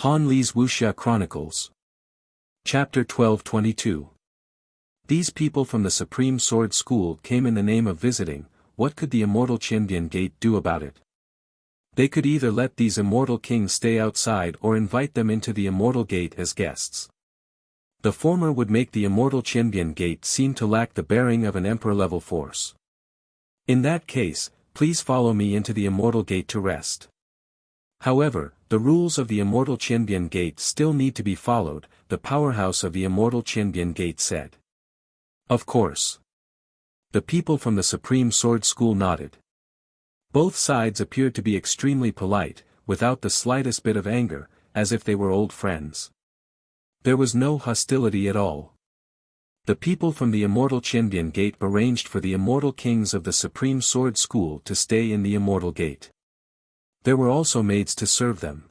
Han Li's Wuxia Chronicles. Chapter 1222. These people from the Supreme Sword School came in the name of visiting. What could the Immortal Qinbian Gate do about it? They could either let these immortal kings stay outside or invite them into the Immortal Gate as guests. The former would make the Immortal Qinbian Gate seem to lack the bearing of an emperor-level force. In that case, please follow me into the Immortal Gate to rest. However, the rules of the Immortal Qinbian Gate still need to be followed, the powerhouse of the Immortal Qinbian Gate said. Of course. The people from the Supreme Sword School nodded. Both sides appeared to be extremely polite, without the slightest bit of anger, as if they were old friends. There was no hostility at all. The people from the Immortal Qinbian Gate arranged for the immortal kings of the Supreme Sword School to stay in the Immortal Gate. There were also maids to serve them.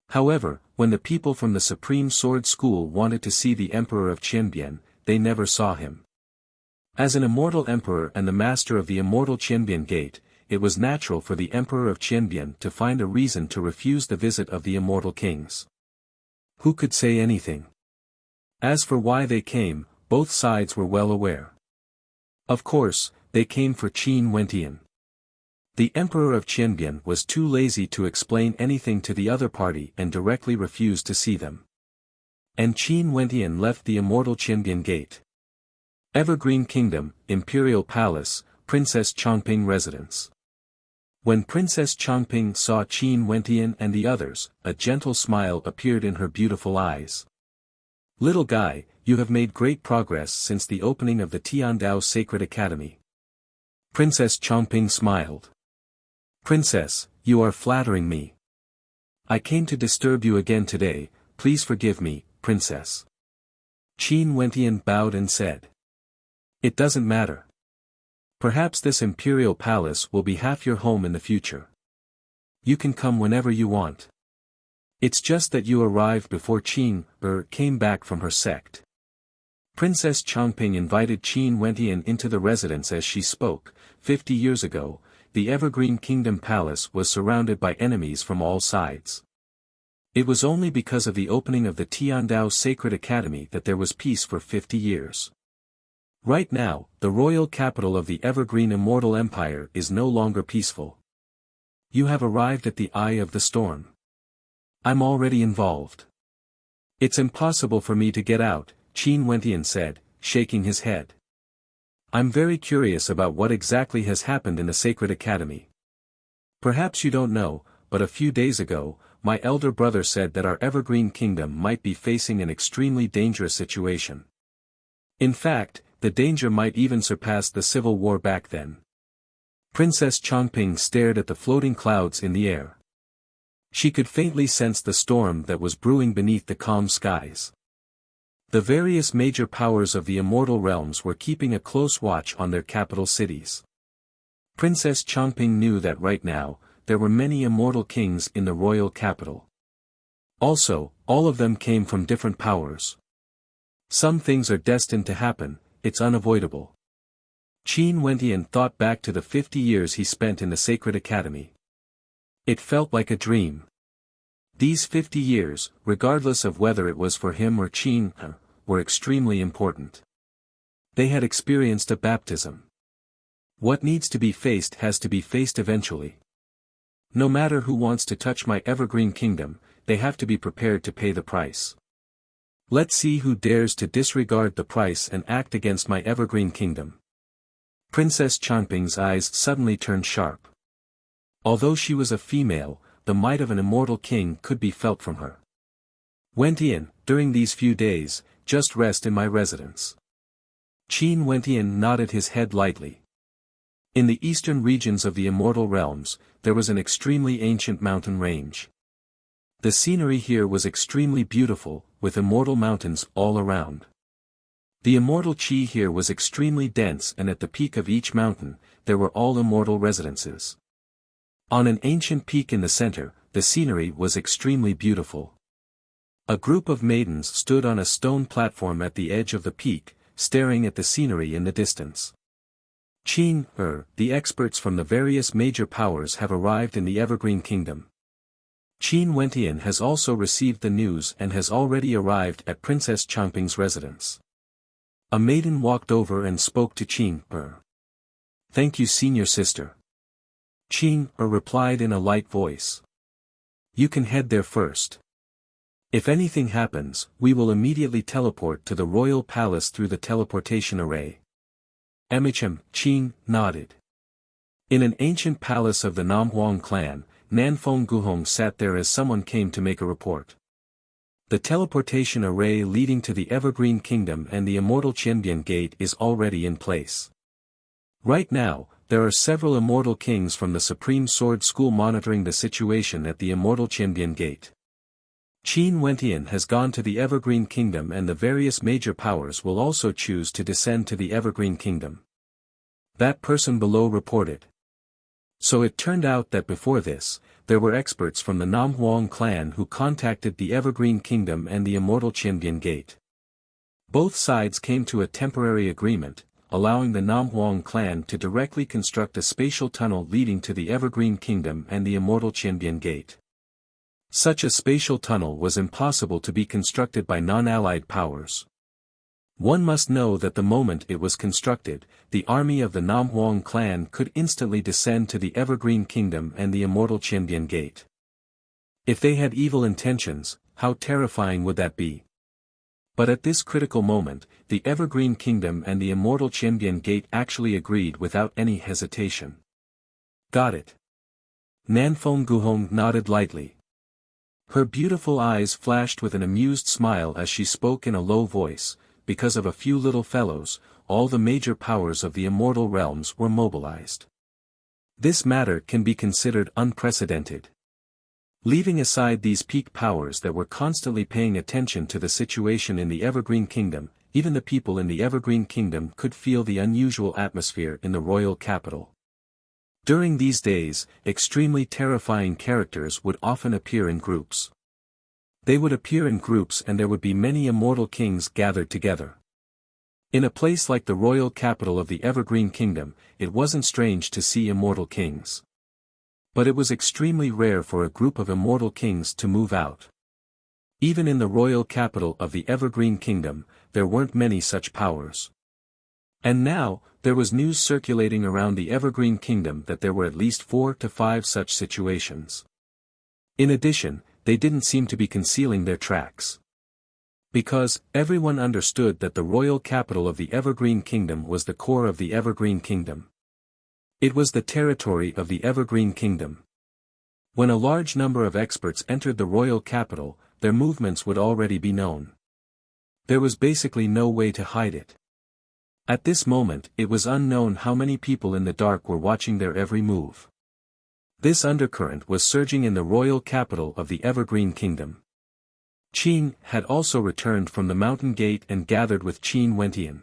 However, when the people from the Supreme Sword School wanted to see the Emperor of Qinbian, they never saw him. As an immortal emperor and the master of the Immortal Qinbian Gate, it was natural for the Emperor of Qinbian to find a reason to refuse the visit of the immortal kings. Who could say anything? As for why they came, both sides were well aware. Of course, they came for Qin Wentian. The Emperor of Qinbian was too lazy to explain anything to the other party and directly refused to see them. And Qin Wentian left the Immortal Qinbian Gate. Evergreen Kingdom, Imperial Palace, Princess Chongping Residence. When Princess Chongping saw Qin Wentian and the others, a gentle smile appeared in her beautiful eyes. Little guy, you have made great progress since the opening of the Tiandao Sacred Academy. Princess Chongping smiled. Princess, you are flattering me. I came to disturb you again today, please forgive me, Princess. Qin Wentian bowed and said. It doesn't matter. Perhaps this imperial palace will be half your home in the future. You can come whenever you want. It's just that you arrived before Qin came back from her sect. Princess Chongping invited Qin Wentian into the residence as she spoke. 50 years ago, the Evergreen Kingdom Palace was surrounded by enemies from all sides. It was only because of the opening of the Tiandao Sacred Academy that there was peace for 50 years. Right now, the royal capital of the Evergreen Immortal Empire is no longer peaceful. You have arrived at the eye of the storm. I'm already involved. It's impossible for me to get out, Qin Wentian said, shaking his head. I'm very curious about what exactly has happened in the Sacred Academy. Perhaps you don't know, but a few days ago, my elder brother said that our Evergreen Kingdom might be facing an extremely dangerous situation. In fact, the danger might even surpass the civil war back then. Princess Chongping stared at the floating clouds in the air. She could faintly sense the storm that was brewing beneath the calm skies. The various major powers of the immortal realms were keeping a close watch on their capital cities. Princess Chongping knew that right now, there were many immortal kings in the royal capital. Also, all of them came from different powers. Some things are destined to happen, it's unavoidable. Qin Wentian thought back to the 50 years he spent in the Sacred Academy. It felt like a dream. These 50 years, regardless of whether it was for him or Qin, were extremely important. They had experienced a baptism. What needs to be faced has to be faced eventually. No matter who wants to touch my Evergreen Kingdom, they have to be prepared to pay the price. Let's see who dares to disregard the price and act against my Evergreen Kingdom. Princess Chongping's eyes suddenly turned sharp. Although she was a female, the might of an immortal king could be felt from her. Wentian, during these few days, just rest in my residence. Qin Wentian nodded his head lightly. In the eastern regions of the immortal realms, there was an extremely ancient mountain range. The scenery here was extremely beautiful, with immortal mountains all around. The immortal qi here was extremely dense, and at the peak of each mountain, there were all immortal residences. On an ancient peak in the center, the scenery was extremely beautiful. A group of maidens stood on a stone platform at the edge of the peak, staring at the scenery in the distance. Qin, the experts from the various major powers have arrived in the Evergreen Kingdom. Qin Wentian has also received the news and has already arrived at Princess Changping's residence. A maiden walked over and spoke to Qin Er. Thank you, senior sister. Qin Er replied in a light voice. You can head there first. If anything happens, we will immediately teleport to the royal palace through the teleportation array. Qin nodded. In an ancient palace of the Nam Huang clan, Nanfeng Guhong sat there as someone came to make a report. The teleportation array leading to the Evergreen Kingdom and the Immortal Qianbian Gate is already in place. Right now, there are several Immortal Kings from the Supreme Sword School monitoring the situation at the Immortal Qianbian Gate. Qin Wentian has gone to the Evergreen Kingdom and the various major powers will also choose to descend to the Evergreen Kingdom. That person below reported. So it turned out that before this, there were experts from the Nam Huang clan who contacted the Evergreen Kingdom and the Immortal Qianbian Gate. Both sides came to a temporary agreement, allowing the Nam Huang clan to directly construct a spatial tunnel leading to the Evergreen Kingdom and the Immortal Qianbian Gate. Such a spatial tunnel was impossible to be constructed by non-allied powers. One must know that the moment it was constructed, the army of the Nam Huang clan could instantly descend to the Evergreen Kingdom and the Immortal Qianbian Gate. If they had evil intentions, how terrifying would that be? But at this critical moment, the Evergreen Kingdom and the Immortal Qianbian Gate actually agreed without any hesitation. Got it. Nanfeng Guhong nodded lightly. Her beautiful eyes flashed with an amused smile as she spoke in a low voice. Because of a few little fellows, all the major powers of the immortal realms were mobilized. This matter can be considered unprecedented. Leaving aside these peak powers that were constantly paying attention to the situation in the Evergreen Kingdom, even the people in the Evergreen Kingdom could feel the unusual atmosphere in the royal capital. During these days, extremely terrifying characters would often appear in groups. They would appear in groups and there would be many immortal kings gathered together. In a place like the royal capital of the Evergreen Kingdom, it wasn't strange to see immortal kings. But it was extremely rare for a group of immortal kings to move out. Even in the royal capital of the Evergreen Kingdom, there weren't many such powers. And now, there was news circulating around the Evergreen Kingdom that there were at least 4 to 5 such situations. In addition, they didn't seem to be concealing their tracks. Because, everyone understood that the royal capital of the Evergreen Kingdom was the core of the Evergreen Kingdom. It was the territory of the Evergreen Kingdom. When a large number of experts entered the royal capital, their movements would already be known. There was basically no way to hide it. At this moment, it was unknown how many people in the dark were watching their every move. This undercurrent was surging in the royal capital of the Evergreen Kingdom. Qin had also returned from the mountain gate and gathered with Qin Wentian.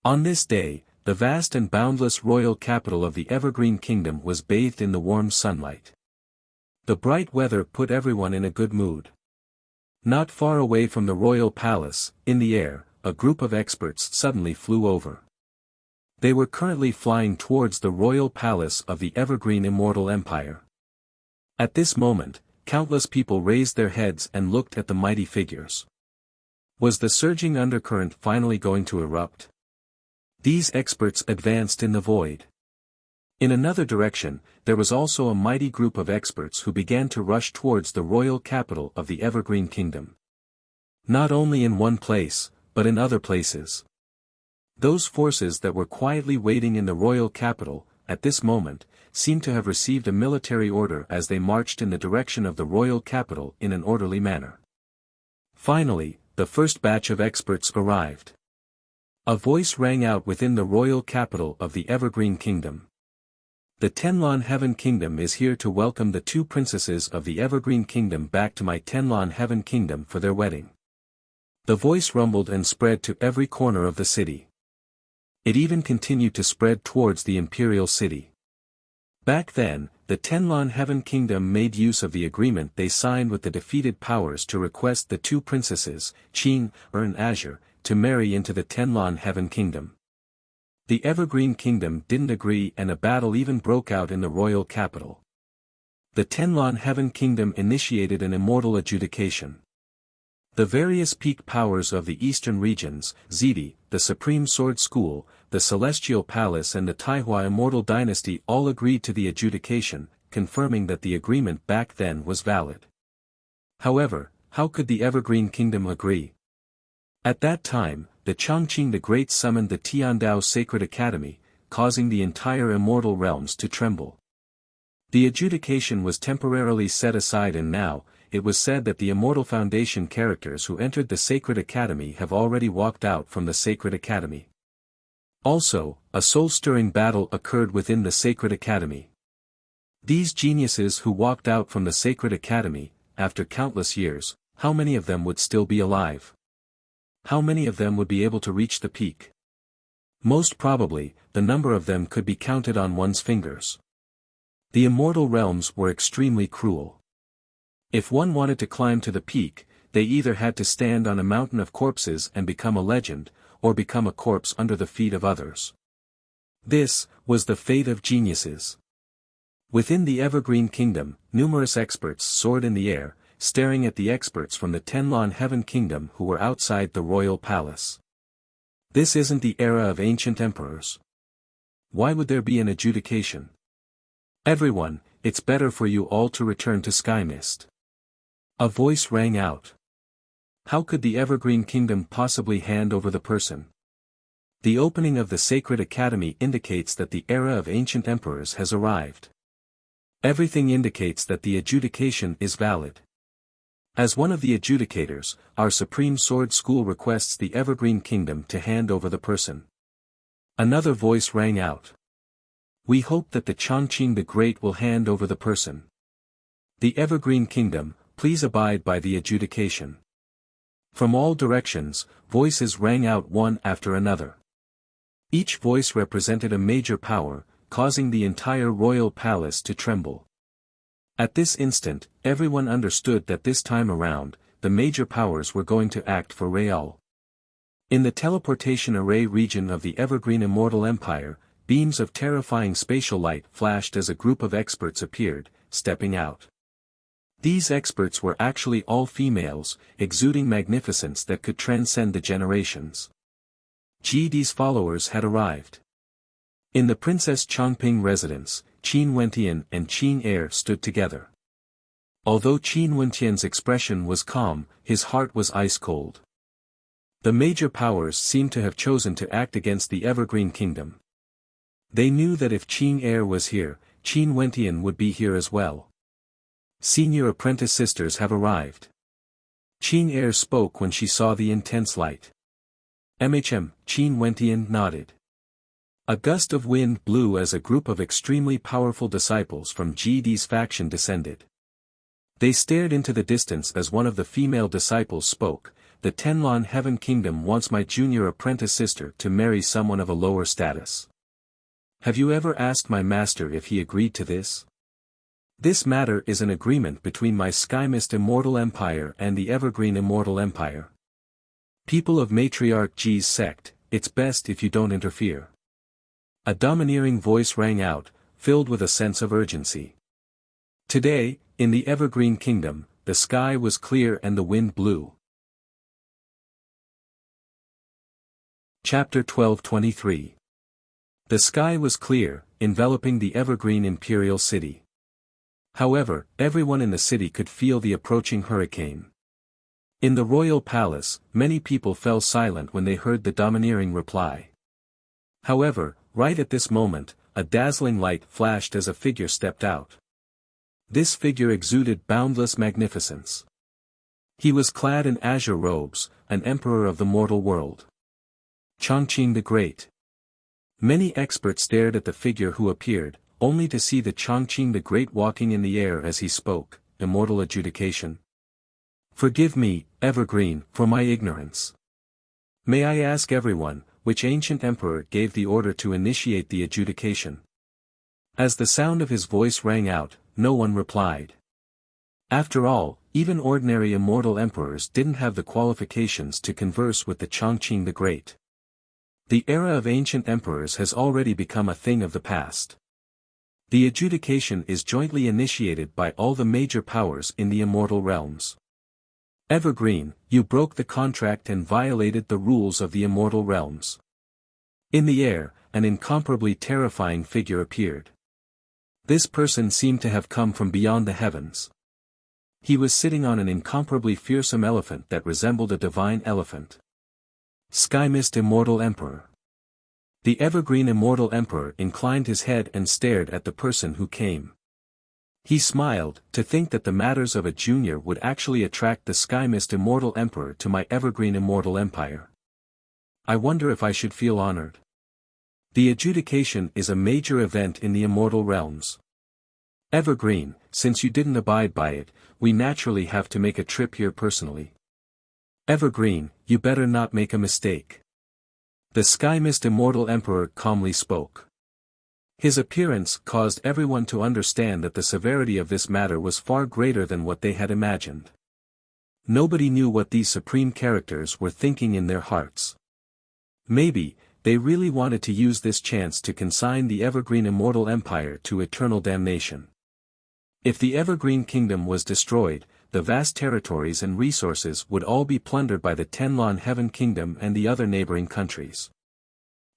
On this day, the vast and boundless royal capital of the Evergreen Kingdom was bathed in the warm sunlight. The bright weather put everyone in a good mood. Not far away from the royal palace, in the air, a group of experts suddenly flew over. They were currently flying towards the royal palace of the Evergreen Immortal Empire. At this moment, countless people raised their heads and looked at the mighty figures. Was the surging undercurrent finally going to erupt? These experts advanced in the void. In another direction, there was also a mighty group of experts who began to rush towards the royal capital of the Evergreen Kingdom. Not only in one place, but in other places. Those forces that were quietly waiting in the royal capital, at this moment, seemed to have received a military order as they marched in the direction of the royal capital in an orderly manner. Finally, the first batch of experts arrived. A voice rang out within the royal capital of the Evergreen Kingdom. The Tenlan Heaven Kingdom is here to welcome the 2 princesses of the Evergreen Kingdom back to my Tenlan Heaven Kingdom for their wedding. The voice rumbled and spread to every corner of the city. It even continued to spread towards the imperial city. Back then, the Tenlan Heaven Kingdom made use of the agreement they signed with the defeated powers to request the 2 princesses, Qin and Azure, to marry into the Tenlan Heaven Kingdom. The Evergreen Kingdom didn't agree and a battle even broke out in the royal capital. The Tenlon Heaven Kingdom initiated an immortal adjudication. The various peak powers of the eastern regions, Zidi, the Supreme Sword School, the Celestial Palace and the Taihua Immortal Dynasty all agreed to the adjudication, confirming that the agreement back then was valid. However, how could the Evergreen Kingdom agree? At that time, the Chongqing the Great summoned the Tiandao Sacred Academy, causing the entire immortal realms to tremble. The adjudication was temporarily set aside and now, it was said that the Immortal Foundation characters who entered the Sacred Academy have already walked out from the Sacred Academy. Also, a soul-stirring battle occurred within the Sacred Academy. These geniuses who walked out from the Sacred Academy, after countless years, how many of them would still be alive? How many of them would be able to reach the peak? Most probably, the number of them could be counted on one's fingers. The immortal realms were extremely cruel. If one wanted to climb to the peak, they either had to stand on a mountain of corpses and become a legend, or become a corpse under the feet of others. This was the fate of geniuses. Within the Evergreen Kingdom, numerous experts soared in the air, staring at the experts from the Tenlon Heaven Kingdom who were outside the royal palace. This isn't the era of ancient emperors. Why would there be an adjudication? Everyone, it's better for you all to return to Sky Mist. A voice rang out. How could the Evergreen Kingdom possibly hand over the person? The opening of the Sacred Academy indicates that the era of ancient emperors has arrived. Everything indicates that the adjudication is valid. As one of the adjudicators, our Supreme Sword School requests the Evergreen Kingdom to hand over the person. Another voice rang out. We hope that the Chongqing the Great will hand over the person. The Evergreen Kingdom, please abide by the adjudication. From all directions, voices rang out one after another. Each voice represented a major power, causing the entire royal palace to tremble. At this instant, everyone understood that this time around, the major powers were going to act for Real. In the teleportation array region of the Evergreen Immortal Empire, beams of terrifying spatial light flashed as a group of experts appeared, stepping out. These experts were actually all females, exuding magnificence that could transcend the generations. GD's followers had arrived. In the Princess Chongping residence, Qin Wentian and Qin Er stood together. Although Qin Wentian's expression was calm, his heart was ice-cold. The major powers seemed to have chosen to act against the Evergreen Kingdom. They knew that if Qin Er was here, Qin Wentian would be here as well. Senior apprentice sisters have arrived. Qin Er spoke when she saw the intense light. Qin Wentian nodded. A gust of wind blew as a group of extremely powerful disciples from GD's faction descended. They stared into the distance as one of the female disciples spoke. The Tenlon Heaven Kingdom wants my junior apprentice sister to marry someone of a lower status. Have you ever asked my master if he agreed to this? This matter is an agreement between my Sky Mist Immortal Empire and the Evergreen Immortal Empire. People of Matriarch G's sect, it's best if you don't interfere. A domineering voice rang out, filled with a sense of urgency. Today, in the Evergreen Kingdom, the sky was clear and the wind blew. Chapter 1223. The sky was clear, enveloping the Evergreen Imperial City. However, everyone in the city could feel the approaching hurricane. In the royal palace, many people fell silent when they heard the domineering reply. However, right at this moment, a dazzling light flashed as a figure stepped out. This figure exuded boundless magnificence. He was clad in azure robes, an emperor of the mortal world. Chongqing the Great. Many experts stared at the figure who appeared, only to see the Chongqing the Great walking in the air as he spoke. Immortal adjudication. Forgive me, Evergreen, for my ignorance. May I ask everyone, which ancient emperor gave the order to initiate the adjudication? As the sound of his voice rang out, no one replied. After all, even ordinary immortal emperors didn't have the qualifications to converse with the Chongqing the Great. The era of ancient emperors has already become a thing of the past. The adjudication is jointly initiated by all the major powers in the immortal realms. Evergreen, you broke the contract and violated the rules of the immortal realms. In the air, an incomparably terrifying figure appeared. This person seemed to have come from beyond the heavens. He was sitting on an incomparably fearsome elephant that resembled a divine elephant. Sky Mist Immortal Emperor. The Evergreen Immortal Emperor inclined his head and stared at the person who came. He smiled, to think that the matters of a junior would actually attract the Sky Mist Immortal Emperor to my Evergreen Immortal Empire. I wonder if I should feel honored. The adjudication is a major event in the immortal realms. Evergreen, since you didn't abide by it, we naturally have to make a trip here personally. Evergreen, you better not make a mistake. The Sky Mist Immortal Emperor calmly spoke. His appearance caused everyone to understand that the severity of this matter was far greater than what they had imagined. Nobody knew what these supreme characters were thinking in their hearts. Maybe, they really wanted to use this chance to consign the Evergreen Immortal Empire to eternal damnation. If the Evergreen Kingdom was destroyed, the vast territories and resources would all be plundered by the Tenlon Heaven Kingdom and the other neighboring countries.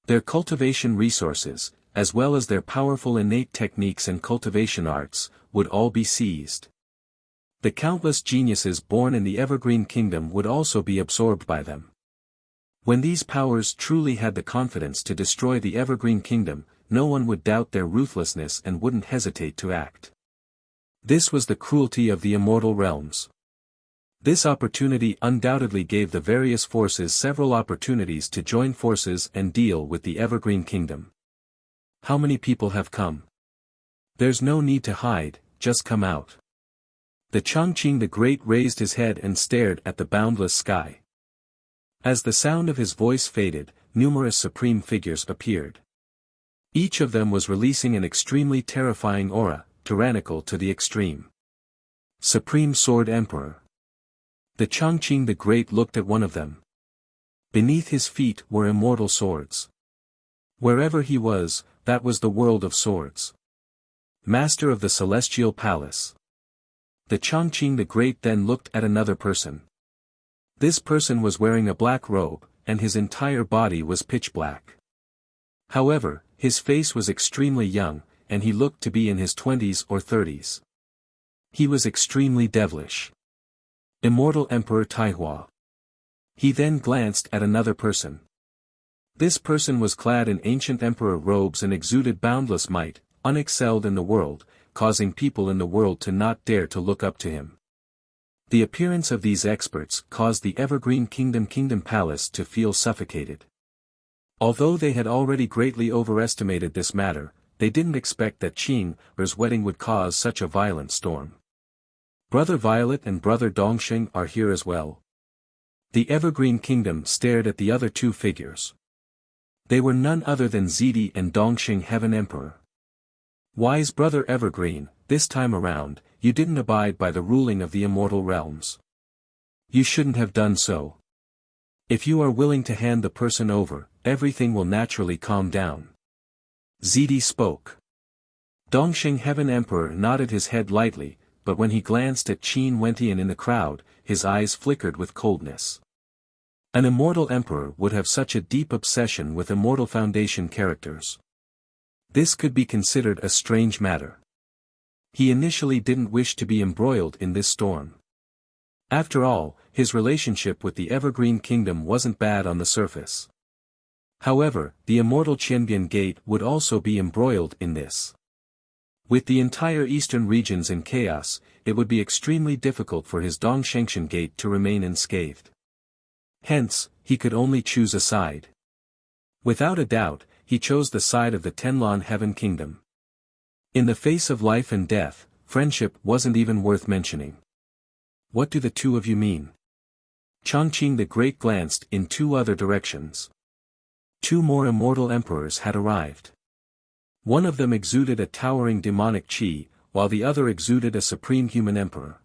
Their cultivation resources, as well as their powerful innate techniques and cultivation arts, would all be seized. The countless geniuses born in the Evergreen Kingdom would also be absorbed by them. When these powers truly had the confidence to destroy the Evergreen Kingdom, no one would doubt their ruthlessness and wouldn't hesitate to act. This was the cruelty of the immortal realms. This opportunity undoubtedly gave the various forces several opportunities to join forces and deal with the Evergreen Kingdom. How many people have come? There's no need to hide, just come out. The Chongqing the Great raised his head and stared at the boundless sky. As the sound of his voice faded, numerous supreme figures appeared. Each of them was releasing an extremely terrifying aura, tyrannical to the extreme. Supreme Sword Emperor. The Chongqing the Great looked at one of them. Beneath his feet were immortal swords. Wherever he was, that was the world of swords. Master of the Celestial Palace. The Chongqing the Great then looked at another person. This person was wearing a black robe, and his entire body was pitch black. However, his face was extremely young, and he looked to be in his 20s or 30s. He was extremely devilish. Immortal Emperor Taihua. He then glanced at another person. This person was clad in ancient emperor robes and exuded boundless might, unexcelled in the world, causing people in the world to not dare to look up to him. The appearance of these experts caused the Evergreen Kingdom Palace to feel suffocated. Although they had already greatly overestimated this matter, they didn't expect that Qing's wedding would cause such a violent storm. Brother Violet and Brother Dongxing are here as well. The Evergreen Kingdom stared at the other two figures. They were none other than Zidi and Dongxing Heaven Emperor. Wise Brother Evergreen, this time around, you didn't abide by the ruling of the immortal realms. You shouldn't have done so. If you are willing to hand the person over, everything will naturally calm down. Zidi spoke. Dongxing Heaven Emperor nodded his head lightly, but when he glanced at Qin Wentian in the crowd, his eyes flickered with coldness. An immortal emperor would have such a deep obsession with immortal foundation characters. This could be considered a strange matter. He initially didn't wish to be embroiled in this storm. After all, his relationship with the Evergreen Kingdom wasn't bad on the surface. However, the immortal Qianbian Gate would also be embroiled in this. With the entire eastern regions in chaos, it would be extremely difficult for his Dongshengshan Gate to remain unscathed. Hence, he could only choose a side. Without a doubt, he chose the side of the Tenlon Heaven Kingdom. In the face of life and death, friendship wasn't even worth mentioning. What do the two of you mean? Chongqing the Great glanced in two other directions. Two more immortal emperors had arrived. One of them exuded a towering demonic chi, while the other exuded a supreme human emperor.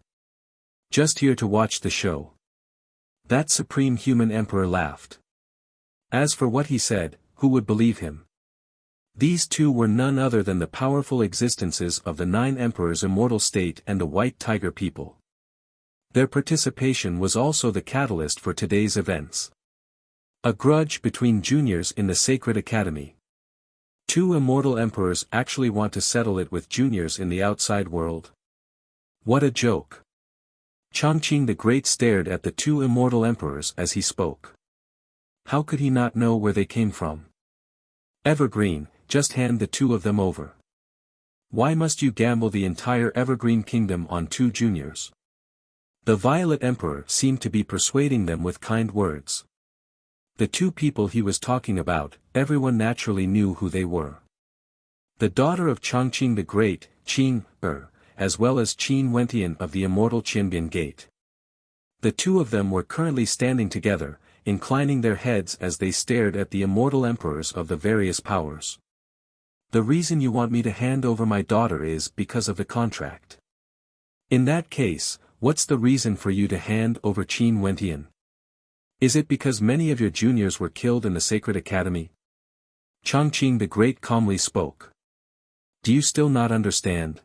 Just here to watch the show. That supreme human emperor laughed. As for what he said, who would believe him? These two were none other than the powerful existences of the 9 Emperors Immortal State and the White Tiger people. Their participation was also the catalyst for today's events. A grudge between juniors in the Sacred Academy. 2 immortal emperors actually want to settle it with juniors in the outside world. What a joke. Chongqing the Great stared at the 2 immortal emperors as he spoke. How could he not know where they came from? Evergreen, just hand the 2 of them over. Why must you gamble the entire Evergreen Kingdom on 2 juniors? The Violet Emperor seemed to be persuading them with kind words. The 2 people he was talking about, everyone naturally knew who they were. The daughter of Chongqing the Great, Qin, as well as Qin Wentian of the Immortal Qianbian Gate. The 2 of them were currently standing together, inclining their heads as they stared at the immortal emperors of the various powers. The reason you want me to hand over my daughter is because of the contract. In that case, what's the reason for you to hand over Qin Wentian? Is it because many of your juniors were killed in the Sacred Academy? Chongqing the Great calmly spoke. Do you still not understand?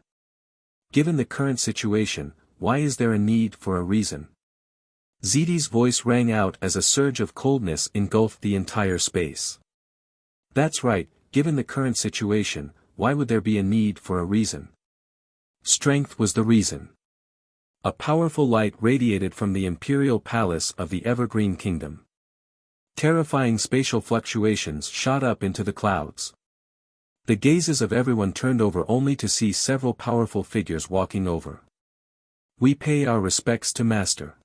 Given the current situation, why is there a need for a reason? Zidi's voice rang out as a surge of coldness engulfed the entire space. That's right, given the current situation, why would there be a need for a reason? Strength was the reason. A powerful light radiated from the imperial palace of the Evergreen Kingdom. Terrifying spatial fluctuations shot up into the clouds. The gazes of everyone turned over only to see several powerful figures walking over. We pay our respects to Master.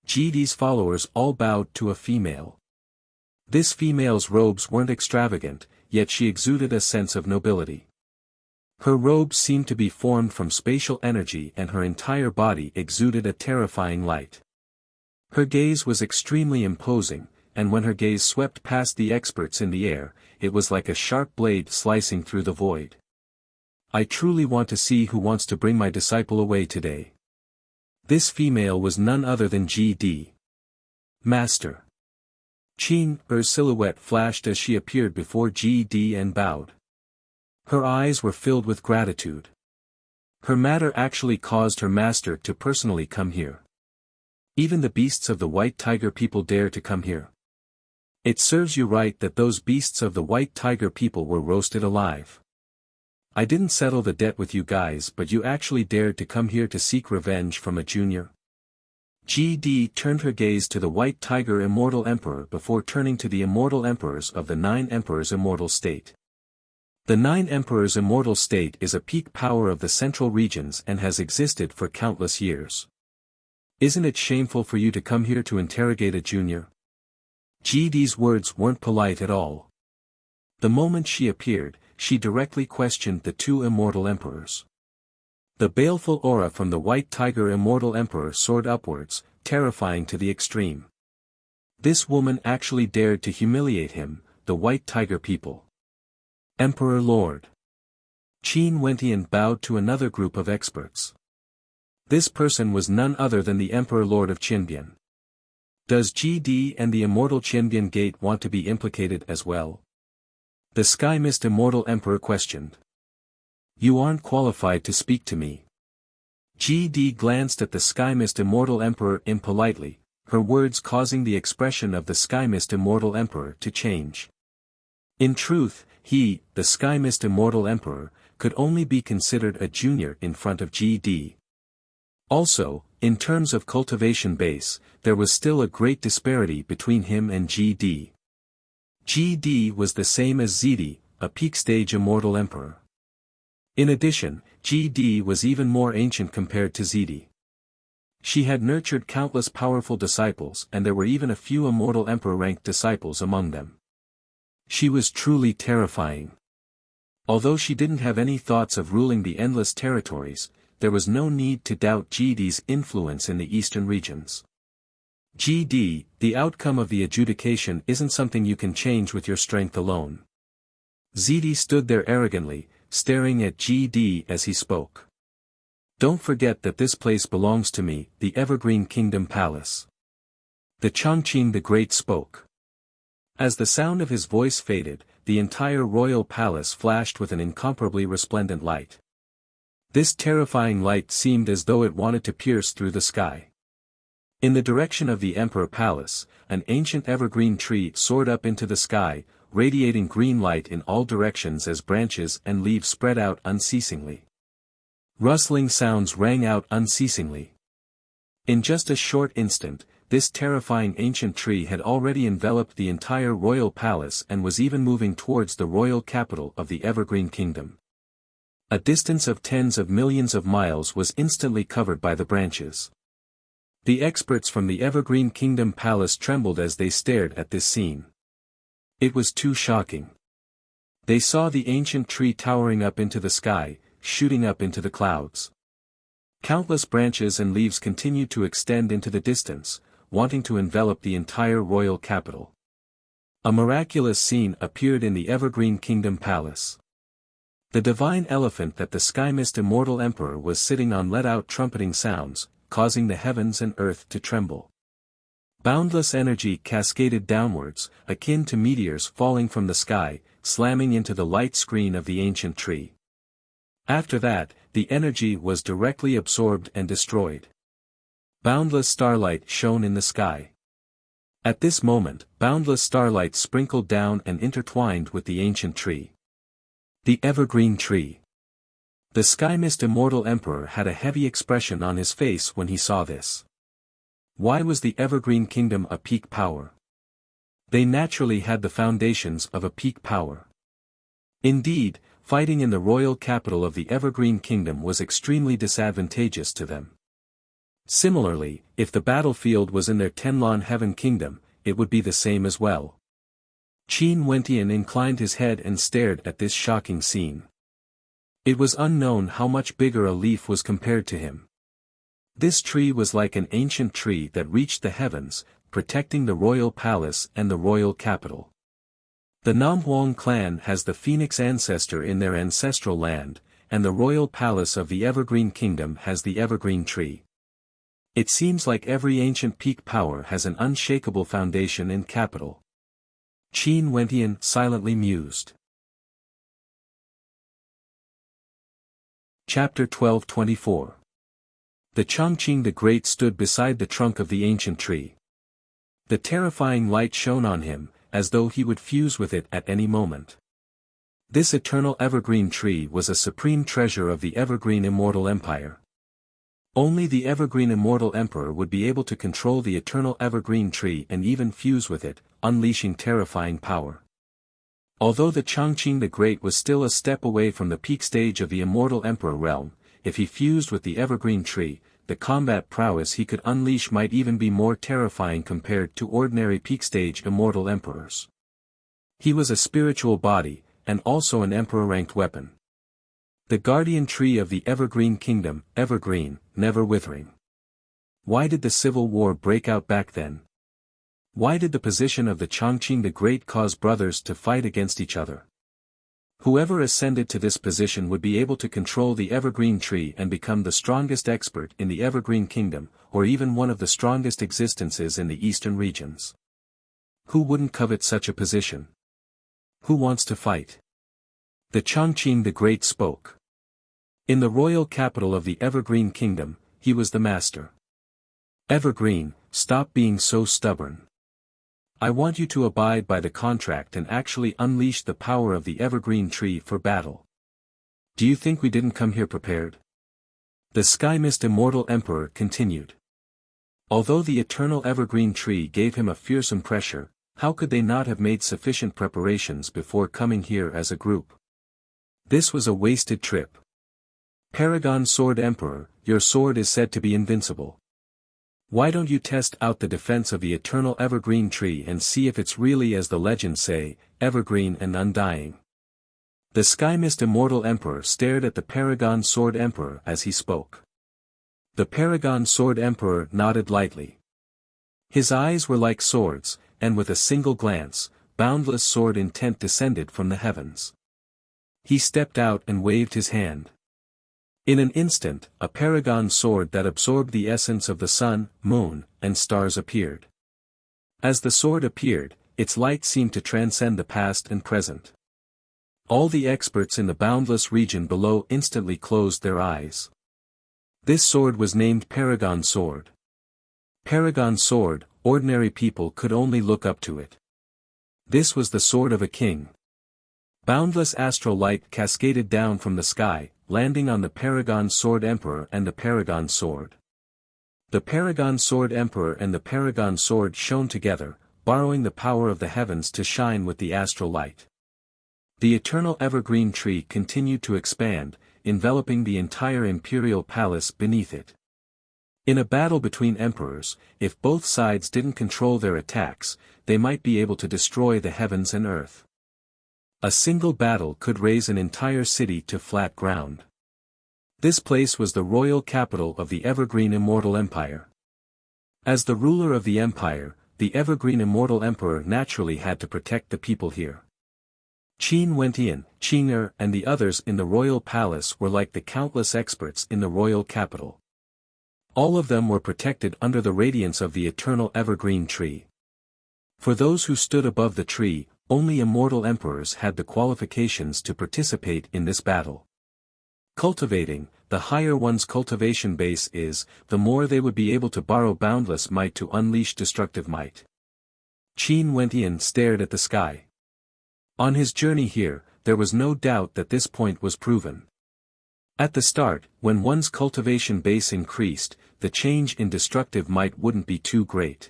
GD's followers all bowed to a female. This female's robes weren't extravagant, yet she exuded a sense of nobility. Her robes seemed to be formed from spatial energy and her entire body exuded a terrifying light. Her gaze was extremely imposing, and when her gaze swept past the experts in the air, it was like a sharp blade slicing through the void. I truly want to see who wants to bring my disciple away today. This female was none other than GD. Master. Qin's silhouette flashed as she appeared before GD and bowed. Her eyes were filled with gratitude. Her matter actually caused her master to personally come here. Even the beasts of the White Tiger people dare to come here. It serves you right that those beasts of the White Tiger people were roasted alive. I didn't settle the debt with you guys, but you actually dared to come here to seek revenge from a junior. GD turned her gaze to the White Tiger Immortal Emperor before turning to the Immortal Emperors of the 9 Emperors Immortal State. The 9 Emperors Immortal State is a peak power of the central regions and has existed for countless years. Isn't it shameful for you to come here to interrogate a junior? GD's words weren't polite at all. The moment she appeared, she directly questioned the 2 immortal emperors. The baleful aura from the White Tiger Immortal Emperor soared upwards, terrifying to the extreme. This woman actually dared to humiliate him, the White Tiger people. Emperor Lord. Qin Wentian bowed to another group of experts. This person was none other than the Emperor Lord of Qianbian. Does GD and the Immortal Qianbian Gate want to be implicated as well? The Sky Mist Immortal Emperor questioned. You aren't qualified to speak to me. GD glanced at the Sky Mist Immortal Emperor impolitely, her words causing the expression of the Sky Mist Immortal Emperor to change. In truth, he, the Sky Mist Immortal Emperor, could only be considered a junior in front of GD. Also, in terms of cultivation base, there was still a great disparity between him and GD. GD was the same as Zidi, a peak stage Immortal Emperor. In addition, GD was even more ancient compared to Zidi. She had nurtured countless powerful disciples and there were even a few Immortal Emperor-ranked disciples among them. She was truly terrifying. Although she didn't have any thoughts of ruling the endless territories, there was no need to doubt GD's influence in the eastern regions. GD, the outcome of the adjudication isn't something you can change with your strength alone. Zidi stood there arrogantly, staring at GD as he spoke. Don't forget that this place belongs to me, the Evergreen Kingdom Palace. The Chongqing the Great spoke. As the sound of his voice faded, the entire royal palace flashed with an incomparably resplendent light. This terrifying light seemed as though it wanted to pierce through the sky. In the direction of the Emperor Palace, an ancient evergreen tree soared up into the sky, radiating green light in all directions as branches and leaves spread out unceasingly. Rustling sounds rang out unceasingly. In just a short instant, this terrifying ancient tree had already enveloped the entire royal palace and was even moving towards the royal capital of the Evergreen Kingdom. A distance of tens of millions of miles was instantly covered by the branches. The experts from the Evergreen Kingdom Palace trembled as they stared at this scene. It was too shocking. They saw the ancient tree towering up into the sky, shooting up into the clouds. Countless branches and leaves continued to extend into the distance, wanting to envelop the entire royal capital. A miraculous scene appeared in the Evergreen Kingdom Palace. The divine elephant that the Sky-Mist Immortal Emperor was sitting on let out trumpeting sounds, causing the heavens and earth to tremble. Boundless energy cascaded downwards, akin to meteors falling from the sky, slamming into the light screen of the ancient tree. After that, the energy was directly absorbed and destroyed. Boundless starlight shone in the sky. At this moment, boundless starlight sprinkled down and intertwined with the ancient tree. The Evergreen Tree. The Sky-Mist Immortal Emperor had a heavy expression on his face when he saw this. Why was the Evergreen Kingdom a peak power? They naturally had the foundations of a peak power. Indeed, fighting in the royal capital of the Evergreen Kingdom was extremely disadvantageous to them. Similarly, if the battlefield was in their Tenlon Heaven Kingdom, it would be the same as well. Qin Wentian inclined his head and stared at this shocking scene. It was unknown how much bigger a leaf was compared to him. This tree was like an ancient tree that reached the heavens, protecting the royal palace and the royal capital. The Namhuang clan has the phoenix ancestor in their ancestral land, and the royal palace of the Evergreen Kingdom has the evergreen tree. It seems like every ancient peak power has an unshakable foundation and capital. Qin Wentian silently mused. Chapter 12:24. The Chongqing the Great stood beside the trunk of the ancient tree. The terrifying light shone on him, as though he would fuse with it at any moment. This eternal evergreen tree was a supreme treasure of the Evergreen Immortal Empire. Only the Evergreen Immortal Emperor would be able to control the eternal evergreen tree and even fuse with it, unleashing terrifying power. Although the Chongqing the Great was still a step away from the peak stage of the Immortal Emperor realm, if he fused with the evergreen tree, the combat prowess he could unleash might even be more terrifying compared to ordinary peak stage immortal emperors. He was a spiritual body, and also an emperor-ranked weapon. The guardian tree of the Evergreen Kingdom, evergreen, never withering. Why did the civil war break out back then? Why did the position of the Chongqing the Great cause brothers to fight against each other? Whoever ascended to this position would be able to control the evergreen tree and become the strongest expert in the Evergreen Kingdom, or even one of the strongest existences in the eastern regions. Who wouldn't covet such a position? Who wants to fight? The Chongqing the Great spoke. In the royal capital of the Evergreen Kingdom, he was the master. Evergreen, stop being so stubborn. I want you to abide by the contract and actually unleash the power of the evergreen tree for battle. Do you think we didn't come here prepared? The Sky-Mist Immortal Emperor continued. Although the eternal evergreen tree gave him a fearsome pressure, how could they not have made sufficient preparations before coming here as a group? This was a wasted trip. Paragon Sword Emperor, your sword is said to be invincible. Why don't you test out the defense of the eternal evergreen tree and see if it's really as the legends say, evergreen and undying? The Sky-Mist Immortal Emperor stared at the Paragon Sword Emperor as he spoke. The Paragon Sword Emperor nodded lightly. His eyes were like swords, and with a single glance, boundless sword intent descended from the heavens. He stepped out and waved his hand. In an instant, a paragon sword that absorbed the essence of the sun, moon, and stars appeared. As the sword appeared, its light seemed to transcend the past and present. All the experts in the boundless region below instantly closed their eyes. This sword was named Paragon Sword. Paragon Sword, ordinary people could only look up to it. This was the sword of a king. Boundless astral light cascaded down from the sky, landing on the Paragon Sword Emperor and the Paragon Sword. The Paragon Sword Emperor and the Paragon Sword shone together, borrowing the power of the heavens to shine with the astral light. The eternal evergreen tree continued to expand, enveloping the entire imperial palace beneath it. In a battle between emperors, if both sides didn't control their attacks, they might be able to destroy the heavens and earth. A single battle could raise an entire city to flat ground. This place was the royal capital of the evergreen Immortal Empire. As the ruler of the empire, the evergreen Immortal Emperor naturally had to protect the people here. Qin Wentian, Qing'er and the others in the royal palace were like the countless experts in the royal capital. All of them were protected under the radiance of the eternal evergreen tree. For those who stood above the tree, only immortal emperors had the qualifications to participate in this battle. Cultivating, the higher one's cultivation base is, the more they would be able to borrow boundless might to unleash destructive might. Qin Wentian stared at the sky. On his journey here, there was no doubt that this point was proven. At the start, when one's cultivation base increased, the change in destructive might wouldn't be too great.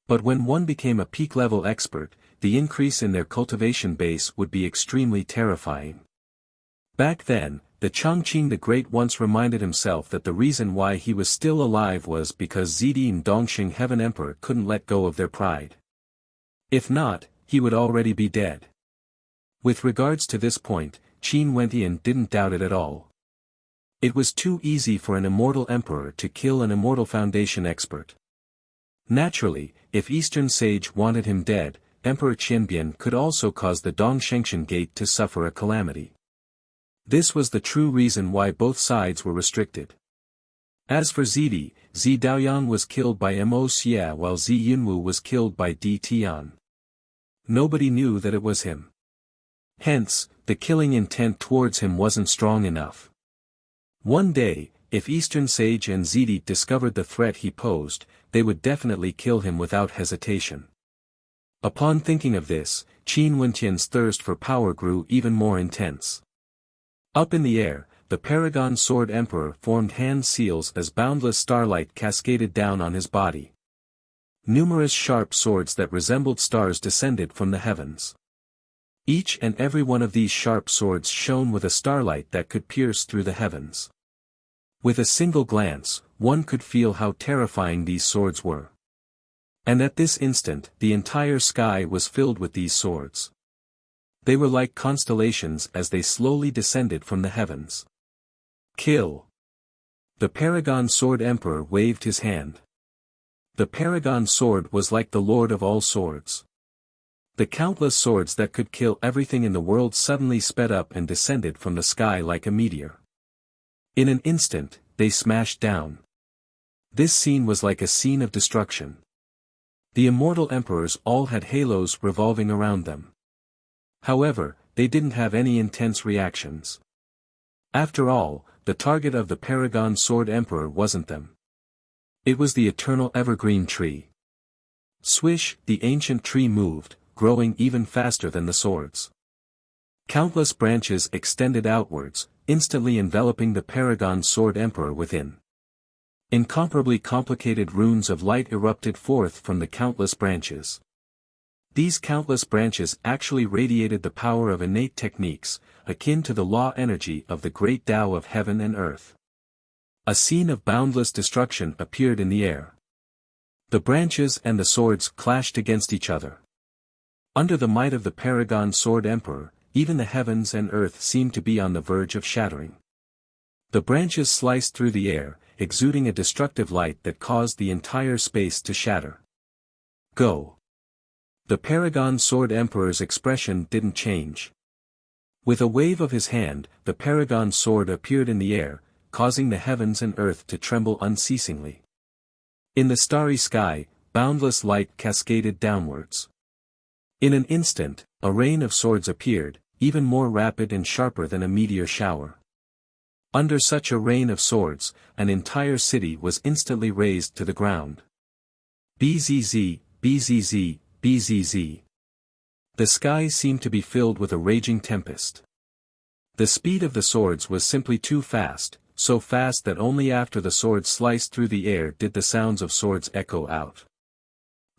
But when one became a peak-level expert, the increase in their cultivation base would be extremely terrifying. Back then, the Chongqing the Great once reminded himself that the reason why he was still alive was because Zidin Dongxing Heaven Emperor couldn't let go of their pride. If not, he would already be dead. With regards to this point, Qin Wentian didn't doubt it at all. It was too easy for an immortal emperor to kill an immortal foundation expert. Naturally, if Eastern Sage wanted him dead, Emperor Qianbian could also cause the Dongshengshan Gate to suffer a calamity. This was the true reason why both sides were restricted. As for Zidi, Zi Daoyang was killed by Mo Xie while Zi Yunwu was killed by Di Tian. Nobody knew that it was him. Hence, the killing intent towards him wasn't strong enough. One day, if Eastern Sage and Zidi discovered the threat he posed, they would definitely kill him without hesitation. Upon thinking of this, Qin Wentian's thirst for power grew even more intense. Up in the air, the Paragon Sword Emperor formed hand seals as boundless starlight cascaded down on his body. Numerous sharp swords that resembled stars descended from the heavens. Each and every one of these sharp swords shone with a starlight that could pierce through the heavens. With a single glance, one could feel how terrifying these swords were. And at this instant, the entire sky was filled with these swords. They were like constellations as they slowly descended from the heavens. Kill! The Paragon Sword Emperor waved his hand. The Paragon Sword was like the Lord of all swords. The countless swords that could kill everything in the world suddenly sped up and descended from the sky like a meteor. In an instant, they smashed down. This scene was like a scene of destruction. The immortal emperors all had halos revolving around them. However, they didn't have any intense reactions. After all, the target of the Paragon Sword Emperor wasn't them. It was the eternal evergreen tree. Swish, the ancient tree moved, growing even faster than the swords. Countless branches extended outwards, instantly enveloping the Paragon Sword Emperor within. Incomparably complicated runes of light erupted forth from the countless branches. These countless branches actually radiated the power of innate techniques, akin to the law energy of the great Tao of heaven and earth. A scene of boundless destruction appeared in the air. The branches and the swords clashed against each other. Under the might of the Paragon Sword Emperor, even the heavens and earth seemed to be on the verge of shattering. The branches sliced through the air, exuding a destructive light that caused the entire space to shatter. Go! The Paragon Sword Emperor's expression didn't change. With a wave of his hand, the Paragon Sword appeared in the air, causing the heavens and earth to tremble unceasingly. In the starry sky, boundless light cascaded downwards. In an instant, a rain of swords appeared, even more rapid and sharper than a meteor shower. Under such a rain of swords, an entire city was instantly razed to the ground. Bzz, bzz, bzz. The sky seemed to be filled with a raging tempest. The speed of the swords was simply too fast, so fast that only after the swords sliced through the air did the sounds of swords echo out.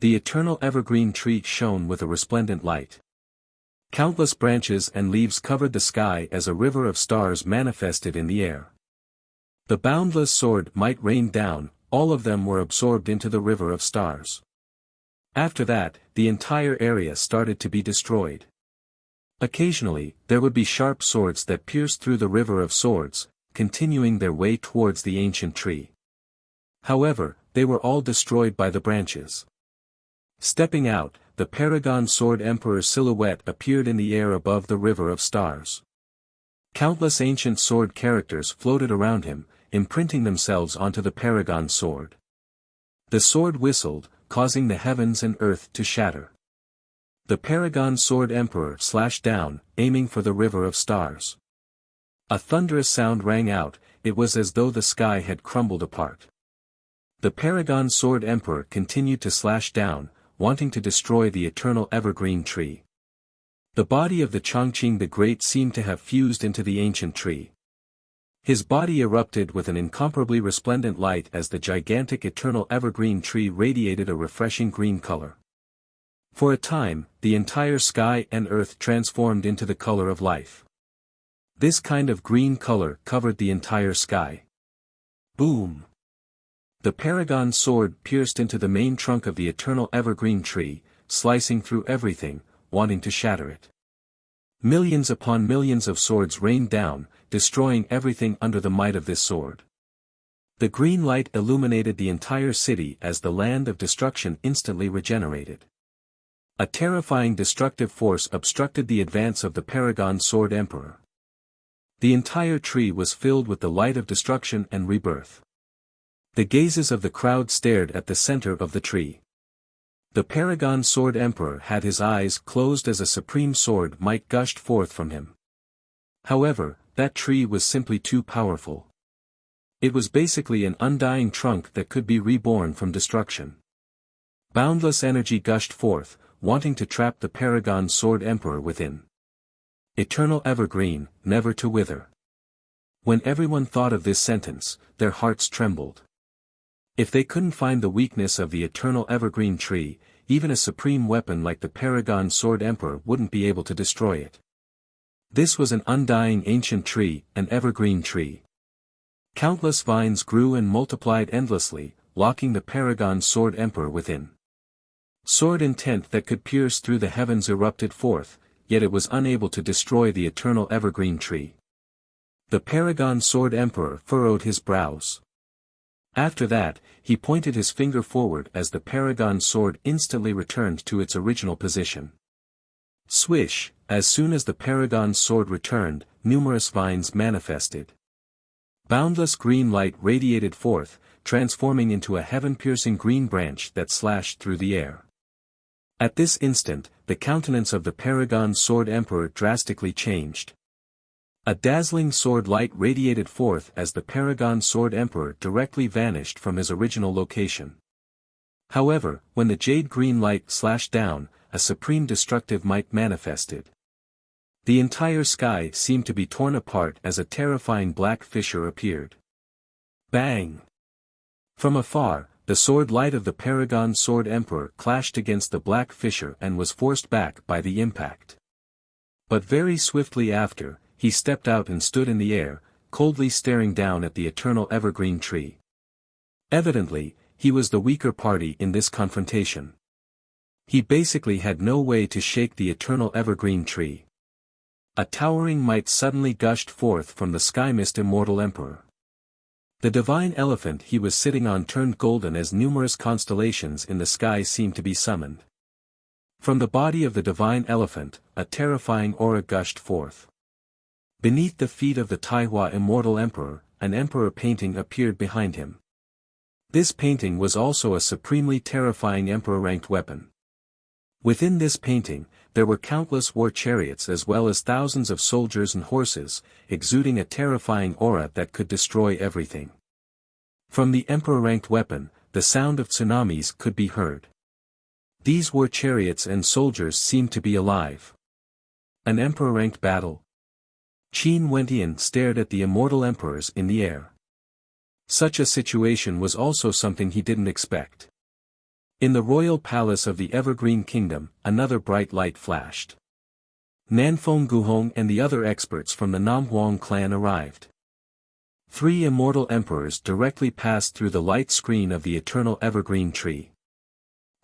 The eternal evergreen tree shone with a resplendent light. Countless branches and leaves covered the sky as a river of stars manifested in the air. The boundless sword might rain down, all of them were absorbed into the river of stars. After that, the entire area started to be destroyed. Occasionally, there would be sharp swords that pierced through the river of swords, continuing their way towards the ancient tree. However, they were all destroyed by the branches. Stepping out, the Paragon Sword Emperor's silhouette appeared in the air above the river of stars. Countless ancient sword characters floated around him, imprinting themselves onto the Paragon sword. The sword whistled, causing the heavens and earth to shatter. The Paragon Sword Emperor slashed down, aiming for the river of stars. A thunderous sound rang out, it was as though the sky had crumbled apart. The Paragon Sword Emperor continued to slash down, wanting to destroy the eternal evergreen tree. The body of the Chongqing the Great seemed to have fused into the ancient tree. His body erupted with an incomparably resplendent light as the gigantic eternal evergreen tree radiated a refreshing green color. For a time, the entire sky and earth transformed into the color of life. This kind of green color covered the entire sky. Boom! The Paragon sword pierced into the main trunk of the eternal evergreen tree, slicing through everything, wanting to shatter it. Millions upon millions of swords rained down, destroying everything under the might of this sword. The green light illuminated the entire city as the land of destruction instantly regenerated. A terrifying destructive force obstructed the advance of the Paragon Sword Emperor. The entire tree was filled with the light of destruction and rebirth. The gazes of the crowd stared at the center of the tree. The Paragon Sword Emperor had his eyes closed as a supreme sword might gushed forth from him. However, that tree was simply too powerful. It was basically an undying trunk that could be reborn from destruction. Boundless energy gushed forth, wanting to trap the Paragon Sword Emperor within. Eternal evergreen, never to wither. When everyone thought of this sentence, their hearts trembled. If they couldn't find the weakness of the eternal evergreen tree, even a supreme weapon like the Paragon Sword Emperor wouldn't be able to destroy it. This was an undying ancient tree, an evergreen tree. Countless vines grew and multiplied endlessly, locking the Paragon Sword Emperor within. Sword intent that could pierce through the heavens erupted forth, yet it was unable to destroy the eternal evergreen tree. The Paragon Sword Emperor furrowed his brows. After that, he pointed his finger forward as the Paragon sword instantly returned to its original position. Swish, as soon as the Paragon sword returned, numerous vines manifested. Boundless green light radiated forth, transforming into a heaven-piercing green branch that slashed through the air. At this instant, the countenance of the Paragon Sword Emperor drastically changed. A dazzling sword light radiated forth as the Paragon Sword Emperor directly vanished from his original location. However, when the jade green light slashed down, a supreme destructive might manifested. The entire sky seemed to be torn apart as a terrifying black fissure appeared. Bang! From afar, the sword light of the Paragon Sword Emperor clashed against the black fissure and was forced back by the impact. But very swiftly after, he stepped out and stood in the air, coldly staring down at the eternal evergreen tree. Evidently, he was the weaker party in this confrontation. He basically had no way to shake the eternal evergreen tree. A towering might suddenly gushed forth from the sky-mist Immortal Emperor. The divine elephant he was sitting on turned golden as numerous constellations in the sky seemed to be summoned. From the body of the divine elephant, a terrifying aura gushed forth. Beneath the feet of the Taihua Immortal Emperor, an emperor painting appeared behind him. This painting was also a supremely terrifying emperor-ranked weapon. Within this painting, there were countless war chariots as well as thousands of soldiers and horses, exuding a terrifying aura that could destroy everything. From the emperor-ranked weapon, the sound of tsunamis could be heard. These war chariots and soldiers seemed to be alive. An emperor-ranked battle? Qin Wentian stared at the immortal emperors in the air. Such a situation was also something he didn't expect. In the royal palace of the Evergreen Kingdom, another bright light flashed. Nanfeng Guhong and the other experts from the Namhuang clan arrived. 3 immortal emperors directly passed through the light screen of the eternal evergreen tree.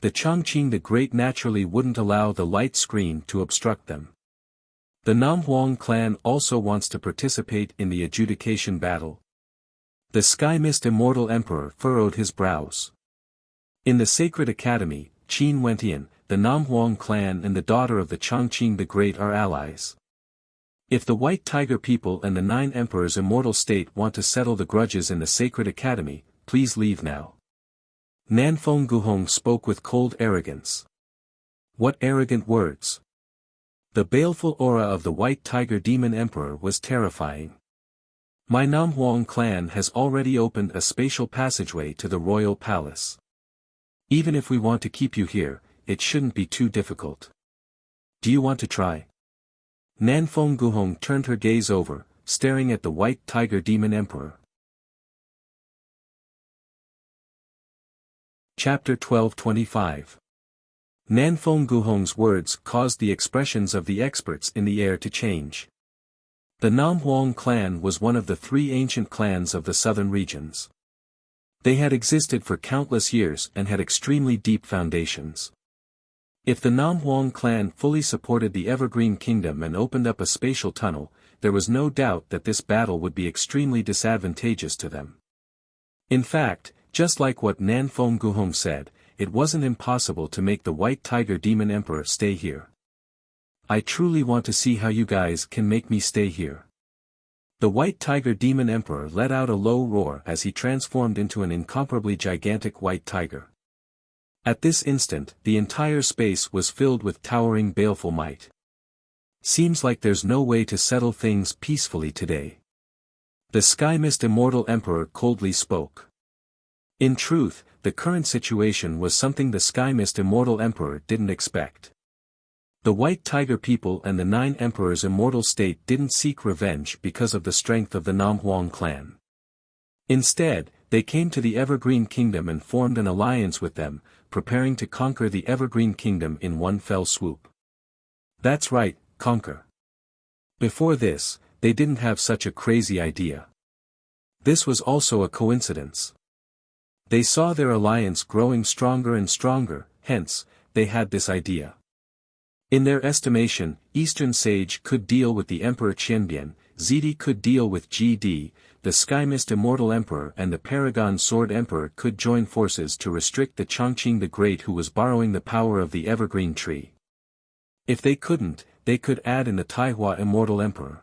The Chongqing the Great naturally wouldn't allow the light screen to obstruct them. The Namhuang clan also wants to participate in the adjudication battle. The Sky Mist Immortal Emperor furrowed his brows. In the Sacred Academy, Qin Wentian, the Namhuang clan and the daughter of the Chongqing the Great are allies. If the White Tiger people and the 9 Emperors Immortal State want to settle the grudges in the Sacred Academy, please leave now. Nanfeng Guhong spoke with cold arrogance. What arrogant words! The baleful aura of the White Tiger Demon Emperor was terrifying. My Namhuang clan has already opened a spatial passageway to the royal palace. Even if we want to keep you here, it shouldn't be too difficult. Do you want to try? Nanfeng Guhong turned her gaze over, staring at the White Tiger Demon Emperor. Chapter 1225. Nanfeng Guhong's words caused the expressions of the experts in the air to change. The Namhuang clan was one of the 3 ancient clans of the southern regions. They had existed for countless years and had extremely deep foundations. If the Namhuang clan fully supported the Evergreen Kingdom and opened up a spatial tunnel, there was no doubt that this battle would be extremely disadvantageous to them. In fact, just like what Nanfeng Guhong said, it wasn't impossible to make the White Tiger Demon Emperor stay here. I truly want to see how you guys can make me stay here. The White Tiger Demon Emperor let out a low roar as he transformed into an incomparably gigantic white tiger. At this instant, the entire space was filled with towering baleful might. Seems like there's no way to settle things peacefully today. The Sky Mist Immortal Emperor coldly spoke. In truth, the current situation was something the Sky Mist Immortal Emperor didn't expect. The White Tiger people and the 9 Emperors Immortal State didn't seek revenge because of the strength of the Namhuang clan. Instead, they came to the Evergreen Kingdom and formed an alliance with them, preparing to conquer the Evergreen Kingdom in one fell swoop. That's right, conquer. Before this, they didn't have such a crazy idea. This was also a coincidence. They saw their alliance growing stronger and stronger, hence, they had this idea. In their estimation, Eastern Sage could deal with the Emperor Qianbian, Zidi could deal with GD, the Sky Mist Immortal Emperor and the Paragon Sword Emperor could join forces to restrict the Chongqing the Great who was borrowing the power of the Evergreen Tree. If they couldn't, they could add in the Taihua Immortal Emperor.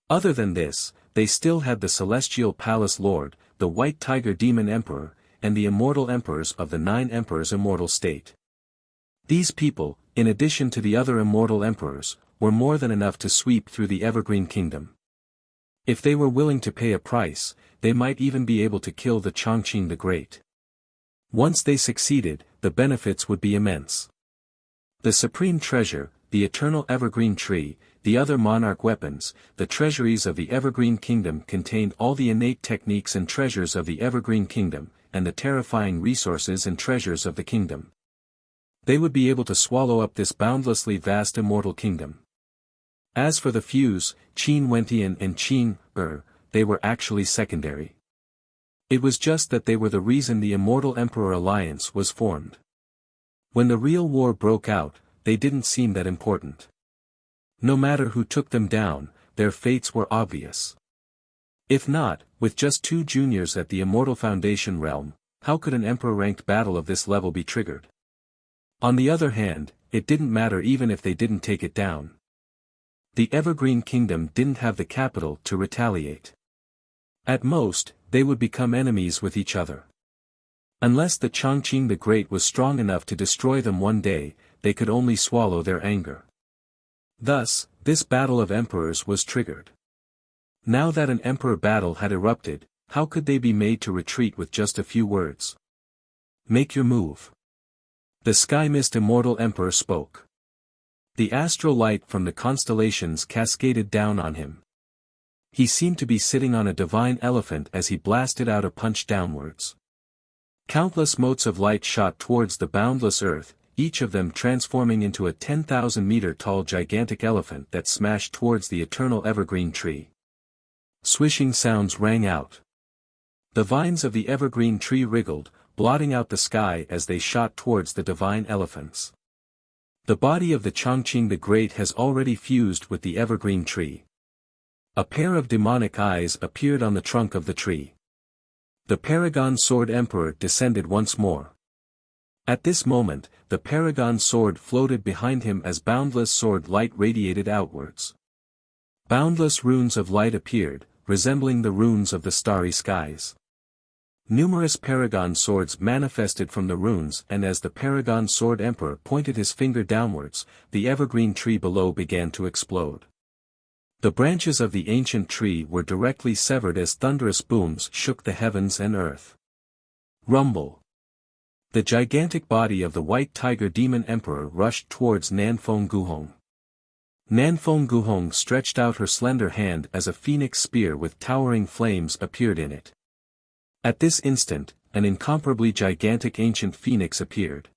Other than this, they still had the Celestial Palace Lord, the White Tiger Demon Emperor, and the Immortal Emperors of the 9 Emperors Immortal State. These people, in addition to the other Immortal Emperors, were more than enough to sweep through the Evergreen Kingdom. If they were willing to pay a price, they might even be able to kill the Chongqing the Great. Once they succeeded, the benefits would be immense. The Supreme Treasure, the Eternal Evergreen Tree, the other Monarch weapons, the treasuries of the Evergreen Kingdom contained all the innate techniques and treasures of the Evergreen Kingdom, and the terrifying resources and treasures of the kingdom. They would be able to swallow up this boundlessly vast immortal kingdom. As for the fews, Qin Wentian and Qin, they were actually secondary. It was just that they were the reason the Immortal Emperor Alliance was formed. When the real war broke out, they didn't seem that important. No matter who took them down, their fates were obvious. If not, with just 2 juniors at the Immortal Foundation realm, how could an Emperor-ranked battle of this level be triggered? On the other hand, it didn't matter even if they didn't take it down. The Evergreen Kingdom didn't have the capital to retaliate. At most, they would become enemies with each other. Unless the Chongqing the Great was strong enough to destroy them one day, they could only swallow their anger. Thus, this battle of emperors was triggered. Now that an emperor battle had erupted, how could they be made to retreat with just a few words? Make your move. The Sky Mist Immortal Emperor spoke. The astral light from the constellations cascaded down on him. He seemed to be sitting on a divine elephant as he blasted out a punch downwards. Countless motes of light shot towards the boundless earth, each of them transforming into a 10,000-meter-tall gigantic elephant that smashed towards the eternal evergreen tree. Swishing sounds rang out. The vines of the evergreen tree wriggled, blotting out the sky as they shot towards the divine elephants. The body of the Chongqing the Great has already fused with the evergreen tree. A pair of demonic eyes appeared on the trunk of the tree. The Paragon Sword Emperor descended once more. At this moment, the Paragon Sword floated behind him as boundless sword light radiated outwards. Boundless runes of light appeared, resembling the runes of the starry skies. Numerous Paragon Swords manifested from the runes, and as the Paragon Sword Emperor pointed his finger downwards, the evergreen tree below began to explode. The branches of the ancient tree were directly severed as thunderous booms shook the heavens and earth. Rumble. The gigantic body of the White Tiger Demon Emperor rushed towards Nanfeng Guhong. Nanfeng Guhong stretched out her slender hand as a phoenix spear with towering flames appeared in it. At this instant, an incomparably gigantic ancient phoenix appeared.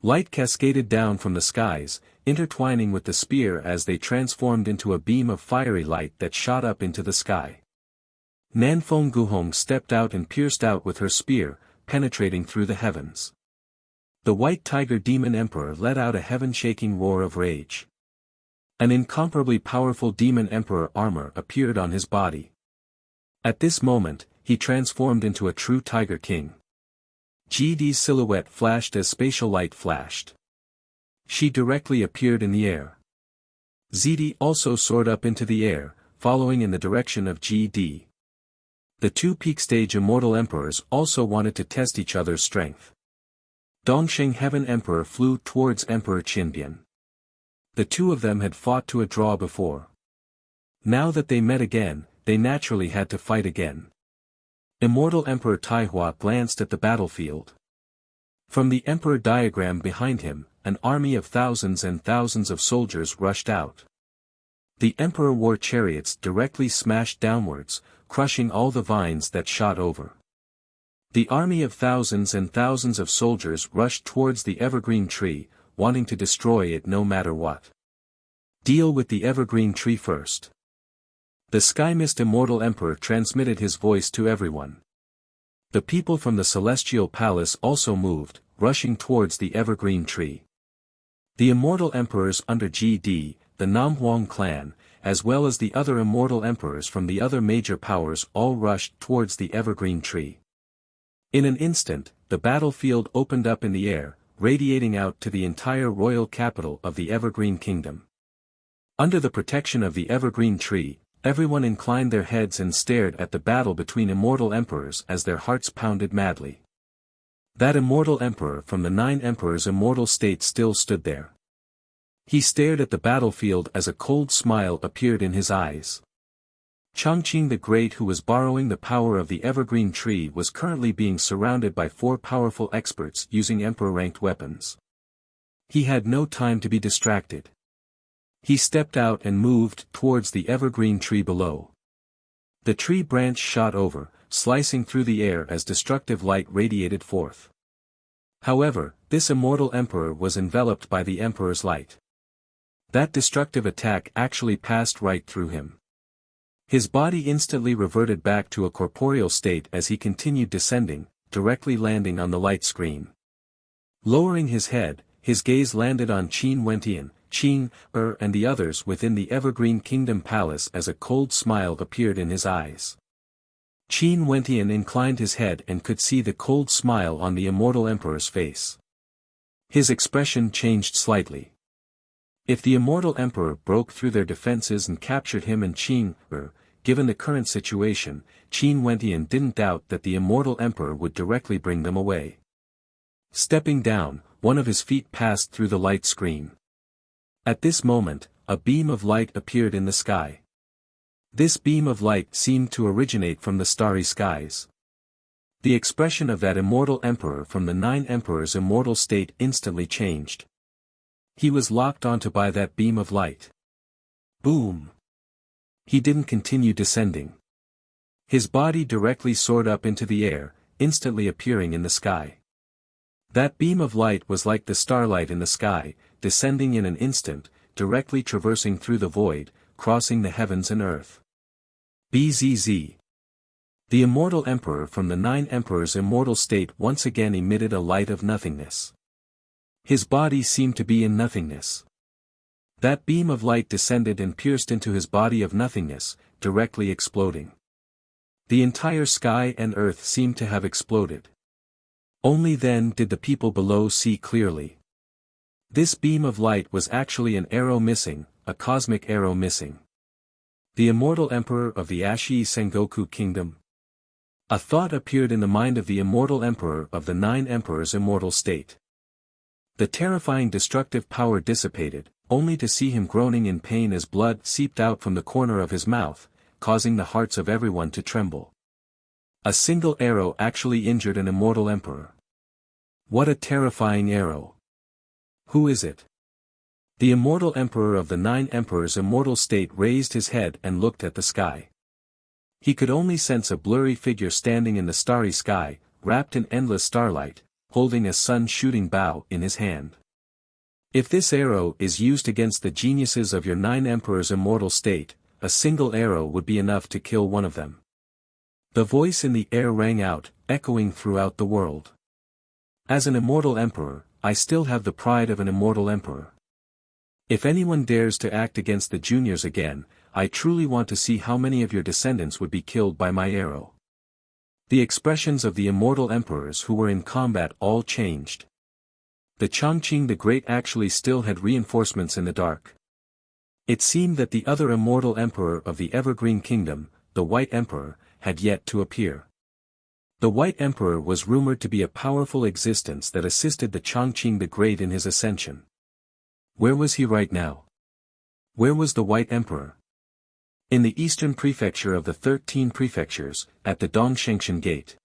Light cascaded down from the skies, intertwining with the spear as they transformed into a beam of fiery light that shot up into the sky. Nanfeng Guhong stepped out and pierced out with her spear, penetrating through the heavens. The White Tiger Demon Emperor let out a heaven-shaking roar of rage. An incomparably powerful Demon Emperor armor appeared on his body. At this moment, he transformed into a true Tiger King. GD's silhouette flashed as spatial light flashed. She directly appeared in the air. ZD also soared up into the air, following in the direction of GD. The two peak-stage immortal emperors also wanted to test each other's strength. Dongsheng Heaven Emperor flew towards Emperor Qinbian. The two of them had fought to a draw before. Now that they met again, they naturally had to fight again. Immortal Emperor Taihua glanced at the battlefield. From the Emperor diagram behind him, an army of thousands and thousands of soldiers rushed out. The Emperor war chariots directly smashed downwards, crushing all the vines that shot over. The army of thousands and thousands of soldiers rushed towards the evergreen tree, wanting to destroy it no matter what. Deal with the evergreen tree first. The Sky Mist Immortal Emperor transmitted his voice to everyone. The people from the Celestial Palace also moved, rushing towards the evergreen tree. The Immortal Emperors under GD, the Namhuang clan, as well as the other Immortal Emperors from the other major powers all rushed towards the evergreen tree. In an instant, the battlefield opened up in the air, radiating out to the entire royal capital of the Evergreen Kingdom. Under the protection of the evergreen tree, everyone inclined their heads and stared at the battle between immortal emperors as their hearts pounded madly. That immortal emperor from the 9 emperors' immortal state still stood there. He stared at the battlefield as a cold smile appeared in his eyes. Chongqing the Great, who was borrowing the power of the evergreen tree, was currently being surrounded by 4 powerful experts using emperor-ranked weapons. He had no time to be distracted. He stepped out and moved towards the evergreen tree below. The tree branch shot over, slicing through the air as destructive light radiated forth. However, this immortal emperor was enveloped by the emperor's light. That destructive attack actually passed right through him. His body instantly reverted back to a corporeal state as he continued descending, directly landing on the light screen. Lowering his head, his gaze landed on Qin Wentian, Qing, and the others within the Evergreen Kingdom Palace as a cold smile appeared in his eyes. Qin Wentian inclined his head and could see the cold smile on the immortal emperor's face. His expression changed slightly. If the immortal emperor broke through their defenses and captured him and Qing, given the current situation, Qin Wentian didn't doubt that the Immortal Emperor would directly bring them away. Stepping down, one of his feet passed through the light screen. At this moment, a beam of light appeared in the sky. This beam of light seemed to originate from the starry skies. The expression of that Immortal Emperor from the 9 Emperors' immortal state instantly changed. He was locked onto by that beam of light. Boom! He didn't continue descending. His body directly soared up into the air, instantly appearing in the sky. That beam of light was like the starlight in the sky, descending in an instant, directly traversing through the void, crossing the heavens and earth. Bzz. The Immortal Emperor from the 9 Emperors' immortal state once again emitted a light of nothingness. His body seemed to be in nothingness. That beam of light descended and pierced into his body of nothingness, directly exploding. The entire sky and earth seemed to have exploded. Only then did the people below see clearly. This beam of light was actually an arrow missing, a cosmic arrow missing. The Immortal Emperor of the Ashii Sengoku Kingdom. A thought appeared in the mind of the Immortal Emperor of the 9 Emperors' immortal state. The terrifying destructive power dissipated, only to see him groaning in pain as blood seeped out from the corner of his mouth, causing the hearts of everyone to tremble. A single arrow actually injured an Immortal Emperor. What a terrifying arrow! Who is it? The Immortal Emperor of the 9 Emperors' immortal state raised his head and looked at the sky. He could only sense a blurry figure standing in the starry sky, wrapped in endless starlight, holding a sun-shooting bow in his hand. If this arrow is used against the geniuses of your 9 Emperors' immortal state, a single arrow would be enough to kill one of them. The voice in the air rang out, echoing throughout the world. As an Immortal Emperor, I still have the pride of an Immortal Emperor. If anyone dares to act against the juniors again, I truly want to see how many of your descendants would be killed by my arrow. The expressions of the Immortal Emperors who were in combat all changed. The Chongqing the Great actually still had reinforcements in the dark. It seemed that the other Immortal Emperor of the Evergreen Kingdom, the White Emperor, had yet to appear. The White Emperor was rumored to be a powerful existence that assisted the Chongqing the Great in his ascension. Where was he right now? Where was the White Emperor? In the eastern prefecture of the 13 prefectures, at the Dongshengshan Gate.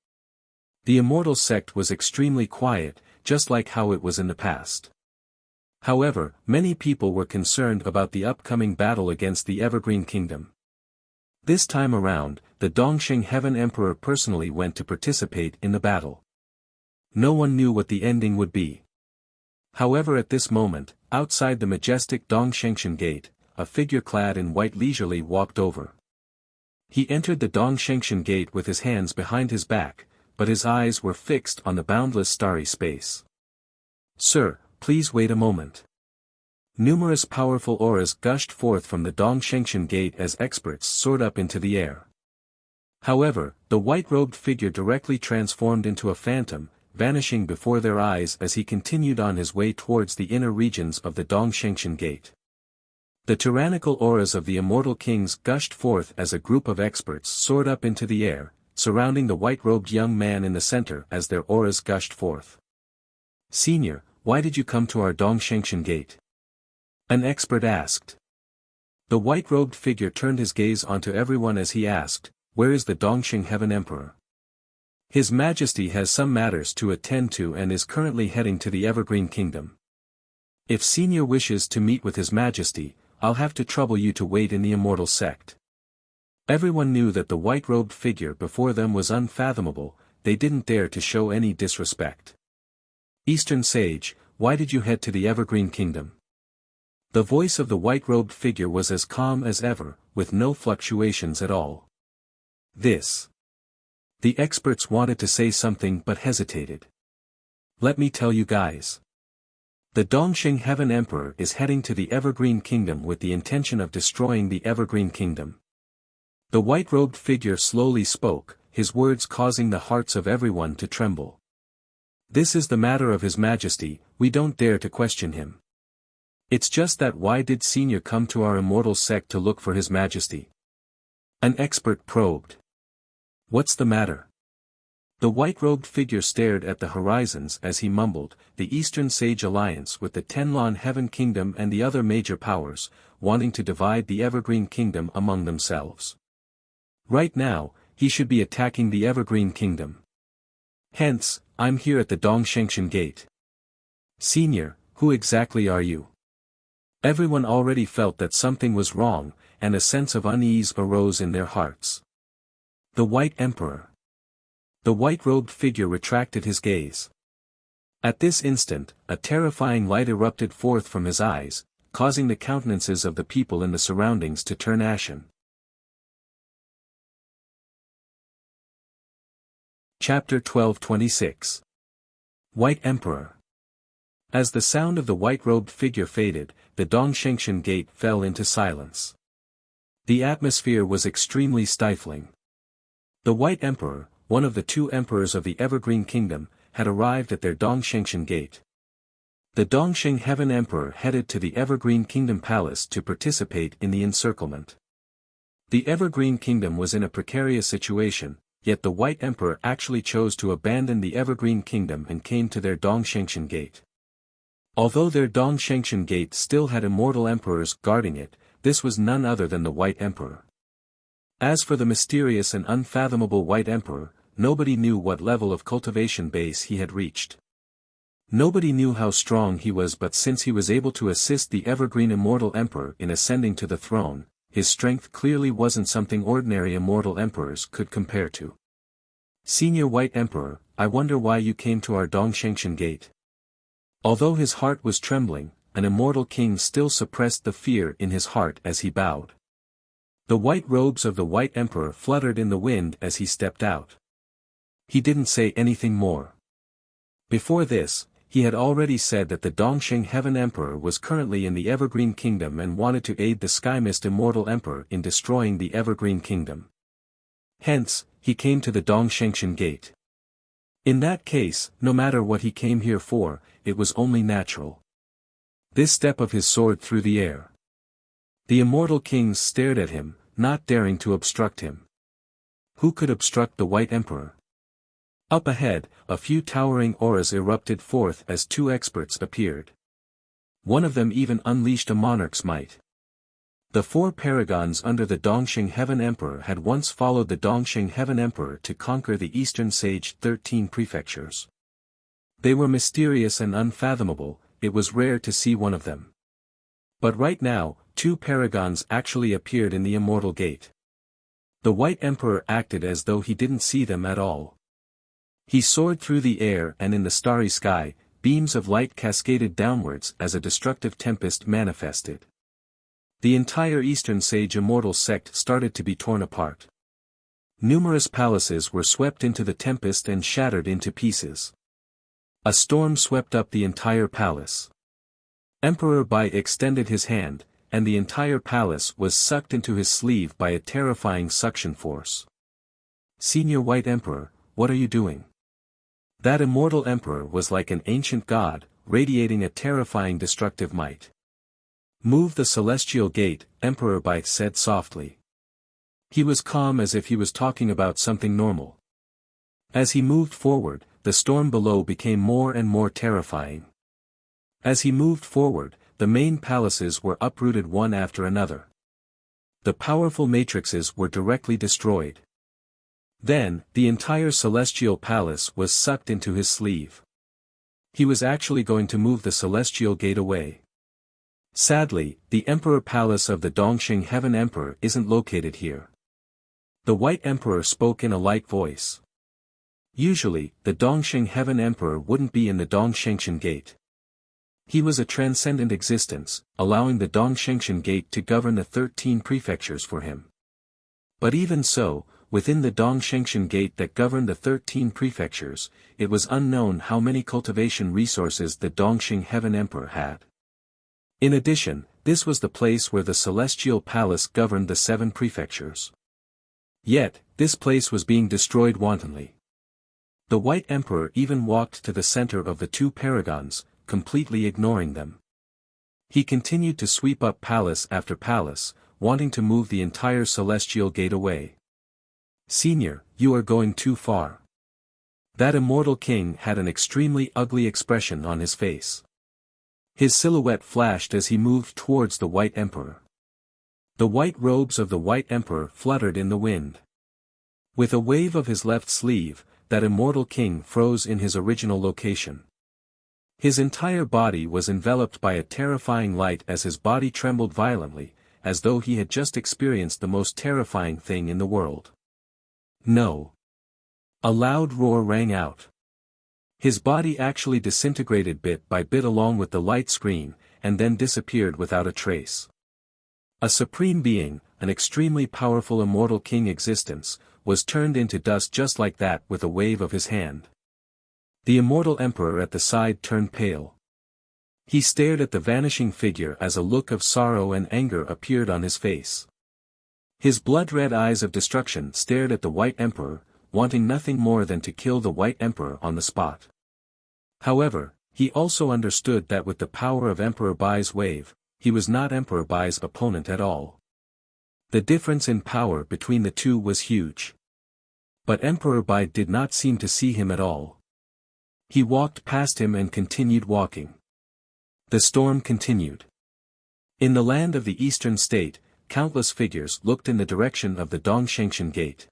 The Immortal sect was extremely quiet, just like how it was in the past. However, many people were concerned about the upcoming battle against the Evergreen Kingdom. This time around, the Dongsheng Heaven Emperor personally went to participate in the battle. No one knew what the ending would be. However, at this moment, outside the majestic Dongshengshan Gate, a figure clad in white leisurely walked over. He entered the Dongshengshan Gate with his hands behind his back, but his eyes were fixed on the boundless starry space. "Sir, please wait a moment." Numerous powerful auras gushed forth from the Dongshengshan Gate as experts soared up into the air. However, the white-robed figure directly transformed into a phantom, vanishing before their eyes as he continued on his way towards the inner regions of the Dongshengshan Gate. The tyrannical auras of the immortal kings gushed forth as a group of experts soared up into the air, surrounding the white-robed young man in the center as their auras gushed forth. "Senior, why did you come to our Dongshengshan Gate?" an expert asked. The white-robed figure turned his gaze onto everyone as he asked, "Where is the Dongsheng Heaven Emperor? His Majesty has some matters to attend to and is currently heading to the Evergreen Kingdom. If Senior wishes to meet with His Majesty, I'll have to trouble you to wait in the Immortal sect." Everyone knew that the white-robed figure before them was unfathomable, they didn't dare to show any disrespect. "Eastern Sage, why did you head to the Evergreen Kingdom?" The voice of the white-robed figure was as calm as ever, with no fluctuations at all. "This." The experts wanted to say something but hesitated. "Let me tell you guys. The Dongsheng Heaven Emperor is heading to the Evergreen Kingdom with the intention of destroying the Evergreen Kingdom." The white-robed figure slowly spoke, his words causing the hearts of everyone to tremble. "This is the matter of His Majesty, we don't dare to question him. It's just that why did Senior come to our immortal sect to look for His Majesty?" An expert probed. What's the matter? The white-robed figure stared at the horizons as he mumbled, the Eastern Sage Alliance with the Tenlon Heaven Kingdom and the other major powers, wanting to divide the Evergreen Kingdom among themselves. Right now, he should be attacking the Evergreen Kingdom. Hence, I'm here at the Dongshengshan Gate. Senior, who exactly are you? Everyone already felt that something was wrong, and a sense of unease arose in their hearts. The White Emperor. The white-robed figure retracted his gaze. At this instant, a terrifying light erupted forth from his eyes, causing the countenances of the people in the surroundings to turn ashen. Chapter 12:26. White Emperor. As the sound of the white-robed figure faded, the Dongshengshan Gate fell into silence. The atmosphere was extremely stifling. The White Emperor, one of the two emperors of the Evergreen Kingdom, had arrived at their Dongshengshan Gate. The Dongsheng Heaven Emperor headed to the Evergreen Kingdom Palace to participate in the encirclement. The Evergreen Kingdom was in a precarious situation, yet the White Emperor actually chose to abandon the Evergreen Kingdom and came to their Dongshengshan Gate. Although their Dongshengshan Gate still had immortal emperors guarding it, this was none other than the White Emperor. As for the mysterious and unfathomable White Emperor, nobody knew what level of cultivation base he had reached. Nobody knew how strong he was, but since he was able to assist the Evergreen Immortal Emperor in ascending to the throne, his strength clearly wasn't something ordinary immortal emperors could compare to. Senior White Emperor, I wonder why you came to our Dongshengshan Gate. Although his heart was trembling, an immortal king still suppressed the fear in his heart as he bowed. The white robes of the White Emperor fluttered in the wind as he stepped out. He didn't say anything more. Before this, he had already said that the Dongsheng Heaven Emperor was currently in the Evergreen Kingdom and wanted to aid the Sky Mist Immortal Emperor in destroying the Evergreen Kingdom. Hence, he came to the Dongshengshan Gate. In that case, no matter what he came here for, it was only natural. This step of his sword through the air. The immortal kings stared at him, not daring to obstruct him. Who could obstruct the White Emperor? Up ahead, a few towering auras erupted forth as two experts appeared. One of them even unleashed a monarch's might. The four paragons under the Dongsheng Heaven Emperor had once followed the Dongsheng Heaven Emperor to conquer the Eastern Sage 13 prefectures. They were mysterious and unfathomable, it was rare to see one of them. But right now, two paragons actually appeared in the Immortal Gate. The White Emperor acted as though he didn't see them at all. He soared through the air, and in the starry sky, beams of light cascaded downwards as a destructive tempest manifested. The entire Eastern Sage Immortal sect started to be torn apart. Numerous palaces were swept into the tempest and shattered into pieces. A storm swept up the entire palace. Emperor Bai extended his hand, and the entire palace was sucked into his sleeve by a terrifying suction force. Senior White Emperor, what are you doing? That immortal emperor was like an ancient god, radiating a terrifying destructive might. Move the celestial gate, Emperor Bai said softly. He was calm as if he was talking about something normal. As he moved forward, the storm below became more and more terrifying. As he moved forward, the main palaces were uprooted one after another. The powerful matrices were directly destroyed. Then, the entire celestial palace was sucked into his sleeve. He was actually going to move the celestial gate away. Sadly, the Emperor Palace of the Dongsheng Heaven Emperor isn't located here. The White Emperor spoke in a light voice. Usually, the Dongsheng Heaven Emperor wouldn't be in the Dongshengshan Gate. He was a transcendent existence, allowing the Dongshengshan Gate to govern the 13 prefectures for him. But even so, within the Dongshengshan Gate that governed the 13 prefectures, it was unknown how many cultivation resources the Dongsheng Heaven Emperor had. In addition, this was the place where the Celestial Palace governed the 7 prefectures. Yet, this place was being destroyed wantonly. The White Emperor even walked to the center of the 2 paragons, completely ignoring them. He continued to sweep up palace after palace, wanting to move the entire celestial gate away. "Senior, you are going too far." That immortal king had an extremely ugly expression on his face. His silhouette flashed as he moved towards the White Emperor. The white robes of the White Emperor fluttered in the wind. With a wave of his left sleeve, that immortal king froze in his original location. His entire body was enveloped by a terrifying light as his body trembled violently, as though he had just experienced the most terrifying thing in the world. "No!" A loud roar rang out. His body actually disintegrated bit by bit along with the light screen, and then disappeared without a trace. A supreme being, an extremely powerful immortal king existence, was turned into dust just like that with a wave of his hand. The immortal emperor at the side turned pale. He stared at the vanishing figure as a look of sorrow and anger appeared on his face. His blood-red eyes of destruction stared at the White Emperor, wanting nothing more than to kill the White Emperor on the spot. However, he also understood that with the power of Emperor Bai's wave, he was not Emperor Bai's opponent at all. The difference in power between the two was huge. But Emperor Bai did not seem to see him at all. He walked past him and continued walking. The storm continued. In the land of the eastern state, countless figures looked in the direction of the Dongshengshan gate.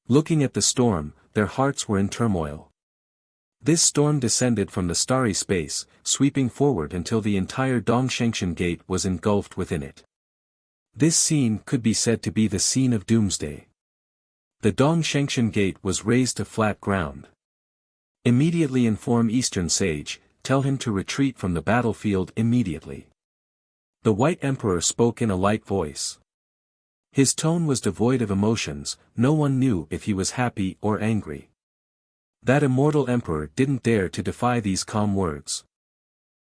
Looking at the storm, their hearts were in turmoil. This storm descended from the starry space, sweeping forward until the entire Dongshengshan gate was engulfed within it. This scene could be said to be the scene of doomsday. The Dongshengshan gate was raised to flat ground. Immediately inform Eastern Sage, tell him to retreat from the battlefield immediately. The White Emperor spoke in a light voice. His tone was devoid of emotions, no one knew if he was happy or angry. That immortal emperor didn't dare to defy these calm words.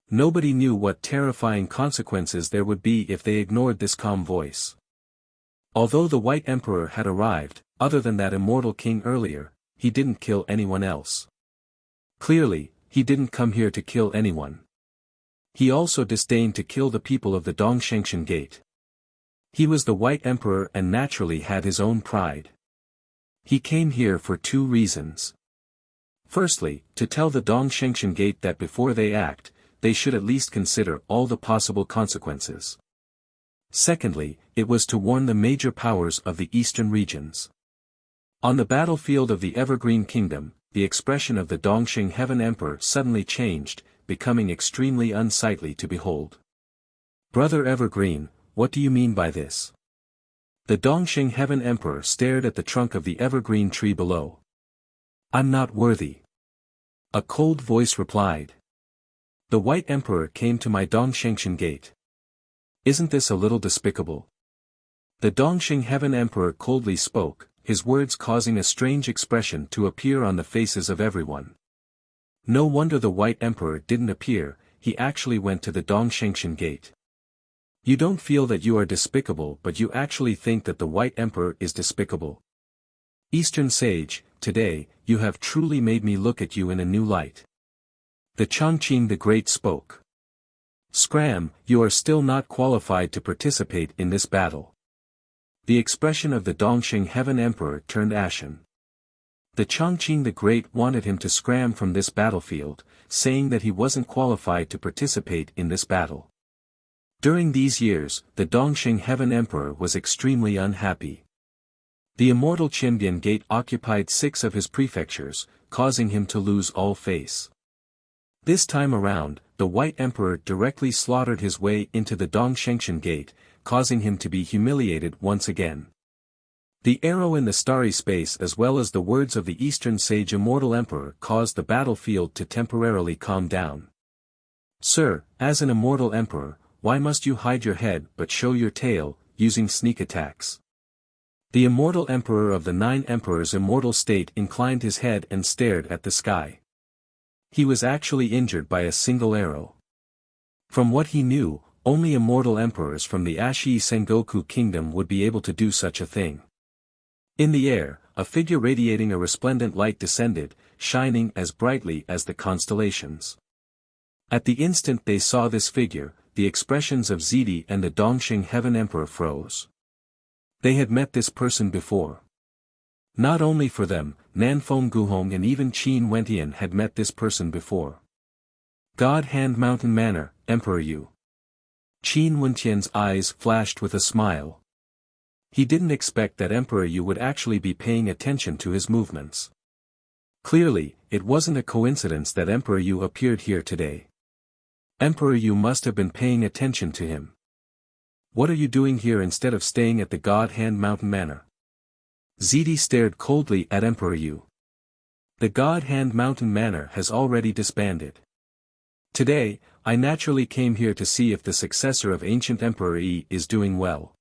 Nobody knew what terrifying consequences there would be if they ignored this calm voice. Although the White Emperor had arrived, other than that immortal king earlier, he didn't kill anyone else. Clearly, he didn't come here to kill anyone. He also disdained to kill the people of the Dongshengshan gate. He was the White Emperor and naturally had his own pride. He came here for two reasons. Firstly, to tell the Dongshengshan gate that before they act, they should at least consider all the possible consequences. Secondly, it was to warn the major powers of the eastern regions. On the battlefield of the Evergreen Kingdom, the expression of the Dongxing Heaven Emperor suddenly changed, becoming extremely unsightly to behold. "Brother Evergreen, what do you mean by this?" The Dongxing Heaven Emperor stared at the trunk of the evergreen tree below. "I'm not worthy." A cold voice replied. "The White Emperor came to my Dongshengshan gate. Isn't this a little despicable?" The Dongxing Heaven Emperor coldly spoke, his words causing a strange expression to appear on the faces of everyone. No wonder the White Emperor didn't appear, he actually went to the Dongshengshan gate. You don't feel that you are despicable, but you actually think that the White Emperor is despicable. Eastern Sage, today, you have truly made me look at you in a new light. The Chongqing the Great spoke. "Scram, you are still not qualified to participate in this battle." The expression of the Dongxing Heaven Emperor turned ashen. The Chongqing the Great wanted him to scram from this battlefield, saying that he wasn't qualified to participate in this battle. During these years, the Dongxing Heaven Emperor was extremely unhappy. The Immortal Qinbian Gate occupied 6 of his prefectures, causing him to lose all face. This time around, the White Emperor directly slaughtered his way into the Dongshengshan Gate, causing him to be humiliated once again. The arrow in the starry space as well as the words of the Eastern Sage Immortal Emperor caused the battlefield to temporarily calm down. "Sir, as an Immortal Emperor, why must you hide your head but show your tail, using sneak attacks?" The Immortal Emperor of the 9 Emperors Immortal State inclined his head and stared at the sky. He was actually injured by a single arrow. From what he knew, only immortal emperors from the Ashii Sengoku Kingdom would be able to do such a thing. In the air, a figure radiating a resplendent light descended, shining as brightly as the constellations. At the instant they saw this figure, the expressions of Zidi and the Dongxing Heaven Emperor froze. They had met this person before. Not only for them, Nanfeng Guhong and even Qin Wentian had met this person before. God Hand Mountain Manor, Emperor Yu. Qin Wentian's eyes flashed with a smile. He didn't expect that Emperor Yu would actually be paying attention to his movements. Clearly, it wasn't a coincidence that Emperor Yu appeared here today. Emperor Yu must have been paying attention to him. What are you doing here instead of staying at the God Hand Mountain Manor? Zidi stared coldly at Emperor Yu. The God Hand Mountain Manor has already disbanded. Today, I naturally came here to see if the successor of ancient Emperor Yi is doing well.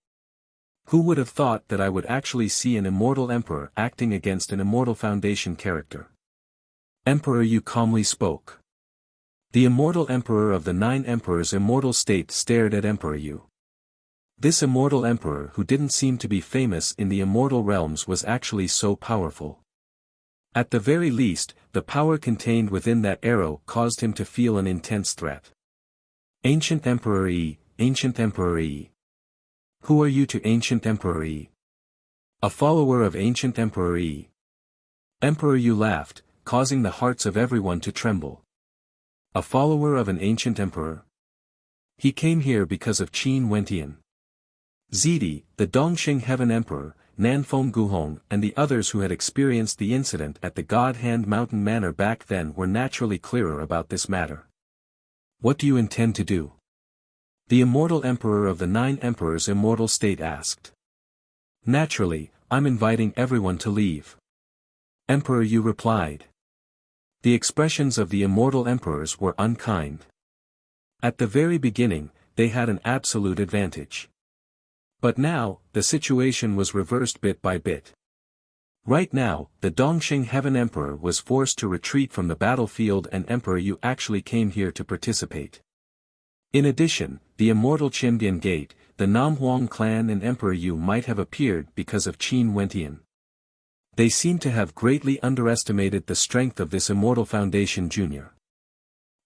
Who would have thought that I would actually see an immortal emperor acting against an immortal foundation character? Emperor Yu calmly spoke. The immortal emperor of the 9 emperors' immortal state stared at Emperor Yu. This immortal emperor who didn't seem to be famous in the immortal realms was actually so powerful. At the very least, the power contained within that arrow caused him to feel an intense threat. Ancient Emperor Yi, Ancient Emperor Yi. Who are you to Ancient Emperor Yi? A follower of Ancient Emperor Yi. Emperor Yu laughed, causing the hearts of everyone to tremble. A follower of an ancient emperor? He came here because of Qin Wentian. Zidi, the Dongxing Heaven Emperor, Nanfeng Guhong and the others who had experienced the incident at the God Hand Mountain Manor back then were naturally clearer about this matter. What do you intend to do? The immortal emperor of the 9 emperors' immortal state asked. Naturally, I'm inviting everyone to leave. Emperor Yu replied. The expressions of the immortal emperors were unkind. At the very beginning, they had an absolute advantage. But now, the situation was reversed bit by bit. Right now, the Dongxing Heaven Emperor was forced to retreat from the battlefield and Emperor Yu actually came here to participate. In addition, the immortal Qindian Gate, the Namhuang clan and Emperor Yu might have appeared because of Qin Wentian. They seem to have greatly underestimated the strength of this immortal foundation junior.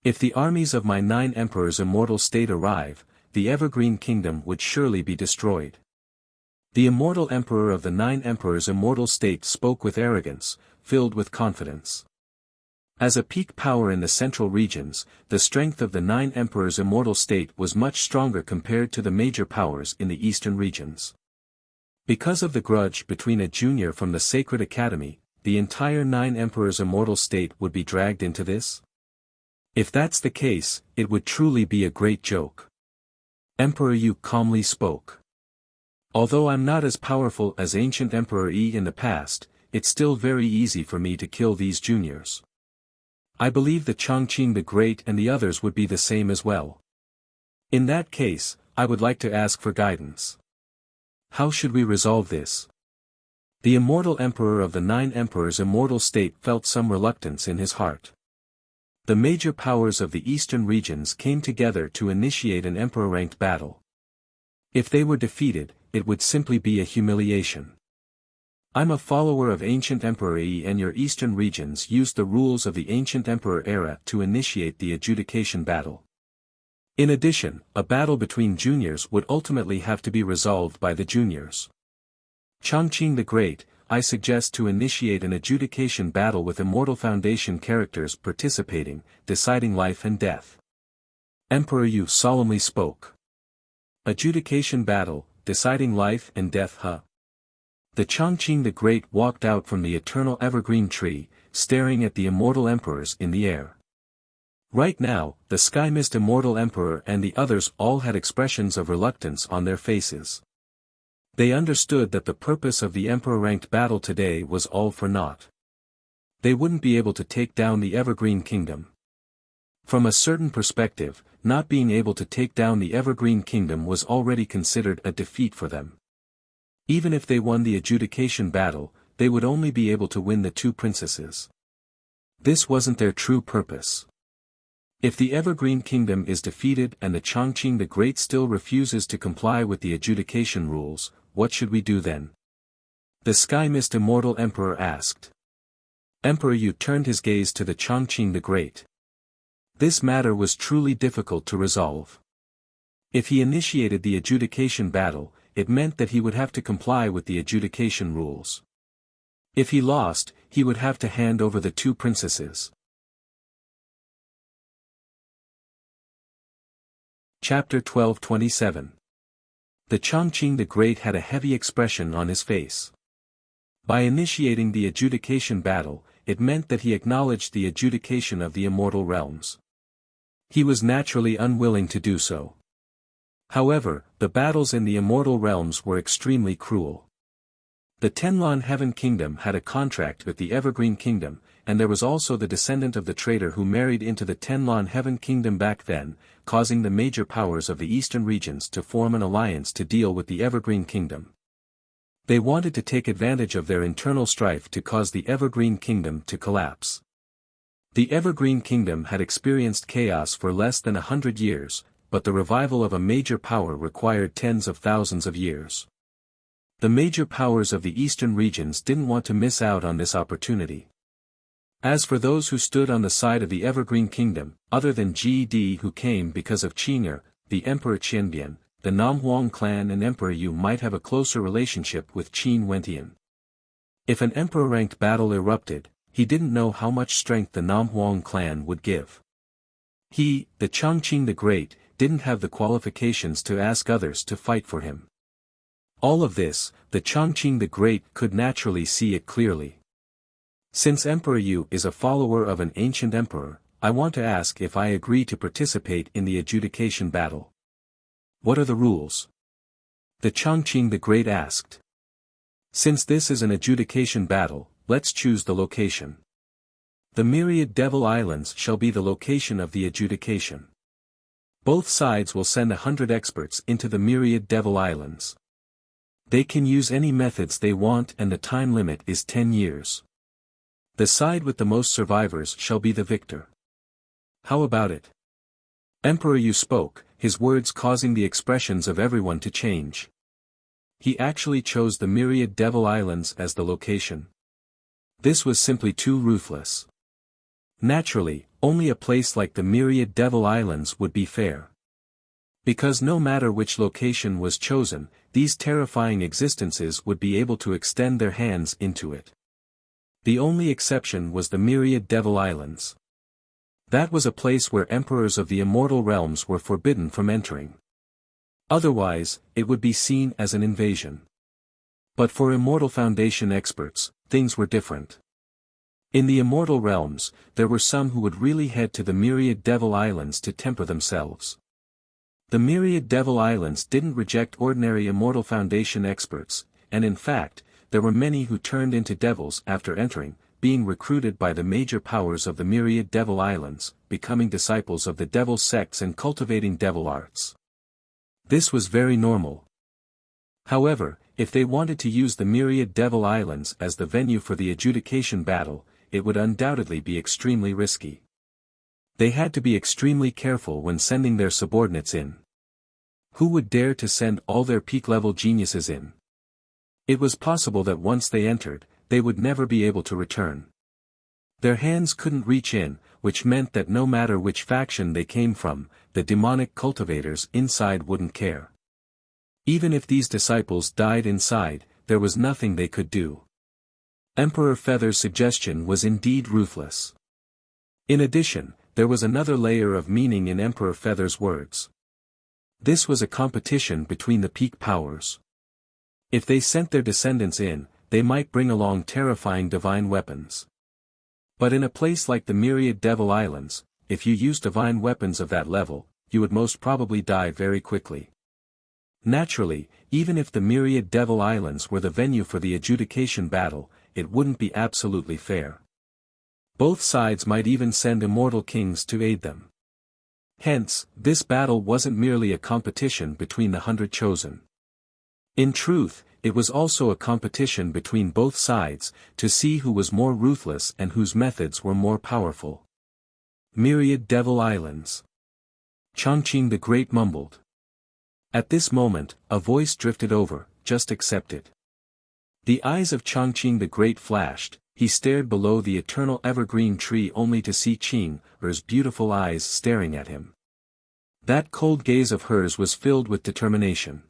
If the armies of my 9 emperors' immortal state arrive, the Evergreen Kingdom would surely be destroyed. The immortal emperor of the 9 emperors' immortal state spoke with arrogance, filled with confidence. As a peak power in the central regions, the strength of the 9 emperors' immortal state was much stronger compared to the major powers in the eastern regions. Because of the grudge between a junior from the Sacred Academy, the entire 9 emperors' immortal state would be dragged into this? If that's the case, it would truly be a great joke. Emperor Yu calmly spoke. Although I'm not as powerful as ancient Emperor Yi in the past, it's still very easy for me to kill these juniors. I believe the Chongqing the Great and the others would be the same as well. In that case, I would like to ask for guidance. How should we resolve this? The immortal emperor of the 9 emperors' immortal state felt some reluctance in his heart. The major powers of the eastern regions came together to initiate an emperor-ranked battle. If they were defeated, it would simply be a humiliation. I'm a follower of ancient Emperor Yi and your eastern regions used the rules of the ancient emperor era to initiate the adjudication battle. In addition, a battle between juniors would ultimately have to be resolved by the juniors. Chongqing the Great, I suggest to initiate an adjudication battle with Immortal Foundation characters participating, deciding life and death. Emperor Yu solemnly spoke. Adjudication battle, deciding life and death, huh? The Chongqing the Great walked out from the eternal evergreen tree, staring at the immortal emperors in the air. Right now, the Sky Mist Immortal Emperor and the others all had expressions of reluctance on their faces. They understood that the purpose of the emperor-ranked battle today was all for naught. They wouldn't be able to take down the Evergreen Kingdom. From a certain perspective, not being able to take down the Evergreen Kingdom was already considered a defeat for them. Even if they won the adjudication battle, they would only be able to win the 2 princesses. This wasn't their true purpose. If the Evergreen Kingdom is defeated and the Chongqing the Great still refuses to comply with the adjudication rules, what should we do then? The Sky Mist Immortal Emperor asked. Emperor Yu turned his gaze to the Chongqing the Great. This matter was truly difficult to resolve. If he initiated the adjudication battle, it meant that he would have to comply with the adjudication rules. If he lost, he would have to hand over the two princesses. Chapter 1227. The Chongqing the Great had a heavy expression on his face. By initiating the adjudication battle, it meant that he acknowledged the adjudication of the immortal realms. He was naturally unwilling to do so. However, the battles in the immortal realms were extremely cruel. The Tenlon Heaven Kingdom had a contract with the Evergreen Kingdom, and there was also the descendant of the traitor who married into the Tenlon Heaven Kingdom back then, causing the major powers of the eastern regions to form an alliance to deal with the Evergreen Kingdom. They wanted to take advantage of their internal strife to cause the Evergreen Kingdom to collapse. The Evergreen Kingdom had experienced chaos for less than 100 years, but the revival of a major power required tens of thousands of years. The major powers of the eastern regions didn't want to miss out on this opportunity. As for those who stood on the side of the Evergreen Kingdom, other than GD who came because of Qing'er, the Emperor Qianbian, the Namhuang clan and Emperor Yu might have a closer relationship with Qin Wentian. If an emperor-ranked battle erupted, he didn't know how much strength the Namhuang clan would give. He, the Chongqing the Great, didn't have the qualifications to ask others to fight for him. All of this, the Chongqing the Great could naturally see it clearly. Since Emperor Yu is a follower of an ancient emperor, I want to ask if I agree to participate in the adjudication battle. What are the rules? The Chongqing the Great asked. Since this is an adjudication battle, let's choose the location. The myriad Devil Islands shall be the location of the adjudication. Both sides will send 100 experts into the myriad Devil Islands. They can use any methods they want and the time limit is 10 years. The side with the most survivors shall be the victor. How about it? Emperor Yu spoke, his words causing the expressions of everyone to change. He actually chose the myriad Devil Islands as the location. This was simply too ruthless. Naturally, only a place like the myriad Devil Islands would be fair. Because no matter which location was chosen, these terrifying existences would be able to extend their hands into it. The only exception was the myriad Devil Islands. That was a place where emperors of the immortal realms were forbidden from entering. Otherwise, it would be seen as an invasion. But for Immortal Foundation experts, things were different. In the immortal realms, there were some who would really head to the myriad Devil Islands to temper themselves. The myriad Devil Islands didn't reject ordinary Immortal Foundation experts, and in fact, there were many who turned into devils after entering, being recruited by the major powers of the myriad Devil Islands, becoming disciples of the devil sects and cultivating devil arts. This was very normal. However, if they wanted to use the myriad Devil Islands as the venue for the adjudication battle, it would undoubtedly be extremely risky. They had to be extremely careful when sending their subordinates in. Who would dare to send all their peak-level geniuses in? It was possible that once they entered, they would never be able to return. Their hands couldn't reach in, which meant that no matter which faction they came from, the demonic cultivators inside wouldn't care. Even if these disciples died inside, there was nothing they could do. Emperor Feather's suggestion was indeed ruthless. In addition, there was another layer of meaning in Emperor Feather's words. This was a competition between the peak powers. If they sent their descendants in, they might bring along terrifying divine weapons. But in a place like the myriad Devil Islands, if you used divine weapons of that level, you would most probably die very quickly. Naturally, even if the myriad Devil Islands were the venue for the adjudication battle, it wouldn't be absolutely fair. Both sides might even send immortal kings to aid them. Hence, this battle wasn't merely a competition between the 100 chosen. In truth, it was also a competition between both sides, to see who was more ruthless and whose methods were more powerful. Myriad Devil Islands. Chongqing the Great mumbled. At this moment, a voice drifted over, just accept it. The eyes of Chongqing the Great flashed, he stared below the eternal evergreen tree only to see Qing'er's beautiful eyes staring at him. That cold gaze of hers was filled with determination.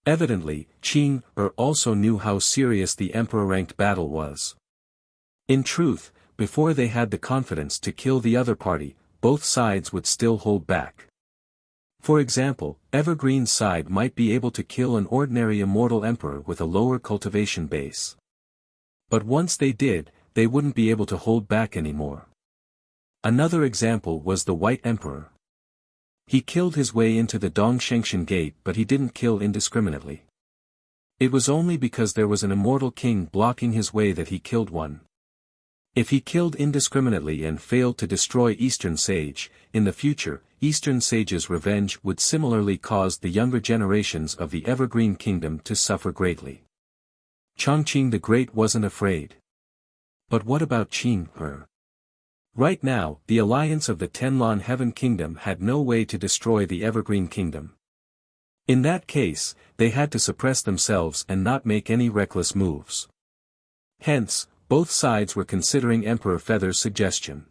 Evidently, Qing also knew how serious the emperor-ranked battle was. In truth, before they had the confidence to kill the other party, both sides would still hold back. For example, Evergreen's side might be able to kill an ordinary immortal emperor with a lower cultivation base. But once they did, they wouldn't be able to hold back anymore. Another example was the White Emperor. He killed his way into the Dongshengshan Gate, but he didn't kill indiscriminately. It was only because there was an immortal king blocking his way that he killed one. If he killed indiscriminately and failed to destroy Eastern Sage, in the future, Eastern Sage's revenge would similarly cause the younger generations of the Evergreen Kingdom to suffer greatly. Chongqing the Great wasn't afraid. But what about Qing? Right now, the alliance of the Tenlon Heaven Kingdom had no way to destroy the Evergreen Kingdom. In that case, they had to suppress themselves and not make any reckless moves. Hence, both sides were considering Emperor Feather's suggestion.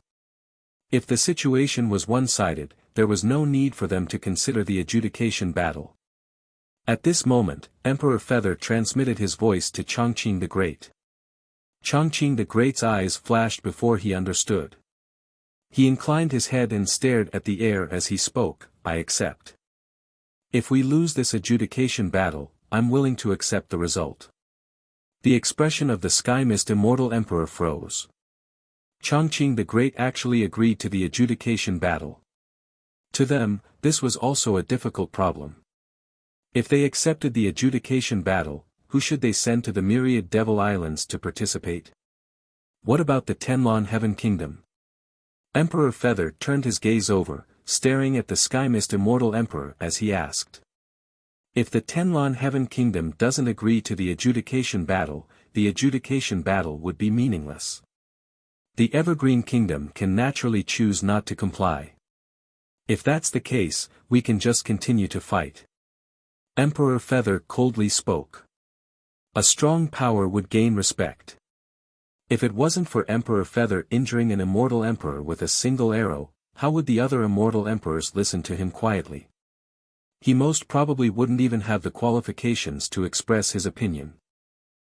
If the situation was one-sided, there was no need for them to consider the adjudication battle. At this moment, Emperor Feather transmitted his voice to Chongqing the Great. Chongqing the Great's eyes flashed before he understood. He inclined his head and stared at the air as he spoke, "I accept. If we lose this adjudication battle, I'm willing to accept the result." The expression of the Sky Mist Immortal Emperor froze. Chongqing the Great actually agreed to the adjudication battle. To them, this was also a difficult problem. If they accepted the adjudication battle, who should they send to the myriad Devil Islands to participate? What about the Tenlon Heaven Kingdom? Emperor Feather turned his gaze over, staring at the Sky Mist Immortal Emperor as he asked. If the Tenlon Heaven Kingdom doesn't agree to the adjudication battle would be meaningless. The Evergreen Kingdom can naturally choose not to comply. If that's the case, we can just continue to fight. Emperor Feather coldly spoke. A strong power would gain respect. If it wasn't for Emperor Feather injuring an immortal emperor with a single arrow, how would the other immortal emperors listen to him quietly? He most probably wouldn't even have the qualifications to express his opinion.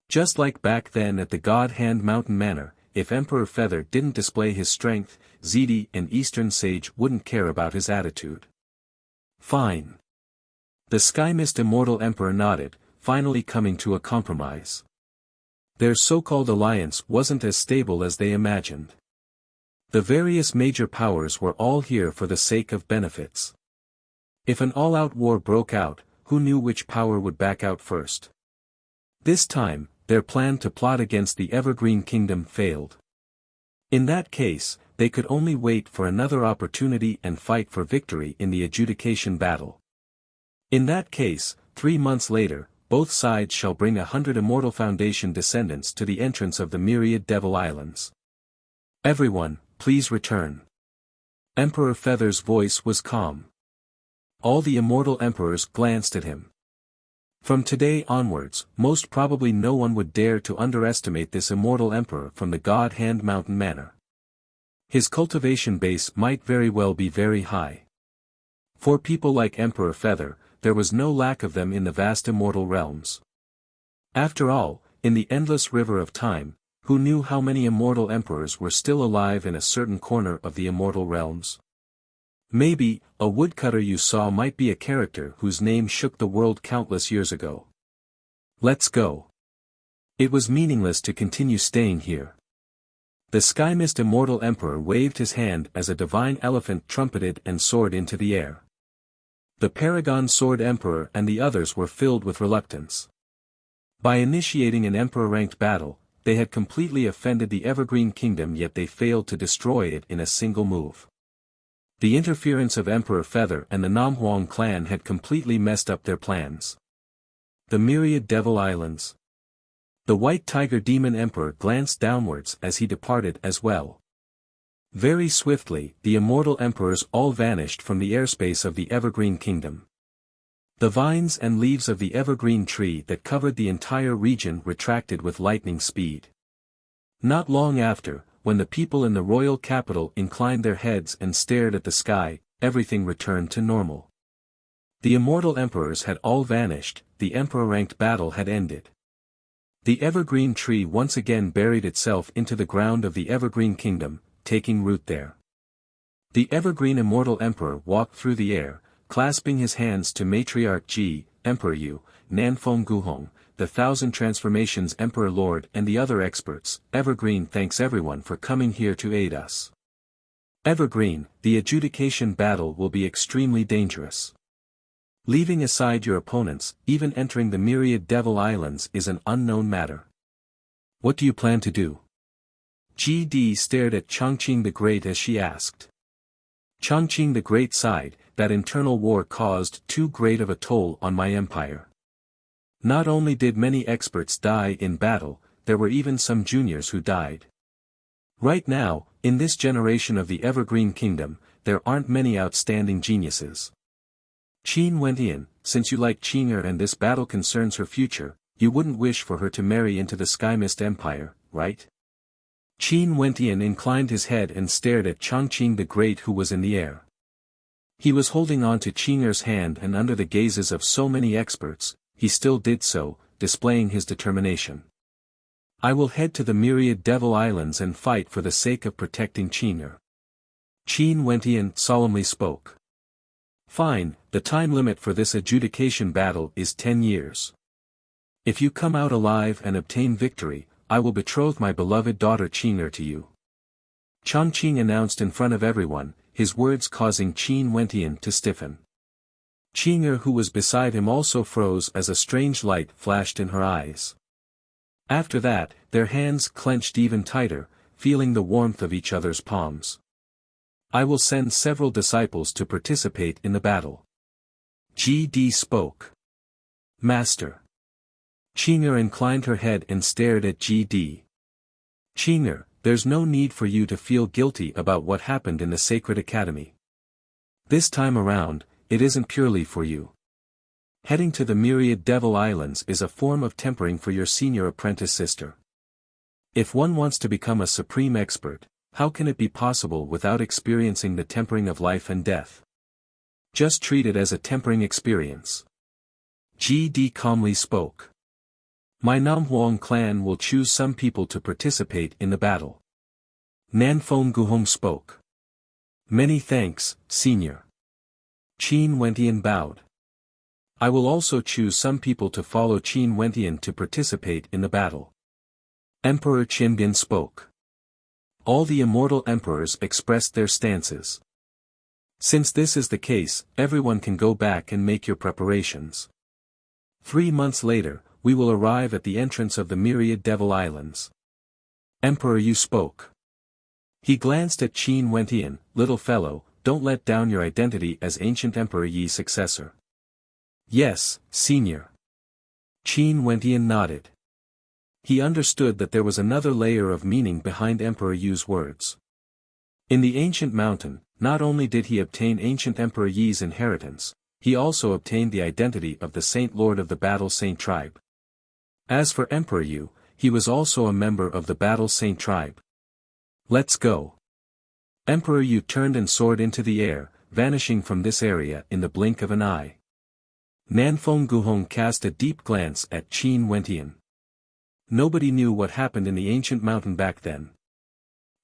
Just like back then at the God Hand Mountain Manor, if Emperor Feather didn't display his strength, Ziti and Eastern Sage wouldn't care about his attitude. Fine. The Sky Mist Immortal Emperor nodded, finally coming to a compromise. Their so-called alliance wasn't as stable as they imagined. The various major powers were all here for the sake of benefits. If an all-out war broke out, who knew which power would back out first? This time, their plan to plot against the Evergreen Kingdom failed. In that case, they could only wait for another opportunity and fight for victory in the adjudication battle. In that case, 3 months later, both sides shall bring 100 Immortal Foundation descendants to the entrance of the myriad Devil Islands. Everyone, please return. Emperor Feather's voice was calm. All the immortal emperors glanced at him. From today onwards, most probably no one would dare to underestimate this immortal emperor from the God Hand Mountain Manor. His cultivation base might very well be very high. For people like Emperor Feather, there was no lack of them in the vast immortal realms. After all, in the endless river of time, who knew how many immortal emperors were still alive in a certain corner of the immortal realms? Maybe, a woodcutter you saw might be a character whose name shook the world countless years ago. Let's go. It was meaningless to continue staying here. The Sky Mist Immortal Emperor waved his hand as a divine elephant trumpeted and soared into the air. The Paragon Sword Emperor and the others were filled with reluctance. By initiating an emperor-ranked battle, they had completely offended the Evergreen Kingdom, yet they failed to destroy it in a single move. The interference of Emperor Feather and the Namhuang clan had completely messed up their plans. The myriad Devil Islands. The White Tiger Demon Emperor glanced downwards as he departed as well. Very swiftly, the immortal emperors all vanished from the airspace of the Evergreen Kingdom. The vines and leaves of the evergreen tree that covered the entire region retracted with lightning speed. Not long after, when the people in the royal capital inclined their heads and stared at the sky, everything returned to normal. The immortal emperors had all vanished, the emperor-ranked battle had ended. The evergreen tree once again buried itself into the ground of the evergreen kingdom, taking root there. The evergreen immortal emperor walked through the air, clasping his hands to Matriarch Ji, Emperor Yu, Nanfeng Guhong, the Thousand Transformations Emperor Lord and the other experts. Evergreen thanks everyone for coming here to aid us. Evergreen, the adjudication battle will be extremely dangerous. Leaving aside your opponents, even entering the myriad Devil Islands is an unknown matter. What do you plan to do? GD stared at Chongqing the Great as she asked. Chongqing the Great sighed, that internal war caused too great of a toll on my empire. Not only did many experts die in battle, there were even some juniors who died. Right now, in this generation of the Evergreen Kingdom, there aren't many outstanding geniuses. Qin Wentian, since you like Qing'er and this battle concerns her future, you wouldn't wish for her to marry into the Sky Mist Empire, right? Qin Wentian inclined his head and stared at Chongqing the Great who was in the air. He was holding on to Qing'er's hand and under the gazes of so many experts, he still did so, displaying his determination. I will head to the myriad Devil Islands and fight for the sake of protecting Qing'er. Qin Wentian solemnly spoke. Fine, the time limit for this adjudication battle is 10 years. If you come out alive and obtain victory, I will betroth my beloved daughter Qing'er to you. Chongqing announced in front of everyone, his words causing Qin Wentian to stiffen. Qing'er who was beside him also froze as a strange light flashed in her eyes. After that, their hands clenched even tighter, feeling the warmth of each other's palms. I will send several disciples to participate in the battle. GD spoke. Master. Qing'er inclined her head and stared at GD. Qing'er, there's no need for you to feel guilty about what happened in the Sacred Academy. This time around, it isn't purely for you. Heading to the myriad Devil Islands is a form of tempering for your senior apprentice sister. If one wants to become a supreme expert, how can it be possible without experiencing the tempering of life and death? Just treat it as a tempering experience. GD calmly spoke. My Namhuang clan will choose some people to participate in the battle. Nanfeng Guhong spoke. Many thanks, senior. Qin Wentian bowed. I will also choose some people to follow Qin Wentian to participate in the battle. Emperor Qinbian spoke. All the immortal emperors expressed their stances. Since this is the case, everyone can go back and make your preparations. 3 months later, we will arrive at the entrance of the myriad Devil Islands. Emperor Yu spoke. He glanced at Qin Wentian, little fellow, don't let down your identity as ancient Emperor Yi's successor. Yes, senior. Qin Wentian nodded. He understood that there was another layer of meaning behind Emperor Yu's words. In the ancient mountain, not only did he obtain ancient Emperor Yi's inheritance, he also obtained the identity of the Saint Lord of the Battle Saint tribe. As for Emperor Yu, he was also a member of the Battle Saint tribe. Let's go. Emperor Yu turned and soared into the air, vanishing from this area in the blink of an eye. Nanfeng Guhong cast a deep glance at Qin Wentian. Nobody knew what happened in the ancient mountain back then.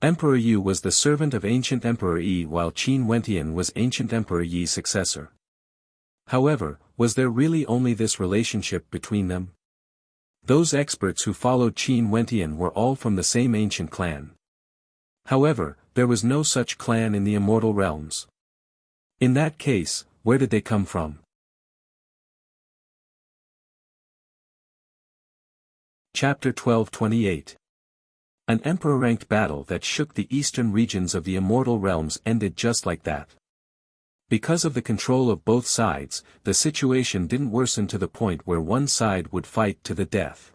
Emperor Yu was the servant of ancient Emperor Yi while Qin Wentian was ancient Emperor Yi's successor. However, was there really only this relationship between them? Those experts who followed Qin Wentian were all from the same ancient clan. However, there was no such clan in the immortal realms. In that case, where did they come from? Chapter 1228. An emperor-ranked battle that shook the eastern regions of the immortal realms ended just like that. Because of the control of both sides, the situation didn't worsen to the point where one side would fight to the death.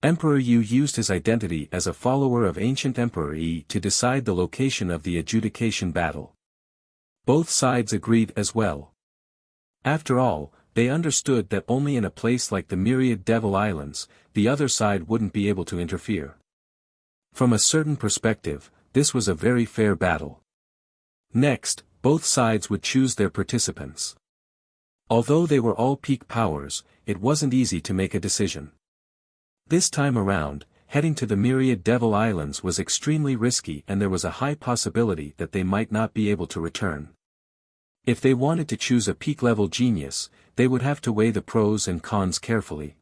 Emperor Yu used his identity as a follower of ancient Emperor Yi to decide the location of the adjudication battle. Both sides agreed as well. After all, they understood that only in a place like the myriad Devil Islands, the other side wouldn't be able to interfere. From a certain perspective, this was a very fair battle. Next, both sides would choose their participants. Although they were all peak powers, it wasn't easy to make a decision. This time around, heading to the Myriad Devil Islands was extremely risky and there was a high possibility that they might not be able to return. If they wanted to choose a peak-level genius, they would have to weigh the pros and cons carefully.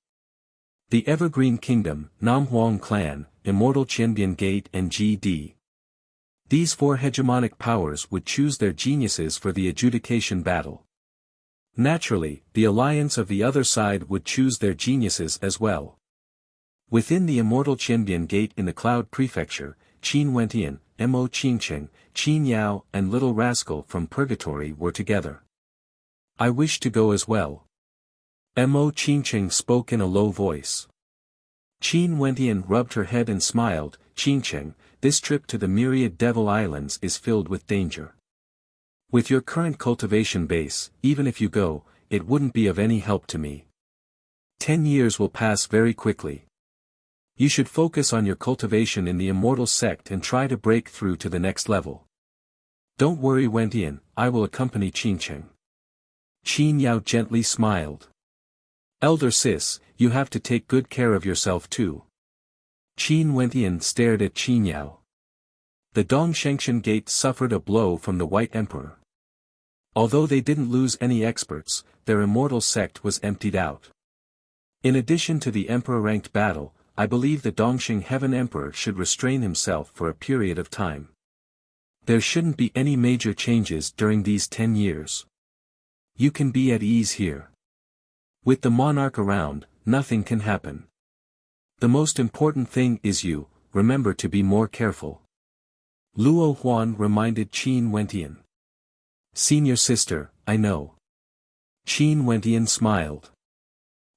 The Evergreen Kingdom, Namhuang Clan, Immortal Qianbian Gate and G.D. These four hegemonic powers would choose their geniuses for the adjudication battle. Naturally, the alliance of the other side would choose their geniuses as well. Within the Immortal Qianbian Gate in the Cloud Prefecture, Qin Wentian, Mo Qingqing, Qin Yao and Little Rascal from Purgatory were together. I wish to go as well. Mo Qingqing spoke in a low voice. Qin Wentian rubbed her head and smiled. Qingqing, this trip to the Myriad Devil Islands is filled with danger. With your current cultivation base, even if you go, it wouldn't be of any help to me. 10 years will pass very quickly. You should focus on your cultivation in the Immortal Sect and try to break through to the next level. Don't worry Wentian, I will accompany Qingqing. Qin Yao gently smiled. Elder sis, you have to take good care of yourself too. Qin Wentian stared at Qin Yao. The Dongshengshan Gate suffered a blow from the White Emperor. Although they didn't lose any experts, their Immortal Sect was emptied out. In addition to the Emperor-ranked battle, I believe the Dongxing Heaven Emperor should restrain himself for a period of time. There shouldn't be any major changes during these 10 years. You can be at ease here. With the Monarch around, nothing can happen. The most important thing is you, remember to be more careful. Luo Huan reminded Qin Wentian. Senior sister, I know. Qin Wentian smiled.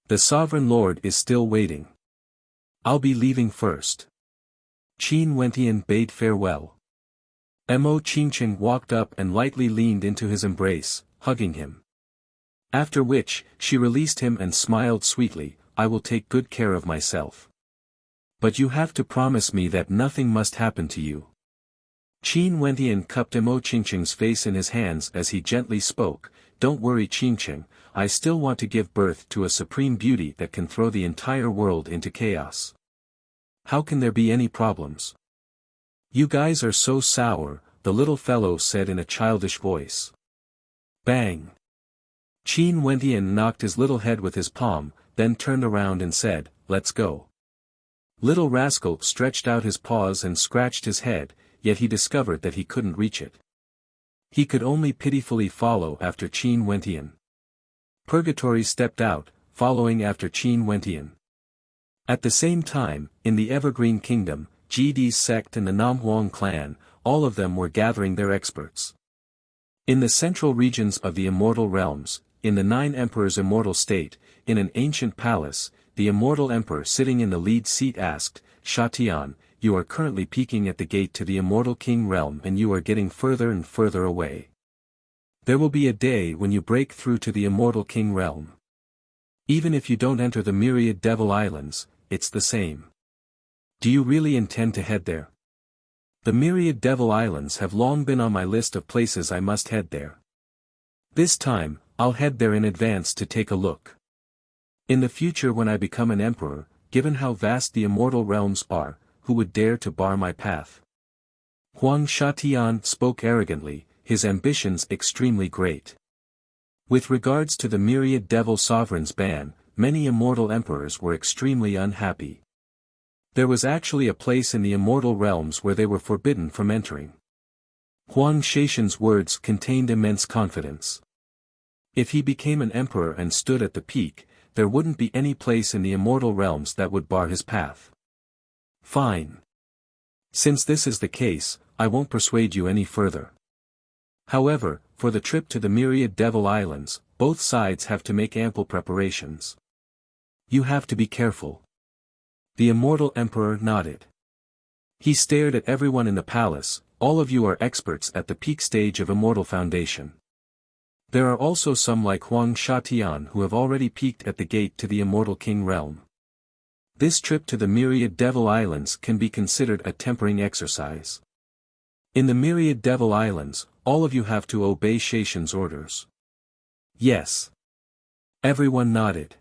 The Sovereign Lord is still waiting. I'll be leaving first. Qin Wentian bade farewell. Mo Qingqing walked up and lightly leaned into his embrace, hugging him. After which, she released him and smiled sweetly, I will take good care of myself. But you have to promise me that nothing must happen to you. Qin Wentian cupped Mo Qingqing's face in his hands as he gently spoke, don't worry Qingqing, I still want to give birth to a supreme beauty that can throw the entire world into chaos. How can there be any problems? You guys are so sour, the little fellow said in a childish voice. Bang! Qin Wentian knocked his little head with his palm, then turned around and said, let's go. Little Rascal stretched out his paws and scratched his head, yet he discovered that he couldn't reach it. He could only pitifully follow after Qin Wentian. Purgatory stepped out, following after Qin Wentian. At the same time, in the Evergreen Kingdom, GD's sect and the Namhuang clan, all of them were gathering their experts. In the central regions of the Immortal Realms, in the Nine Emperors' immortal state, in an ancient palace, the Immortal Emperor sitting in the lead seat asked, Shatian, you are currently peeking at the gate to the Immortal King Realm and you are getting further and further away. There will be a day when you break through to the Immortal King Realm. Even if you don't enter the Myriad Devil Islands, it's the same. Do you really intend to head there? The Myriad Devil Islands have long been on my list of places I must head there. This time, I'll head there in advance to take a look. In the future when I become an emperor, given how vast the Immortal Realms are, who would dare to bar my path? Huang Shatian spoke arrogantly, his ambitions extremely great. With regards to the Myriad Devil Sovereign's ban, many immortal emperors were extremely unhappy. There was actually a place in the Immortal Realms where they were forbidden from entering. Huang Shaishan's words contained immense confidence. If he became an emperor and stood at the peak, there wouldn't be any place in the Immortal Realms that would bar his path. Fine. Since this is the case, I won't persuade you any further. However, for the trip to the Myriad Devil Islands, both sides have to make ample preparations. You have to be careful. The Immortal Emperor nodded. He stared at everyone in the palace, all of you are experts at the peak stage of Immortal Foundation. There are also some like Huang Shatian who have already peaked at the gate to the Immortal King Realm. This trip to the Myriad Devil Islands can be considered a tempering exercise. In the Myriad Devil Islands, all of you have to obey Shaishan's orders. Yes. Everyone nodded.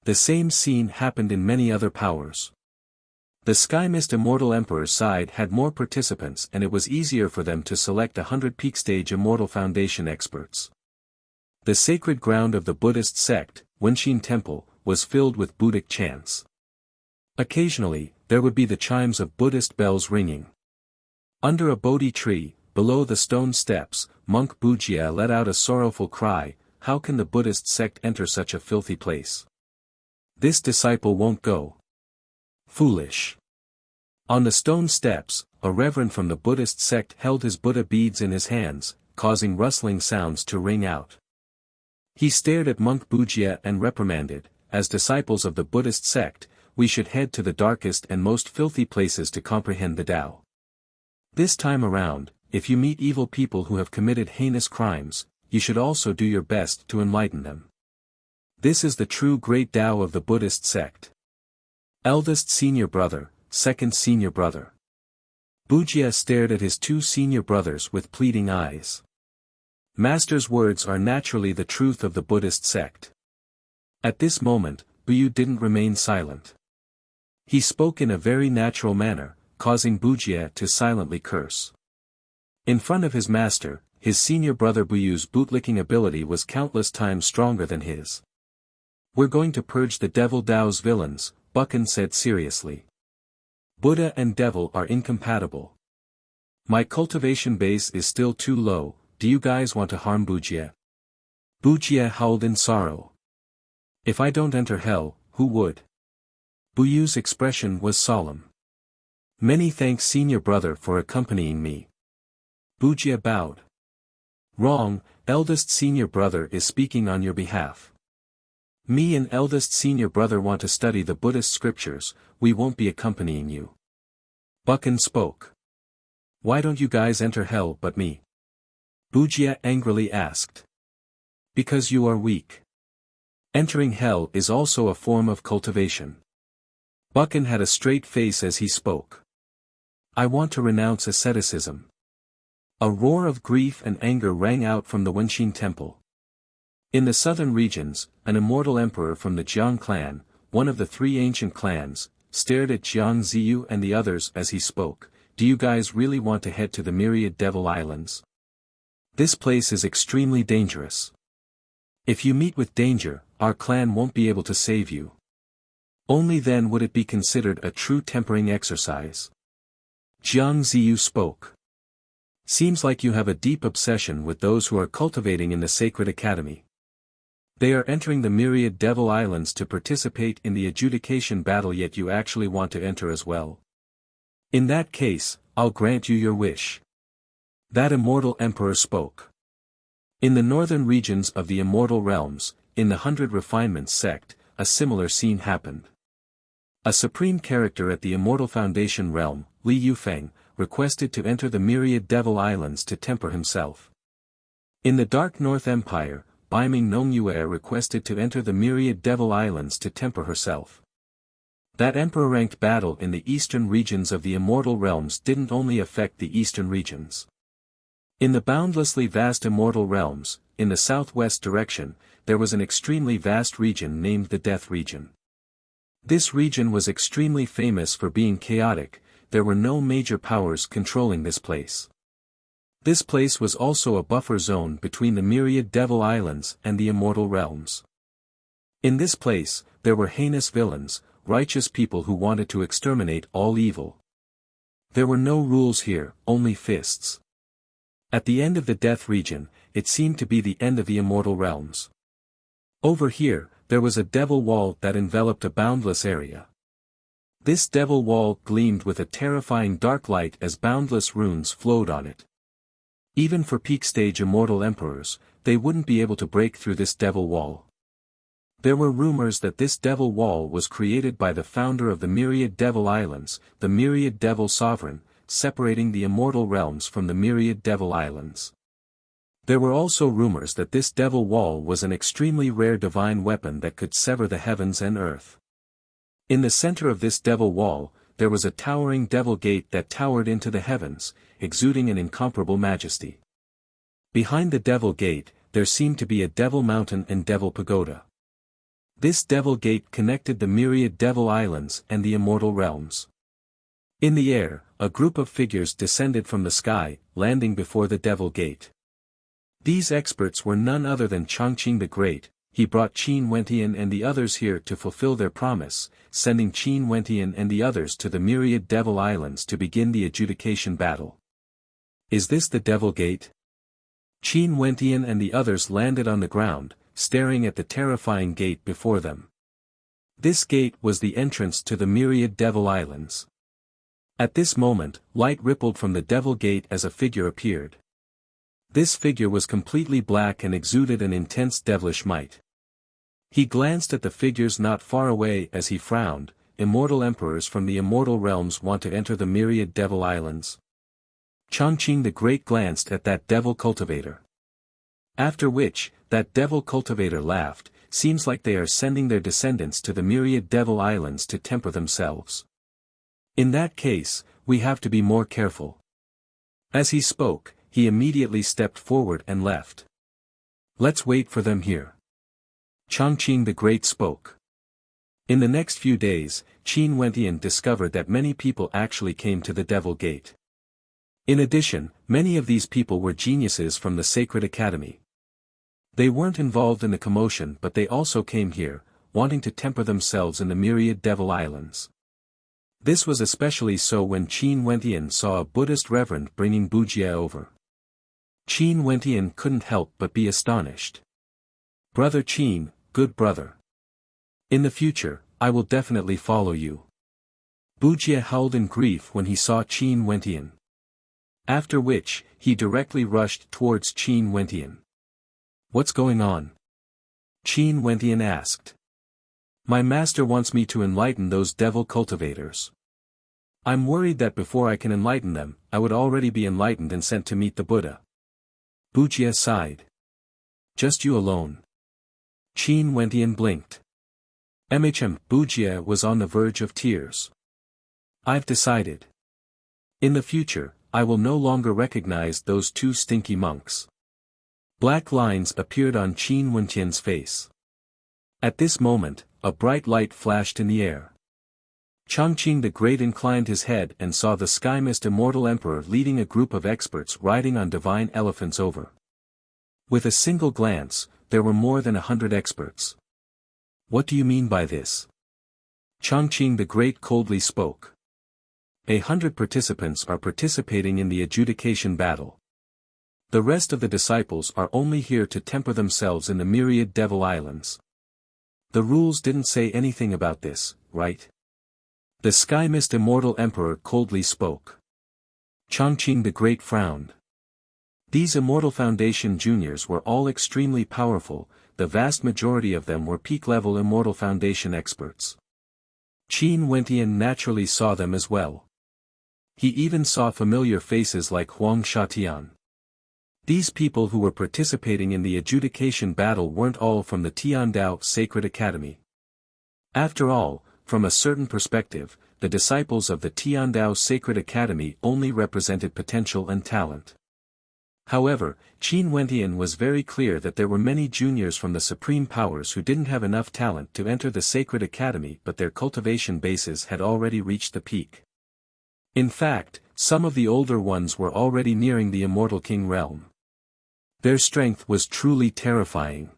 The same scene happened in many other powers. The Sky Mist Immortal Emperor's side had more participants and it was easier for them to select 100 peak stage Immortal Foundation experts. The sacred ground of the Buddhist sect, Wuxia Temple, was filled with Buddhic chants. Occasionally, there would be the chimes of Buddhist bells ringing. Under a Bodhi tree, below the stone steps, monk Wuxia let out a sorrowful cry, "How can the Buddhist sect enter such a filthy place? This disciple won't go. Foolish." On the stone steps, a reverend from the Buddhist sect held his Buddha beads in his hands, causing rustling sounds to ring out. He stared at monk Wuxia and reprimanded, "As disciples of the Buddhist sect, we should head to the darkest and most filthy places to comprehend the Tao. This time around, if you meet evil people who have committed heinous crimes, you should also do your best to enlighten them. This is the true great Tao of the Buddhist sect." Eldest senior brother, second senior brother. Wuxia stared at his two senior brothers with pleading eyes. Master's words are naturally the truth of the Buddhist sect. At this moment, Buyu didn't remain silent. He spoke in a very natural manner, causing Wuxia to silently curse. In front of his master, his senior brother Buyu's bootlicking ability was countless times stronger than his. "We're going to purge the devil Dao's villains," Buchan said seriously. "Buddha and devil are incompatible. My cultivation base is still too low, do you guys want to harm Wuxia?" Wuxia howled in sorrow. "If I don't enter hell, who would?" Buyu's expression was solemn. "Many thanks senior brother for accompanying me." Wuxia bowed. "Wrong, eldest senior brother is speaking on your behalf. Me and eldest senior brother want to study the Buddhist scriptures, we won't be accompanying you." Buchan spoke. "Why don't you guys enter hell but me?" Wuxia angrily asked. "Because you are weak. Entering hell is also a form of cultivation." Buchan had a straight face as he spoke. "I want to renounce asceticism." A roar of grief and anger rang out from the Wuxia Temple. In the southern regions, an immortal emperor from the Jiang clan, one of the three ancient clans, stared at Jiang Ziyu and the others as he spoke. "Do you guys really want to head to the Myriad Devil Islands? This place is extremely dangerous. If you meet with danger, our clan won't be able to save you. Only then would it be considered a true tempering exercise." Jiang Ziyu spoke. "Seems like you have a deep obsession with those who are cultivating in the Sacred Academy. They are entering the Myriad Devil Islands to participate in the adjudication battle, yet you actually want to enter as well. In that case, I'll grant you your wish." That immortal emperor spoke. In the northern regions of the Immortal Realms, in the 100 Refinements sect, a similar scene happened. A supreme character at the Immortal Foundation realm, Li Yufeng, requested to enter the Myriad Devil Islands to temper himself. In the Dark North Empire, Baiming Nongyue requested to enter the Myriad Devil Islands to temper herself. That emperor-ranked battle in the eastern regions of the Immortal Realms didn't only affect the eastern regions. In the boundlessly vast Immortal Realms, in the southwest direction, there was an extremely vast region named the Death Region. This region was extremely famous for being chaotic. There were no major powers controlling this place. This place was also a buffer zone between the Myriad Devil Islands and the Immortal Realms. In this place, there were heinous villains, righteous people who wanted to exterminate all evil. There were no rules here, only fists. At the end of the Death Region, it seemed to be the end of the Immortal Realms. Over here, there was a devil wall that enveloped a boundless area. This devil wall gleamed with a terrifying dark light as boundless runes flowed on it. Even for peak stage immortal emperors, they wouldn't be able to break through this devil wall. There were rumors that this devil wall was created by the founder of the Myriad Devil Islands, the Myriad Devil Sovereign, separating the Immortal Realms from the Myriad Devil Islands. There were also rumors that this devil wall was an extremely rare divine weapon that could sever the heavens and earth. In the center of this devil wall, there was a towering devil gate that towered into the heavens, exuding an incomparable majesty. Behind the Devil Gate, there seemed to be a Devil Mountain and Devil Pagoda. This Devil Gate connected the myriad Devil Islands and the Immortal Realms. In the air, a group of figures descended from the sky, landing before the Devil Gate. These experts were none other than Chongqing the Great. He brought Qin Wentian and the others here to fulfill their promise, sending Qin Wentian and the others to the myriad Devil Islands to begin the adjudication battle. Is this the Devil Gate? Qin Wentian and the others landed on the ground, staring at the terrifying gate before them. This gate was the entrance to the myriad Devil Islands. At this moment, light rippled from the Devil Gate as a figure appeared. This figure was completely black and exuded an intense devilish might. He glanced at the figures not far away as he frowned. Immortal emperors from the immortal realms want to enter the myriad Devil Islands. Chongqing the Great glanced at that devil cultivator. After which, that devil cultivator laughed. Seems like they are sending their descendants to the myriad Devil Islands to temper themselves. In that case, we have to be more careful. As he spoke, he immediately stepped forward and left. Let's wait for them here. Chongqing the Great spoke. In the next few days, Qin Wentian discovered that many people actually came to the Devil Gate. In addition, many of these people were geniuses from the Sacred Academy. They weren't involved in the commotion, but they also came here, wanting to temper themselves in the myriad Devil Islands. This was especially so when Qin Wentian saw a Buddhist reverend bringing Wuxia over. Qin Wentian couldn't help but be astonished. Brother Qin, good brother. In the future, I will definitely follow you. Wuxia howled in grief when he saw Qin Wentian. After which, he directly rushed towards Qin Wentian. What's going on? Qin Wentian asked. My master wants me to enlighten those devil cultivators. I'm worried that before I can enlighten them, I would already be enlightened and sent to meet the Buddha. Wuxia sighed. Just you alone. Qin Wentian blinked. Wuxia was on the verge of tears. I've decided. In the future, I will no longer recognize those two stinky monks. Black lines appeared on Qin Wentian's face. At this moment, a bright light flashed in the air. Chongqing the Great inclined his head and saw the Sky Mist Immortal Emperor leading a group of experts riding on divine elephants over. With a single glance, there were more than 100 experts. What do you mean by this? Chongqing the Great coldly spoke. 100 participants are participating in the adjudication battle. The rest of the disciples are only here to temper themselves in the myriad Devil Islands. The rules didn't say anything about this, right? The Sky Mist Immortal Emperor coldly spoke. Chongqing the Great frowned. These Immortal Foundation juniors were all extremely powerful, the vast majority of them were peak-level Immortal Foundation experts. Qin Wentian naturally saw them as well. He even saw familiar faces like Huang Shatian. These people who were participating in the adjudication battle weren't all from the Tiandao Sacred Academy. After all, from a certain perspective, the disciples of the Tiandao Sacred Academy only represented potential and talent. However, Qin Wentian was very clear that there were many juniors from the Supreme Powers who didn't have enough talent to enter the Sacred Academy, but their cultivation bases had already reached the peak. In fact, some of the older ones were already nearing the Immortal King realm. Their strength was truly terrifying.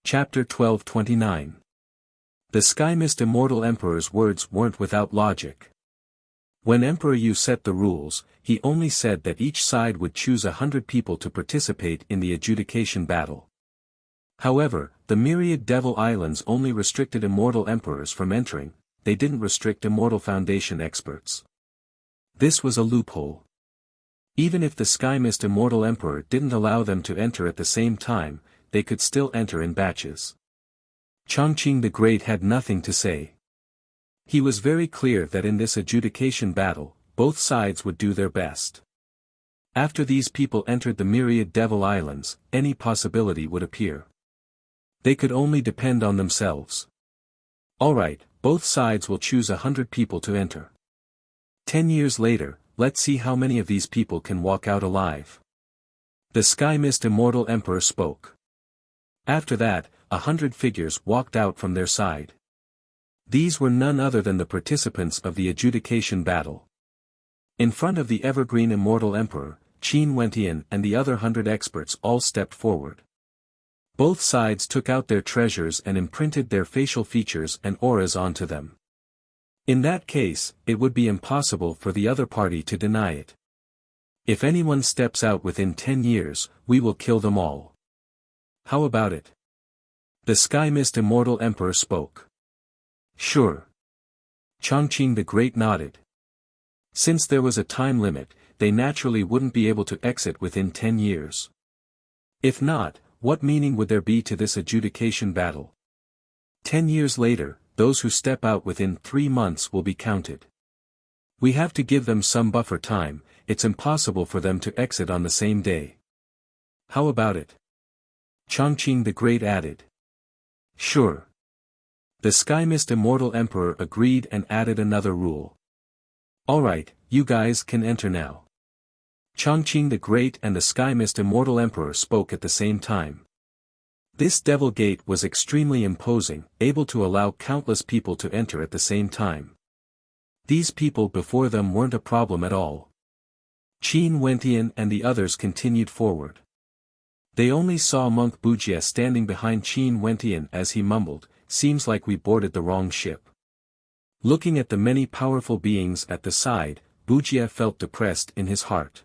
Chapter 1229. The Sky Mist Immortal Emperor's words weren't without logic. When Emperor Yu set the rules, he only said that each side would choose 100 people to participate in the adjudication battle. However, the myriad Devil Islands only restricted Immortal Emperors from entering, they didn't restrict Immortal Foundation experts. This was a loophole. Even if the Sky Mist Immortal Emperor didn't allow them to enter at the same time, they could still enter in batches. Chongqing the Great had nothing to say. He was very clear that in this adjudication battle, both sides would do their best. After these people entered the myriad Devil Islands, any possibility would appear. They could only depend on themselves. Alright, both sides will choose 100 people to enter. 10 years later, let's see how many of these people can walk out alive. The Sky Mist Immortal Emperor spoke. After that, 100 figures walked out from their side. These were none other than the participants of the adjudication battle. In front of the evergreen Immortal Emperor, Qin Wentian and the other 100 experts all stepped forward. Both sides took out their treasures and imprinted their facial features and auras onto them. In that case, it would be impossible for the other party to deny it. If anyone steps out within 10 years, we will kill them all. How about it? The Sky Mist Immortal Emperor spoke. Sure. Chongqing the Great nodded. Since there was a time limit, they naturally wouldn't be able to exit within 10 years. If not, what meaning would there be to this adjudication battle? 10 years later, those who step out within 3 months will be counted. We have to give them some buffer time, it's impossible for them to exit on the same day. How about it? Chongqing the Great added. Sure. The Sky Mist Immortal Emperor agreed and added another rule. Alright, you guys can enter now. Chongqing the Great and the Sky Mist Immortal Emperor spoke at the same time. This Devil Gate was extremely imposing, able to allow countless people to enter at the same time. These people before them weren't a problem at all. Qin Wentian and the others continued forward. They only saw Monk Bujie standing behind Qin Wentian as he mumbled, "Seems like we boarded the wrong ship." Looking at the many powerful beings at the side, Bujie felt depressed in his heart.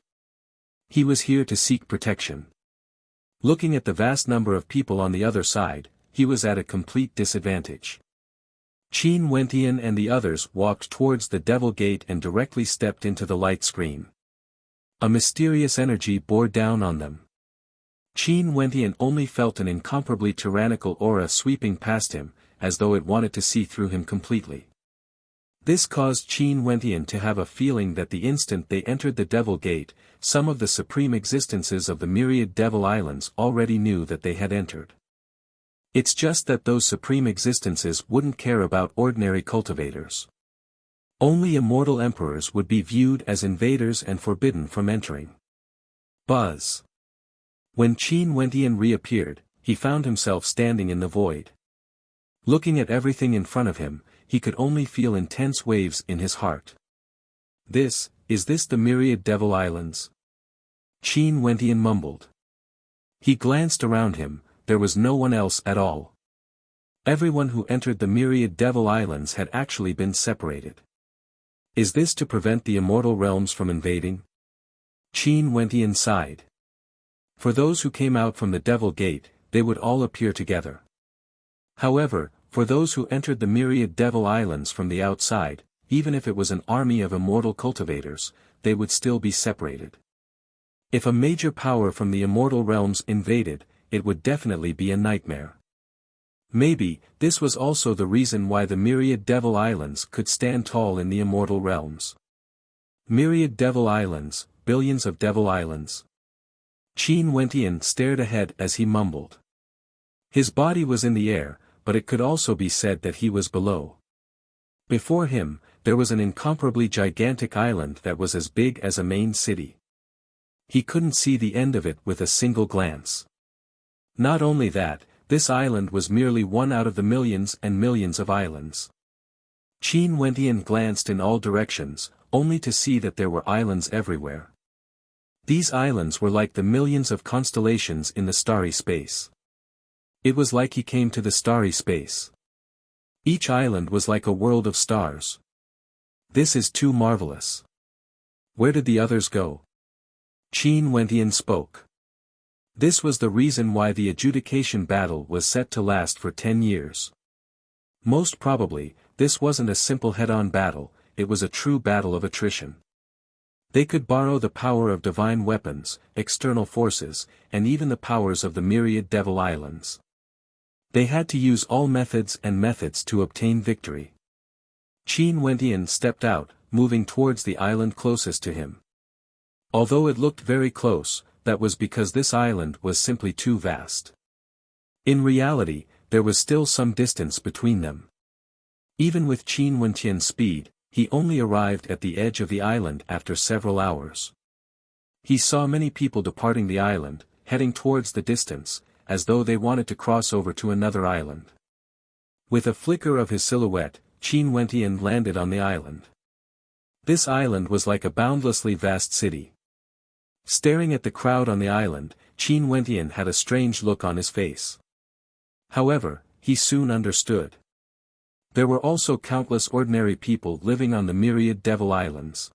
He was here to seek protection. Looking at the vast number of people on the other side, he was at a complete disadvantage. Qin Wentian and the others walked towards the Devil Gate and directly stepped into the light screen. A mysterious energy bore down on them. Qin Wentian only felt an incomparably tyrannical aura sweeping past him, as though it wanted to see through him completely. This caused Qin Wentian to have a feeling that the instant they entered the Devil Gate, some of the supreme existences of the myriad Devil Islands already knew that they had entered. It's just that those supreme existences wouldn't care about ordinary cultivators. Only immortal emperors would be viewed as invaders and forbidden from entering. Buzz. When Qin Wentian reappeared, he found himself standing in the void. Looking at everything in front of him, he could only feel intense waves in his heart. Is this the myriad Devil Islands? Qin Wentian mumbled. He glanced around him, there was no one else at all. Everyone who entered the myriad Devil Islands had actually been separated. Is this to prevent the immortal realms from invading? Qin Wentian sighed. For those who came out from the Devil Gate, they would all appear together. However, for those who entered the myriad Devil Islands from the outside, even if it was an army of immortal cultivators, they would still be separated. If a major power from the immortal realms invaded, it would definitely be a nightmare. Maybe, this was also the reason why the myriad Devil Islands could stand tall in the immortal realms. Myriad Devil Islands, billions of Devil Islands. Qin Wentian stared ahead as he mumbled. His body was in the air, but it could also be said that he was below. Before him, there was an incomparably gigantic island that was as big as a main city. He couldn't see the end of it with a single glance. Not only that, this island was merely one out of the millions and millions of islands. Qin Wentian glanced in all directions, only to see that there were islands everywhere. These islands were like the millions of constellations in the starry space. It was like he came to the starry space. Each island was like a world of stars. This is too marvelous. Where did the others go? Qin Wentian spoke. This was the reason why the adjudication battle was set to last for 10 years. Most probably, this wasn't a simple head-on battle, it was a true battle of attrition. They could borrow the power of divine weapons, external forces, and even the powers of the myriad Devil Islands. They had to use all methods to obtain victory. Qin Wentian stepped out, moving towards the island closest to him. Although it looked very close, that was because this island was simply too vast. In reality, there was still some distance between them. Even with Qin Wentian's speed, he only arrived at the edge of the island after several hours. He saw many people departing the island, heading towards the distance, as though they wanted to cross over to another island. With a flicker of his silhouette, Qin Wentian landed on the island. This island was like a boundlessly vast city. Staring at the crowd on the island, Qin Wentian had a strange look on his face. However, he soon understood. There were also countless ordinary people living on the myriad devil islands.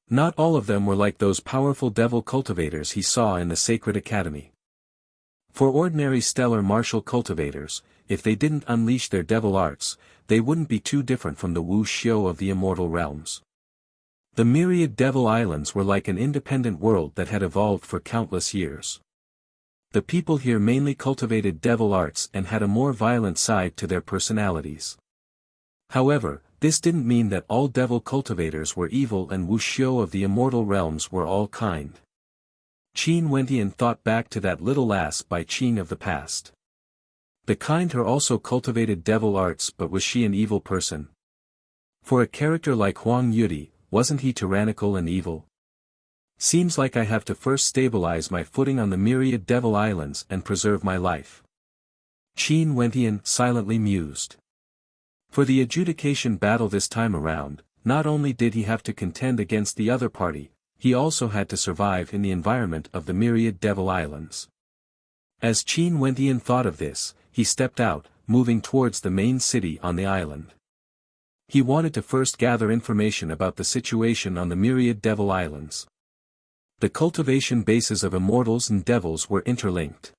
Not all of them were like those powerful devil cultivators he saw in the Sacred Academy. For ordinary stellar martial cultivators, if they didn't unleash their devil arts, they wouldn't be too different from the Wuxia of the immortal realms. The myriad devil islands were like an independent world that had evolved for countless years. The people here mainly cultivated devil arts and had a more violent side to their personalities. However, this didn't mean that all devil cultivators were evil and Wuxia of the immortal realms were all kind. Qin Wentian thought back to that little lass by Qin of the past. The kind her also cultivated devil arts, but was she an evil person? For a character like Huang Yudi, wasn't he tyrannical and evil? Seems like I have to first stabilize my footing on the myriad devil islands and preserve my life. Qin Wentian silently mused. For the adjudication battle this time around, not only did he have to contend against the other party, he also had to survive in the environment of the myriad devil islands. As Qin Wentian thought of this, he stepped out, moving towards the main city on the island. He wanted to first gather information about the situation on the myriad devil islands. The cultivation bases of immortals and devils were interlinked.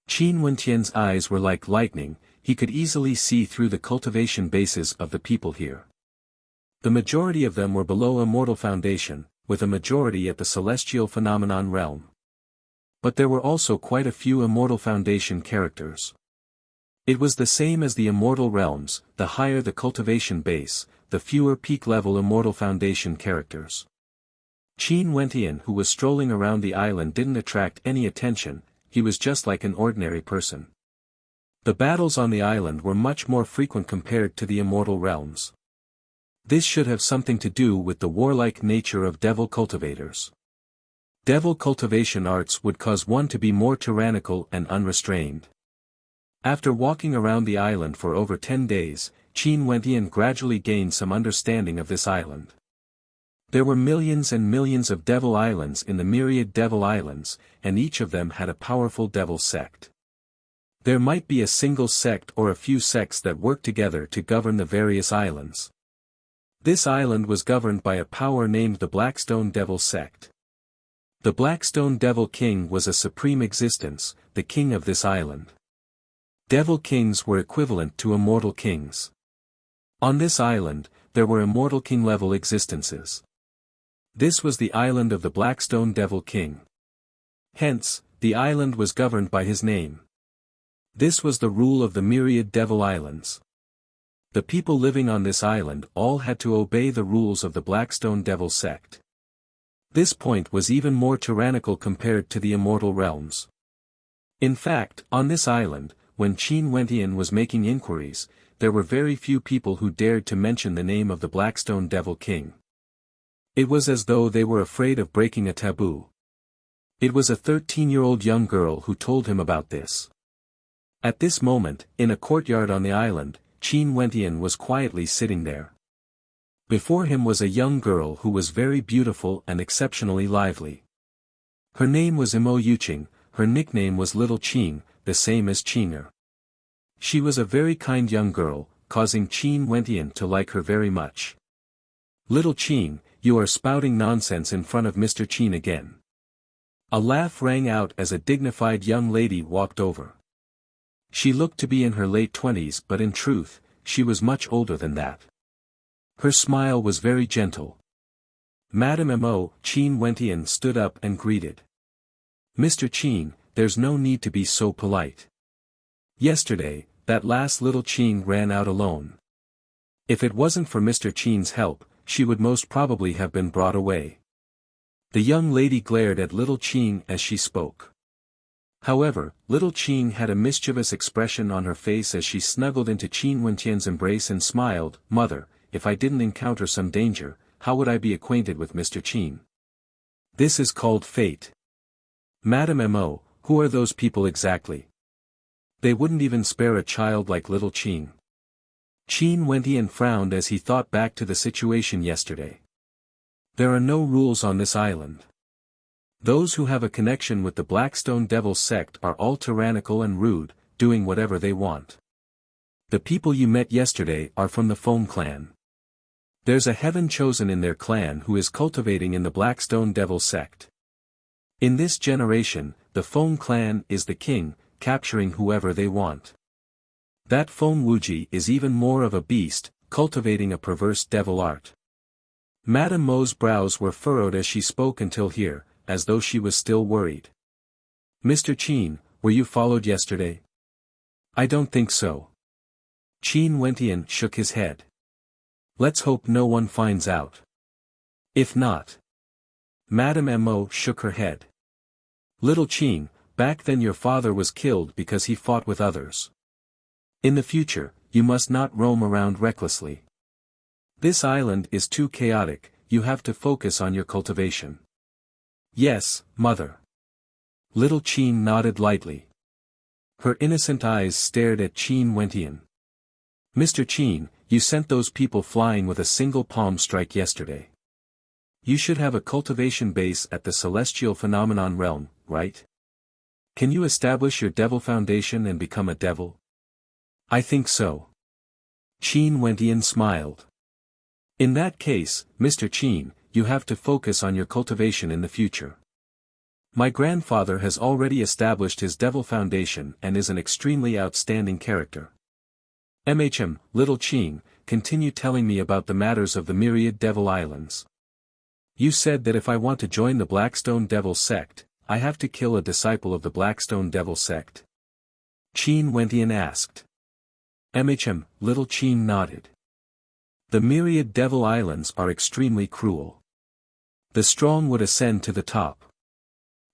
Qin Wentian's eyes were like lightning, he could easily see through the cultivation bases of the people here. The majority of them were below immortal foundation, with a majority at the celestial phenomenon realm. But there were also quite a few immortal foundation characters. It was the same as the immortal realms, the higher the cultivation base, the fewer peak-level immortal foundation characters. Qin Wentian, who was strolling around the island, didn't attract any attention, he was just like an ordinary person. The battles on the island were much more frequent compared to the immortal realms. This should have something to do with the warlike nature of devil cultivators. Devil cultivation arts would cause one to be more tyrannical and unrestrained. After walking around the island for over 10 days, Qin Wentian gradually gained some understanding of this island. There were millions and millions of devil islands in the myriad devil islands, and each of them had a powerful devil sect. There might be a single sect or a few sects that work together to govern the various islands. This island was governed by a power named the Blackstone Devil Sect. The Blackstone Devil King was a supreme existence, the king of this island. Devil kings were equivalent to immortal kings. On this island, there were immortal king-level existences. This was the island of the Blackstone Devil King. Hence, the island was governed by his name. This was the rule of the myriad devil islands. The people living on this island all had to obey the rules of the Blackstone Devil Sect. This point was even more tyrannical compared to the immortal realms. In fact, on this island, when Qin Wentian was making inquiries, there were very few people who dared to mention the name of the Blackstone Devil King. It was as though they were afraid of breaking a taboo. It was a 13-year-old young girl who told him about this. At this moment, in a courtyard on the island, Qin Wentian was quietly sitting there. Before him was a young girl who was very beautiful and exceptionally lively. Her name was Imo Yuqing, her nickname was Little Qing, the same as Qinger. She was a very kind young girl, causing Qin Wentian to like her very much. Little Qing, you are spouting nonsense in front of Mr. Qin again. A laugh rang out as a dignified young lady walked over. She looked to be in her late 20s, but in truth, she was much older than that. Her smile was very gentle. Madame Mo, Qin Wentian stood up and greeted. Mr. Qin, there's no need to be so polite. Yesterday, that last little Qin ran out alone. If it wasn't for Mr. Qin's help, she would most probably have been brought away. The young lady glared at little Qin as she spoke. However, little Qin had a mischievous expression on her face as she snuggled into Qin Wentian's embrace and smiled. Mother, if I didn't encounter some danger, how would I be acquainted with Mr. Qin? This is called fate. Madame Mo, who are those people exactly? They wouldn't even spare a child like little Qin. Qin Wentian frowned as he thought back to the situation yesterday. There are no rules on this island. Those who have a connection with the Blackstone Devil sect are all tyrannical and rude, doing whatever they want. The people you met yesterday are from the Foam clan. There's a heaven chosen in their clan who is cultivating in the Blackstone Devil sect. In this generation, the Foam clan is the king, capturing whoever they want. That Foam Wuji is even more of a beast, cultivating a perverse devil art. Madame Mo's brows were furrowed as she spoke until here, as though she was still worried. Mr. Qin, were you followed yesterday? I don't think so. Qin Wentian shook his head. Let's hope no one finds out. If not. Madame Mo shook her head. Little Qin, back then your father was killed because he fought with others. In the future, you must not roam around recklessly. This island is too chaotic, you have to focus on your cultivation. Yes, mother. Little Qin nodded lightly. Her innocent eyes stared at Qin Wentian. Mr. Qin, you sent those people flying with a single palm strike yesterday. You should have a cultivation base at the Celestial Phenomenon Realm, right? Can you establish your devil foundation and become a devil? I think so. Qin Wentian smiled. In that case, Mr. Qin, you have to focus on your cultivation in the future. My grandfather has already established his devil foundation and is an extremely outstanding character. Little Qin, continue telling me about the matters of the myriad devil islands. You said that if I want to join the Blackstone Devil sect, I have to kill a disciple of the Blackstone Devil sect. Qin Wentian asked. Little Qin nodded. The myriad devil islands are extremely cruel. The strong would ascend to the top.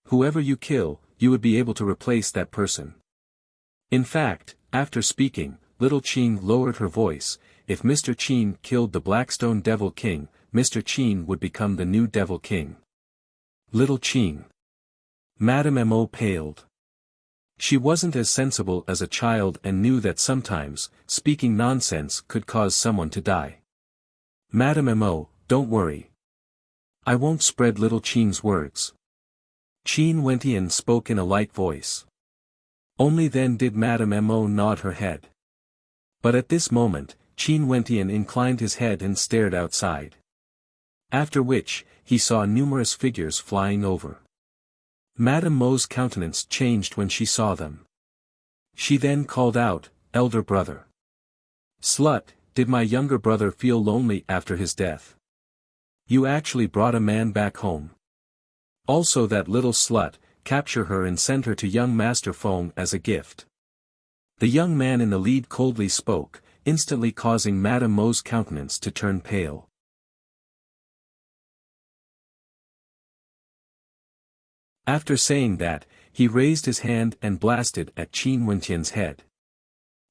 Whoever you kill, you would be able to replace that person. In fact, after speaking, Little Qin lowered her voice. If Mr. Qin killed the Blackstone Devil King, Mr. Qin would become the new Devil King. Little Qin. Madame Mo paled. She wasn't as sensible as a child and knew that sometimes, speaking nonsense could cause someone to die. Madame Mo, don't worry. I won't spread Little Qin's words. Qin Wentian spoke in a light voice. Only then did Madame Mo nod her head. But at this moment, Qin Wentian inclined his head and stared outside. After which, he saw numerous figures flying over. Madame Mo's countenance changed when she saw them. She then called out, Elder brother. Slut, did my younger brother feel lonely after his death? You actually brought a man back home. Also that little slut, capture her and send her to young Master Feng as a gift. The young man in the lead coldly spoke, instantly causing Madame Mo's countenance to turn pale. After saying that, he raised his hand and blasted at Qin Wentian's head.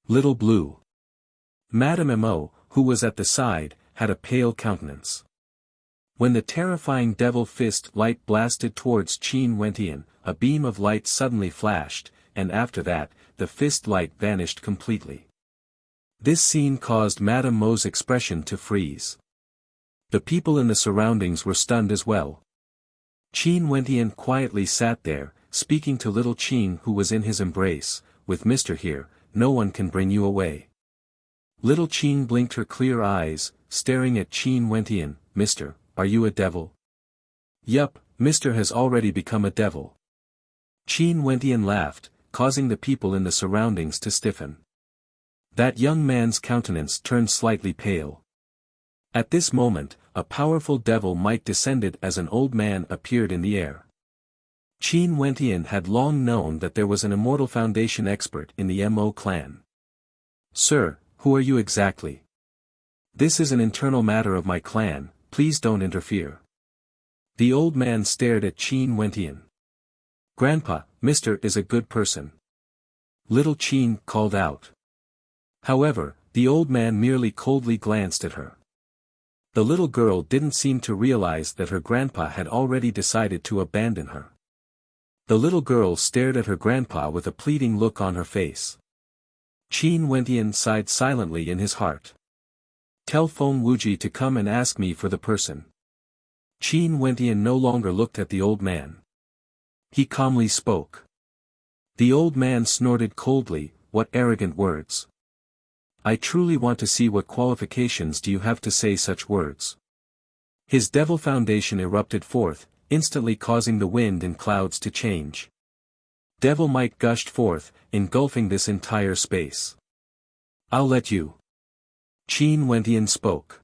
Little Blue. Madame Mo, who was at the side, had a pale countenance. When the terrifying devil fist light blasted towards Qin Wentian, a beam of light suddenly flashed, and after that, the fist light vanished completely. This scene caused Madame Mo's expression to freeze. The people in the surroundings were stunned as well. Qin Wentian quietly sat there, speaking to little Qin who was in his embrace, with Mr. here, no one can bring you away. Little Qin blinked her clear eyes, staring at Qin Wentian, Mister, are you a devil? Yup, Mister has already become a devil. Qin Wentian laughed, causing the people in the surroundings to stiffen. That young man's countenance turned slightly pale. At this moment, a powerful devil might descended as an old man appeared in the air. Qin Wentian had long known that there was an Immortal Foundation expert in the Mo clan. Sir, who are you exactly? This is an internal matter of my clan, please don't interfere. The old man stared at Qin Wentian. Grandpa, Mister is a good person. Little Qin called out. However, the old man merely coldly glanced at her. The little girl didn't seem to realize that her grandpa had already decided to abandon her. The little girl stared at her grandpa with a pleading look on her face. Qin Wentian sighed silently in his heart. Tell Feng Wuji to come and ask me for the person. Qin Wentian no longer looked at the old man. He calmly spoke. The old man snorted coldly, what arrogant words. I truly want to see what qualifications do you have to say such words. His devil foundation erupted forth, instantly causing the wind and clouds to change. Devil might gushed forth, engulfing this entire space. I'll let you. Qin Wentian spoke.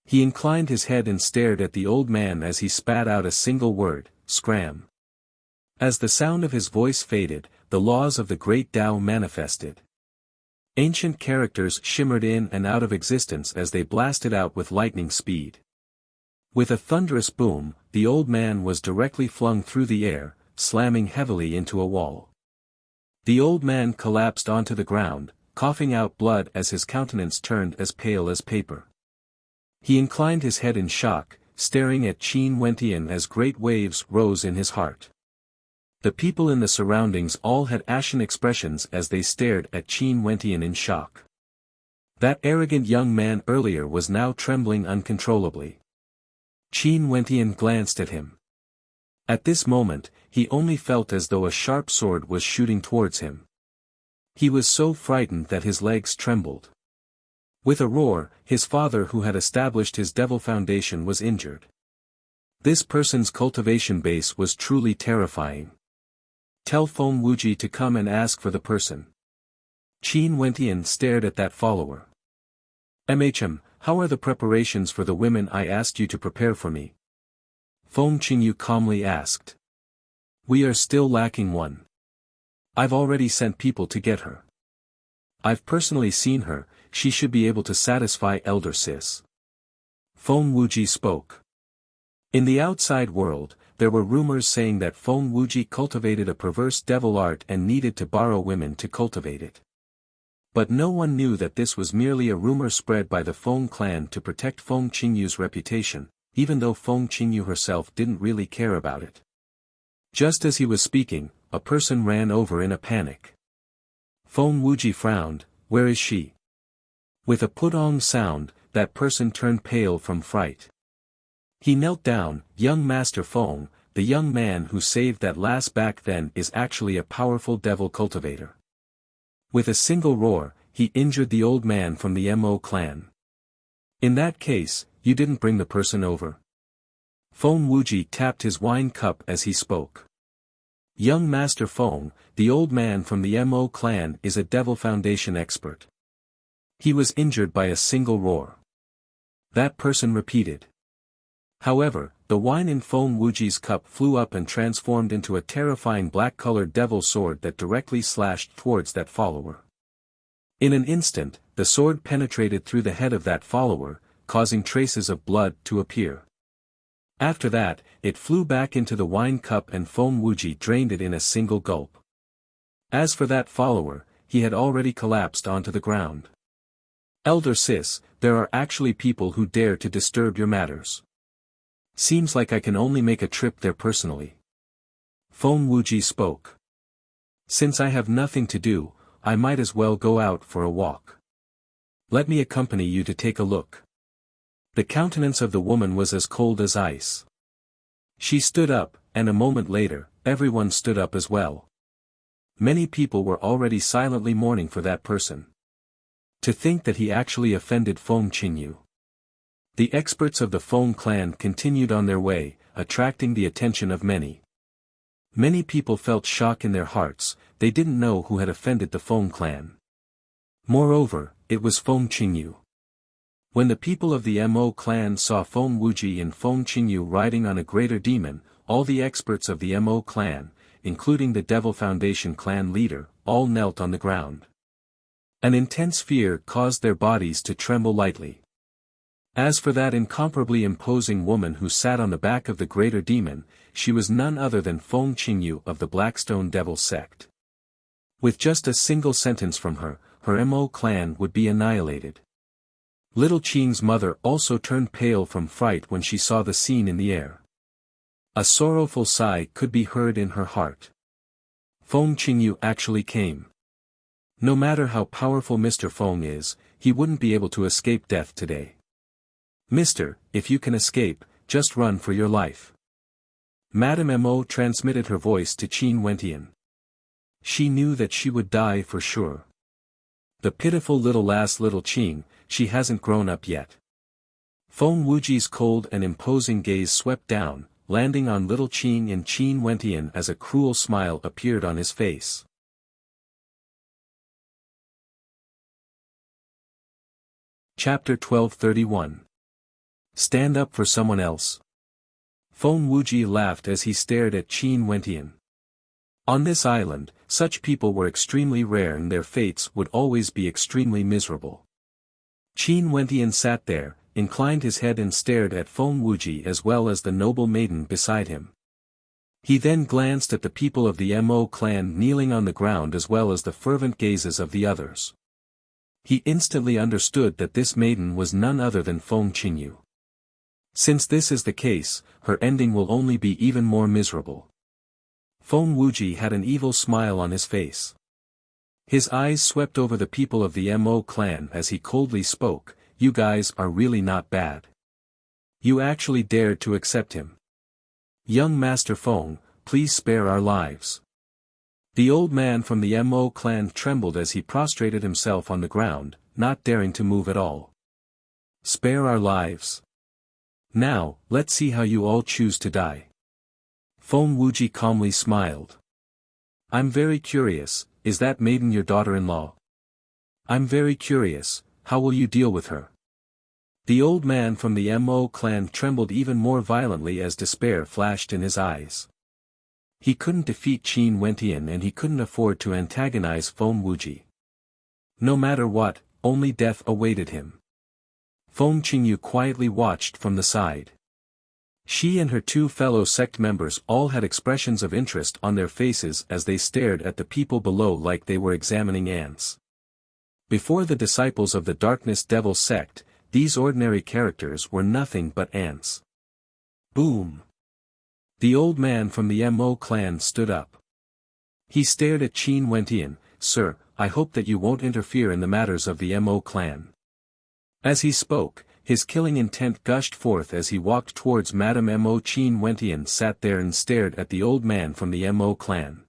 He inclined his head and stared at the old man as he spat out a single word, scram. As the sound of his voice faded, the laws of the great Tao manifested. Ancient characters shimmered in and out of existence as they blasted out with lightning speed. With a thunderous boom, the old man was directly flung through the air, slamming heavily into a wall. The old man collapsed onto the ground, coughing out blood as his countenance turned as pale as paper. He inclined his head in shock, staring at Qin Wentian as great waves rose in his heart. The people in the surroundings all had ashen expressions as they stared at Qin Wentian in shock. That arrogant young man earlier was now trembling uncontrollably. Qin Wentian glanced at him. At this moment, he only felt as though a sharp sword was shooting towards him. He was so frightened that his legs trembled. With a roar, his father who had established his devil foundation was injured. This person's cultivation base was truly terrifying. Tell Feng Wuji to come and ask for the person. Qin Wentian stared at that follower. How are the preparations for the women I asked you to prepare for me? Feng Qingyu calmly asked. We are still lacking one. I've already sent people to get her. I've personally seen her, she should be able to satisfy Elder Sis. Feng Wuji spoke. In the outside world, there were rumors saying that Feng Wuji cultivated a perverse devil art and needed to borrow women to cultivate it. But no one knew that this was merely a rumor spread by the Feng clan to protect Feng Qingyu's reputation, even though Feng Qingyu herself didn't really care about it. Just as he was speaking, a person ran over in a panic. Feng Wuji frowned, where is she? With a pudong sound, that person turned pale from fright. He knelt down, young Master Feng, the young man who saved that lass back then is actually a powerful devil cultivator. With a single roar, he injured the old man from the Mo clan. In that case, you didn't bring the person over. Feng Wuji tapped his wine cup as he spoke. Young Master Feng, the old man from the Mo clan is a devil foundation expert. He was injured by a single roar. That person repeated. However, the wine in Feng Wuji's cup flew up and transformed into a terrifying black-colored devil sword that directly slashed towards that follower. In an instant, the sword penetrated through the head of that follower, causing traces of blood to appear. After that, it flew back into the wine cup and Feng Wuji drained it in a single gulp. As for that follower, he had already collapsed onto the ground. Elder Sis, there are actually people who dare to disturb your matters. Seems like I can only make a trip there personally. Feng Wuji spoke. Since I have nothing to do, I might as well go out for a walk. Let me accompany you to take a look. The countenance of the woman was as cold as ice. She stood up, and a moment later, everyone stood up as well. Many people were already silently mourning for that person. To think that he actually offended Feng Qingyu. The experts of the Feng clan continued on their way, attracting the attention of many. Many people felt shock in their hearts, they didn't know who had offended the Feng clan. Moreover, it was Feng Qingyu. When the people of the Mo clan saw Feng Wuji and Feng Qingyu riding on a greater demon, all the experts of the Mo clan, including the Devil Foundation clan leader, all knelt on the ground. An intense fear caused their bodies to tremble lightly. As for that incomparably imposing woman who sat on the back of the greater demon, she was none other than Feng Qingyu of the Blackstone Devil sect. With just a single sentence from her, her Mo clan would be annihilated. Little Qing's mother also turned pale from fright when she saw the scene in the air. A sorrowful sigh could be heard in her heart. Feng Qingyu actually came. No matter how powerful Mr. Feng is, he wouldn't be able to escape death today. Mister, if you can escape, just run for your life. Madame Mo transmitted her voice to Qin Wentian. She knew that she would die for sure. The pitiful little little Qing, she hasn't grown up yet. Feng Wuji's cold and imposing gaze swept down, landing on little Qing and Qin Wentian as a cruel smile appeared on his face. Chapter 1231. Stand up for someone else. Feng Wuji laughed as he stared at Qin Wentian. On this island, such people were extremely rare and their fates would always be extremely miserable. Qin Wentian sat there, inclined his head and stared at Feng Wuji as well as the noble maiden beside him. He then glanced at the people of the Mo clan kneeling on the ground as well as the fervent gazes of the others. He instantly understood that this maiden was none other than Feng Qingyu. Since this is the case, her ending will only be even more miserable. Feng Wuji had an evil smile on his face. His eyes swept over the people of the Mo clan as he coldly spoke, "You guys are really not bad. You actually dared to accept him. Young Master Feng, please spare our lives." The old man from the Mo clan trembled as he prostrated himself on the ground, not daring to move at all. Spare our lives? Now, let's see how you all choose to die. Feng Wuji calmly smiled. I'm very curious, is that maiden your daughter-in-law? I'm very curious, how will you deal with her? The old man from the Mo clan trembled even more violently as despair flashed in his eyes. He couldn't defeat Qin Wentian and he couldn't afford to antagonize Feng Wuji. No matter what, only death awaited him. Feng Qingyu quietly watched from the side. She and her two fellow sect members all had expressions of interest on their faces as they stared at the people below like they were examining ants. Before the disciples of the Darkness Devil sect, these ordinary characters were nothing but ants. Boom! The old man from the Mo clan stood up. He stared at Qin Wentian. Sir, I hope that you won't interfere in the matters of the Mo clan. As he spoke, his killing intent gushed forth as he walked towards Madame Mo. Qin Wentian sat there and stared at the old man from the Mo clan.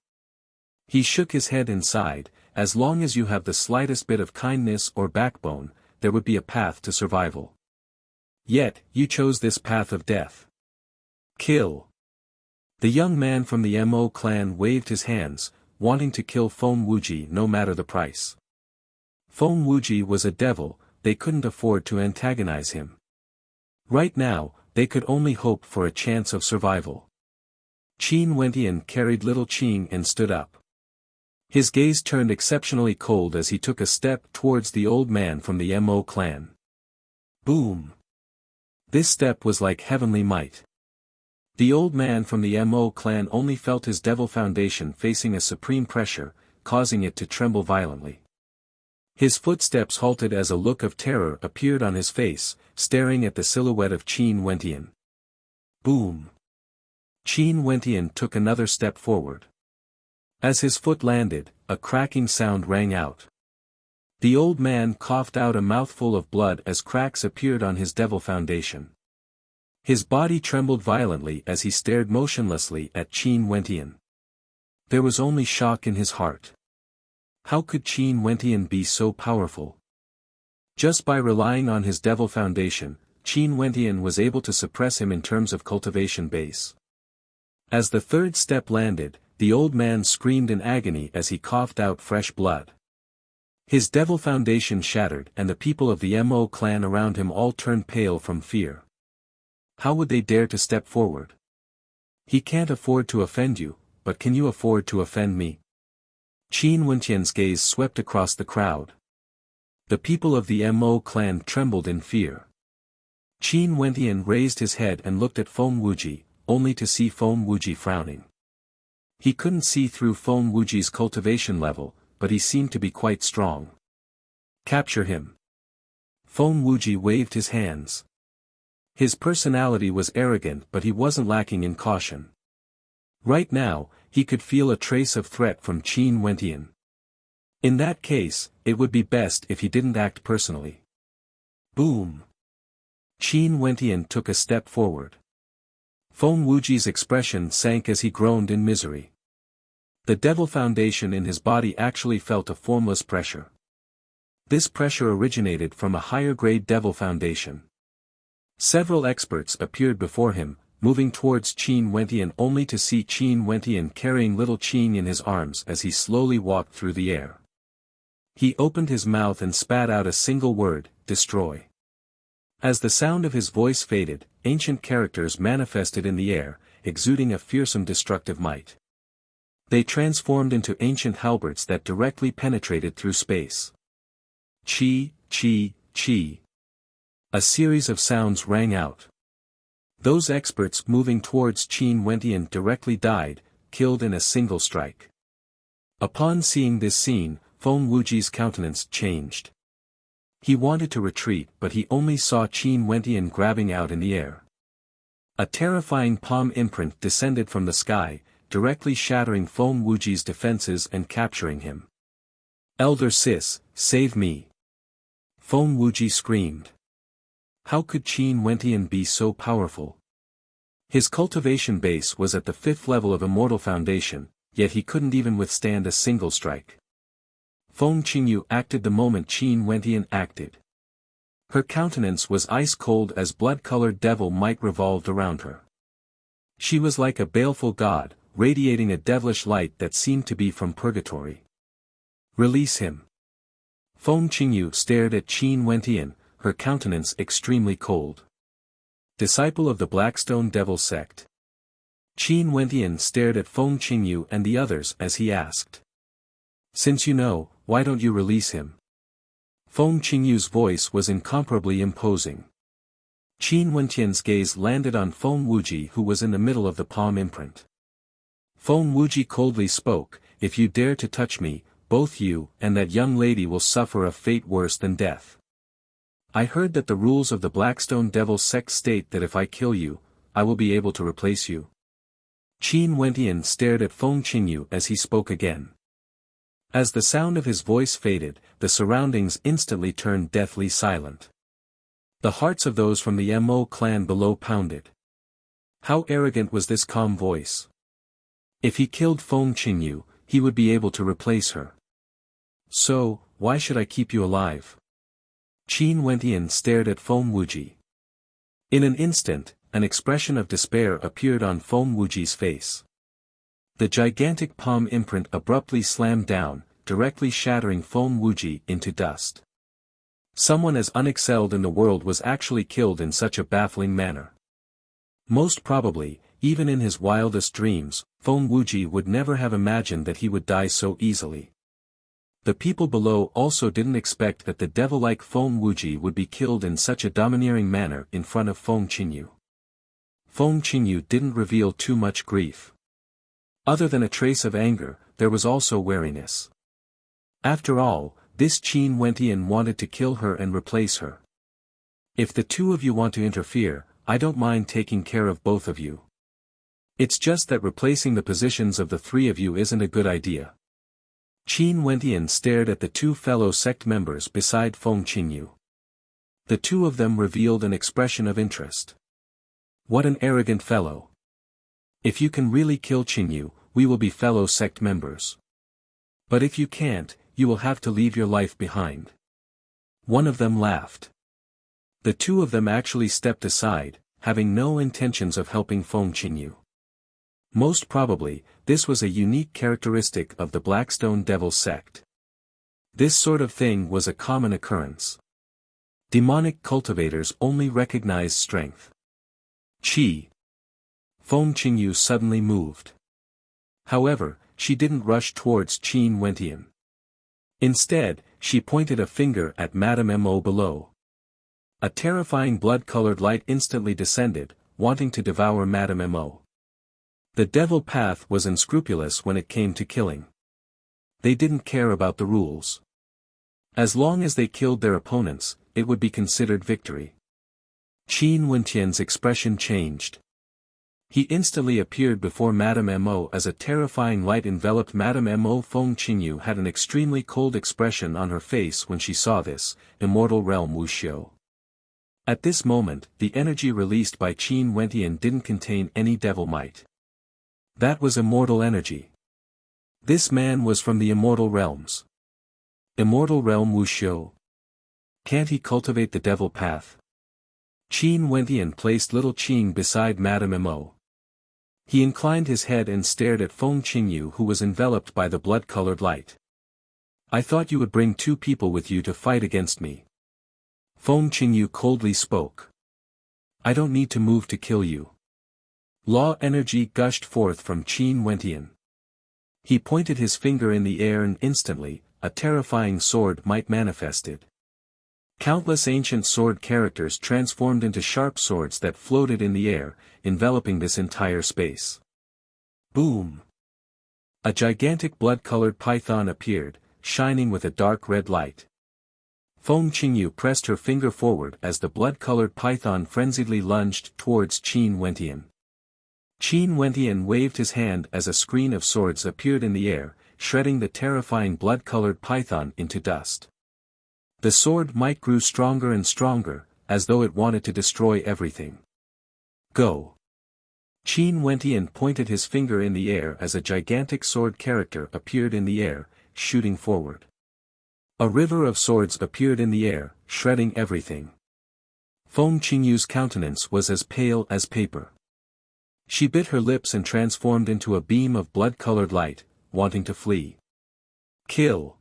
He shook his head and sighed, as long as you have the slightest bit of kindness or backbone, there would be a path to survival. Yet, you chose this path of death. Kill. The young man from the Mo clan waved his hands, wanting to kill Feng Wuji no matter the price. Feng Wuji was a devil, they couldn't afford to antagonize him. Right now, they could only hope for a chance of survival. Qin Wentian carried little Qing and stood up. His gaze turned exceptionally cold as he took a step towards the old man from the Mo clan. Boom! This step was like heavenly might. The old man from the Mo clan only felt his devil foundation facing a supreme pressure, causing it to tremble violently. His footsteps halted as a look of terror appeared on his face, staring at the silhouette of Qin Wentian. Boom! Qin Wentian took another step forward. As his foot landed, a cracking sound rang out. The old man coughed out a mouthful of blood as cracks appeared on his devil foundation. His body trembled violently as he stared motionlessly at Qin Wentian. There was only shock in his heart. How could Qin Wentian be so powerful? Just by relying on his devil foundation, Qin Wentian was able to suppress him in terms of cultivation base. As the third step landed, the old man screamed in agony as he coughed out fresh blood. His devil foundation shattered and the people of the Mo clan around him all turned pale from fear. How would they dare to step forward? He can't afford to offend you, but can you afford to offend me? Qin Wentian's gaze swept across the crowd. The people of the Mo clan trembled in fear. Qin Wentian raised his head and looked at Feng Wuji, only to see Feng Wuji frowning. He couldn't see through Feng Wuji's cultivation level, but he seemed to be quite strong. Capture him. Feng Wuji waved his hands. His personality was arrogant, but he wasn't lacking in caution. Right now, he could feel a trace of threat from Qin Wentian. In that case, it would be best if he didn't act personally. Boom! Qin Wentian took a step forward. Feng Wuji's expression sank as he groaned in misery. The devil foundation in his body actually felt a formless pressure. This pressure originated from a higher-grade devil foundation. Several experts appeared before him, moving towards Qin Wentian only to see Qin Wentian carrying little Qin in his arms as he slowly walked through the air. He opened his mouth and spat out a single word, destroy. As the sound of his voice faded, ancient characters manifested in the air, exuding a fearsome destructive might. They transformed into ancient halberds that directly penetrated through space. Chi, chi, chi. A series of sounds rang out. Those experts moving towards Qin Wentian directly died, killed in a single strike. Upon seeing this scene, Feng Wuji's countenance changed. He wanted to retreat, but he only saw Qin Wentian grabbing out in the air. A terrifying palm imprint descended from the sky, directly shattering Feng Wuji's defenses and capturing him. Elder Sis, save me! Feng Wuji screamed. How could Qin Wentian be so powerful? His cultivation base was at the 5th level of Immortal Foundation, yet he couldn't even withstand a single strike. Feng Qingyu acted the moment Qin Wentian acted. Her countenance was ice-cold as blood-colored devil might revolved around her. She was like a baleful god, radiating a devilish light that seemed to be from purgatory. Release him. Feng Qingyu stared at Qin Wentian, her countenance extremely cold. Disciple of the Blackstone Devil Sect. Qin Wentian stared at Feng Qingyu and the others as he asked. Since you know, why don't you release him? Feng Qingyu's voice was incomparably imposing. Qin Wentian's gaze landed on Feng Wuji, who was in the middle of the palm imprint. Feng Wuji coldly spoke, if you dare to touch me, both you and that young lady will suffer a fate worse than death. I heard that the rules of the Blackstone Devil Sect state that if I kill you, I will be able to replace you. Qin Wentian stared at Feng Qingyu as he spoke again. As the sound of his voice faded, the surroundings instantly turned deathly silent. The hearts of those from the Mo clan below pounded. How arrogant was this calm voice? If he killed Feng Qingyu, he would be able to replace her. So, why should I keep you alive? Qin Wentian stared at Feng Wuji. In an instant, an expression of despair appeared on Feng Wuji's face. The gigantic palm imprint abruptly slammed down, directly shattering Feng Wuji into dust. Someone as unexcelled in the world was actually killed in such a baffling manner. Most probably, even in his wildest dreams, Feng Wuji would never have imagined that he would die so easily. The people below also didn't expect that the devil-like Feng Wuji would be killed in such a domineering manner in front of Feng Qingyu. Feng Qingyu didn't reveal too much grief. Other than a trace of anger, there was also wariness. After all, this Qin Wentian wanted to kill her and replace her. If the two of you want to interfere, I don't mind taking care of both of you. It's just that replacing the positions of the three of you isn't a good idea. Qin Wentian stared at the two fellow sect members beside Feng Qingyu. The two of them revealed an expression of interest. What an arrogant fellow. If you can really kill Qingyu, we will be fellow sect members. But if you can't, you will have to leave your life behind. One of them laughed. The two of them actually stepped aside, having no intentions of helping Feng Qingyu. Most probably, this was a unique characteristic of the Blackstone Devil Sect. This sort of thing was a common occurrence. Demonic cultivators only recognize strength. Qi. Feng Qingyu suddenly moved. However, she didn't rush towards Qin Wentian. Instead, she pointed a finger at Madame Mo below. A terrifying blood-colored light instantly descended, wanting to devour Madame Mo. The devil path was unscrupulous when it came to killing. They didn't care about the rules. As long as they killed their opponents, it would be considered victory. Qin Wentian's expression changed. He instantly appeared before Madame Mo as a terrifying light enveloped Madame Mo. Feng Qingyu had an extremely cold expression on her face when she saw this, immortal realm Wuxia. At this moment, the energy released by Qin Wentian didn't contain any devil might. That was immortal energy. This man was from the immortal realms. Immortal realm Wuxia. Can't he cultivate the devil path? Qin Wentian placed little Qing beside Madame Mo. He inclined his head and stared at Feng Qingyu, who was enveloped by the blood-colored light. I thought you would bring 2 people with you to fight against me. Feng Qingyu coldly spoke. I don't need to move to kill you. Law energy gushed forth from Qin Wentian. He pointed his finger in the air and instantly, a terrifying sword might manifested. Countless ancient sword characters transformed into sharp swords that floated in the air, enveloping this entire space. Boom! A gigantic blood-colored python appeared, shining with a dark red light. Feng Qingyu pressed her finger forward as the blood-colored python frenziedly lunged towards Qin Wentian. Qin Wentian waved his hand as a screen of swords appeared in the air, shredding the terrifying blood-colored python into dust. The sword might grew stronger and stronger, as though it wanted to destroy everything. Go! Qin Wentian pointed his finger in the air as a gigantic sword character appeared in the air, shooting forward. A river of swords appeared in the air, shredding everything. Feng Qingyu's countenance was as pale as paper. She bit her lips and transformed into a beam of blood-colored light, wanting to flee. Kill!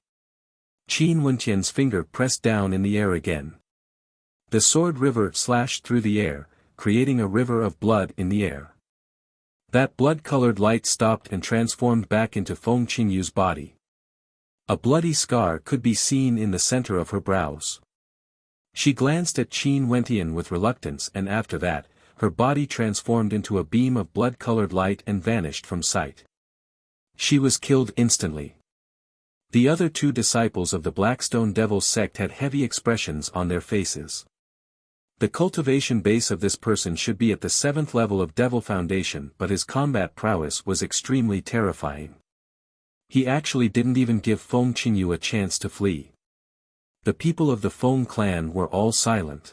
Qin Wentian's finger pressed down in the air again. The sword river slashed through the air, creating a river of blood in the air. That blood-colored light stopped and transformed back into Feng Qingyu's body. A bloody scar could be seen in the center of her brows. She glanced at Qin Wentian with reluctance, and after that, her body transformed into a beam of blood-colored light and vanished from sight. She was killed instantly. The other 2 disciples of the Blackstone Devil sect had heavy expressions on their faces. The cultivation base of this person should be at the 7th level of Devil Foundation, but his combat prowess was extremely terrifying. He actually didn't even give Feng Qingyu a chance to flee. The people of the Feng clan were all silent.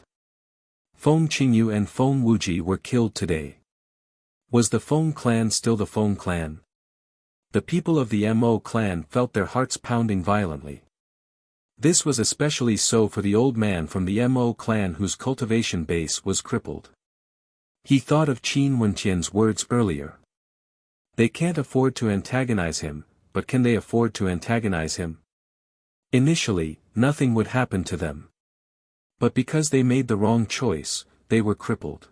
Feng Qingyu and Feng Wuji were killed today. Was the Feng clan still the Feng clan? The people of the Mo clan felt their hearts pounding violently. This was especially so for the old man from the Mo clan whose cultivation base was crippled. He thought of Qin Wentian's words earlier. They can't afford to antagonize him, but can they afford to antagonize him? Initially, nothing would happen to them. But because they made the wrong choice, they were crippled.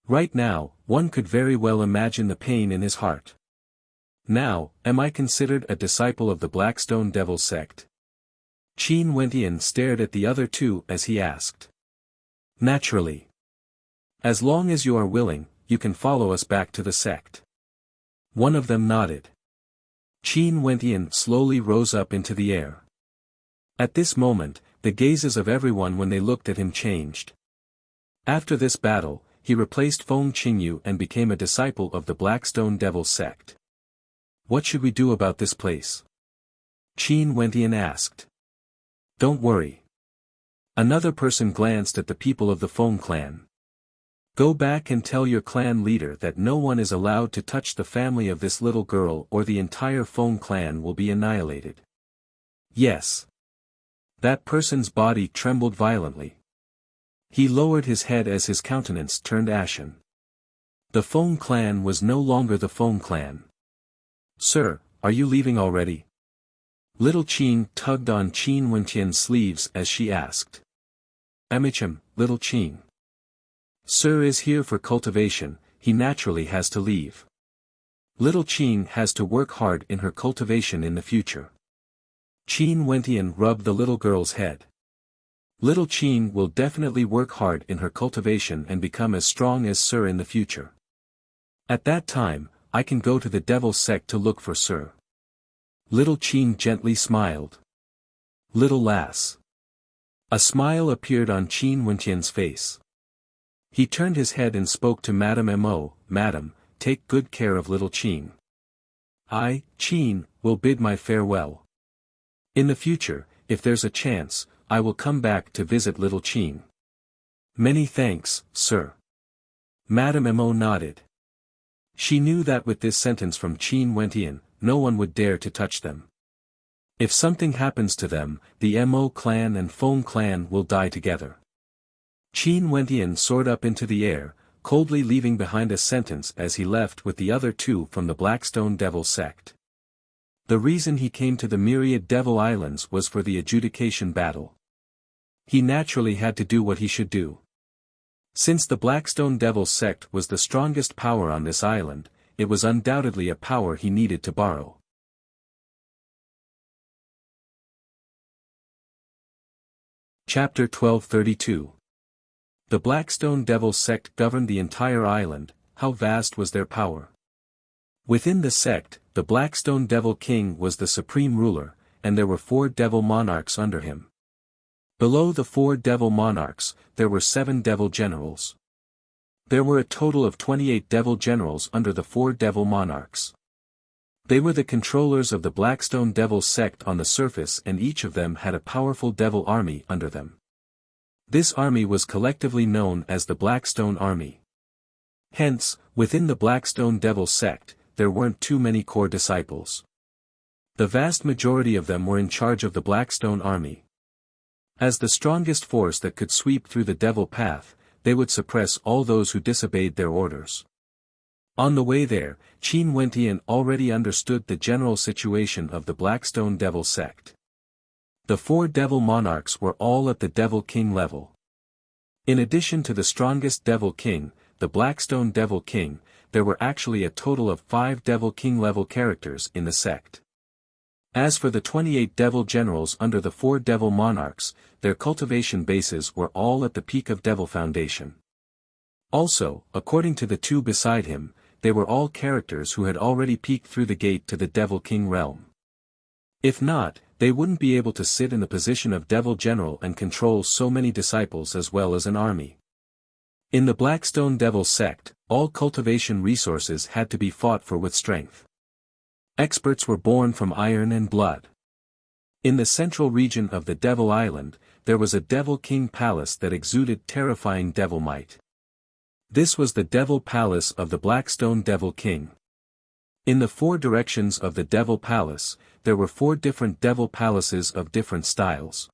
Right now, one could very well imagine the pain in his heart. Now, am I considered a disciple of the Blackstone Devil sect? Qin Wentian stared at the other 2 as he asked. Naturally. As long as you are willing, you can follow us back to the sect. One of them nodded. Qin Wentian slowly rose up into the air. At this moment, the gazes of everyone when they looked at him changed. After this battle, he replaced Feng Qingyu and became a disciple of the Blackstone Devil sect. What should we do about this place? Qin Wentian asked. Don't worry. Another person glanced at the people of the Feng clan. Go back and tell your clan leader that no one is allowed to touch the family of this little girl or the entire Feng clan will be annihilated. Yes. That person's body trembled violently. He lowered his head as his countenance turned ashen. The Feng clan was no longer the Feng clan. Sir, are you leaving already? Little Qing tugged on Qin Wentian's sleeves as she asked. Amichim, little Qing. Sir is here for cultivation, he naturally has to leave. Little Qing has to work hard in her cultivation in the future. Qin Wentian rubbed the little girl's head. Little Qing will definitely work hard in her cultivation and become as strong as Sir in the future. At that time, I can go to the Devil sect to look for Sir. Little Qing gently smiled. Little lass. A smile appeared on Qin Wentian's face. He turned his head and spoke to Madame Mo, Madam, take good care of little Qin. I, Qin, will bid my farewell. In the future, if there's a chance, I will come back to visit little Qin. Many thanks, sir. Madame Mo nodded. She knew that with this sentence from Qin Wentian, no one would dare to touch them. If something happens to them, the Mo clan and Feng clan will die together. Qin Wentian soared up into the air, coldly leaving behind a sentence as he left with the other two from the Blackstone Devil sect. The reason he came to the Myriad Devil Islands was for the adjudication battle. He naturally had to do what he should do. Since the Blackstone Devil sect was the strongest power on this island, it was undoubtedly a power he needed to borrow. Chapter 1232. The Blackstone Devil sect governed the entire island. How vast was their power? Within the sect, the Blackstone Devil King was the supreme ruler, and there were 4 devil monarchs under him. Below the 4 devil monarchs, there were 7 devil generals. There were a total of 28 devil generals under the 4 devil monarchs. They were the controllers of the Blackstone Devil sect on the surface, and each of them had a powerful devil army under them. This army was collectively known as the Blackstone Army. Hence, within the Blackstone Devil sect, there weren't too many core disciples. The vast majority of them were in charge of the Blackstone Army. As the strongest force that could sweep through the devil path, they would suppress all those who disobeyed their orders. On the way there, Qin Wentian already understood the general situation of the Blackstone Devil sect. The 4 devil monarchs were all at the Devil King level. In addition to the strongest Devil King, the Blackstone Devil King, there were actually a total of 5 Devil King level characters in the sect. As for the 28 devil generals under the 4 devil monarchs, their cultivation bases were all at the peak of Devil Foundation. Also, according to the 2 beside him, they were all characters who had already peeked through the gate to the Devil King realm. If not, they wouldn't be able to sit in the position of Devil General and control so many disciples as well as an army. In the Blackstone Devil sect, all cultivation resources had to be fought for with strength. Experts were born from iron and blood. In the central region of the Devil Island, there was a Devil King palace that exuded terrifying devil might. This was the Devil Palace of the Blackstone Devil King. In the 4 directions of the Devil Palace, there were 4 different Devil Palaces of different styles.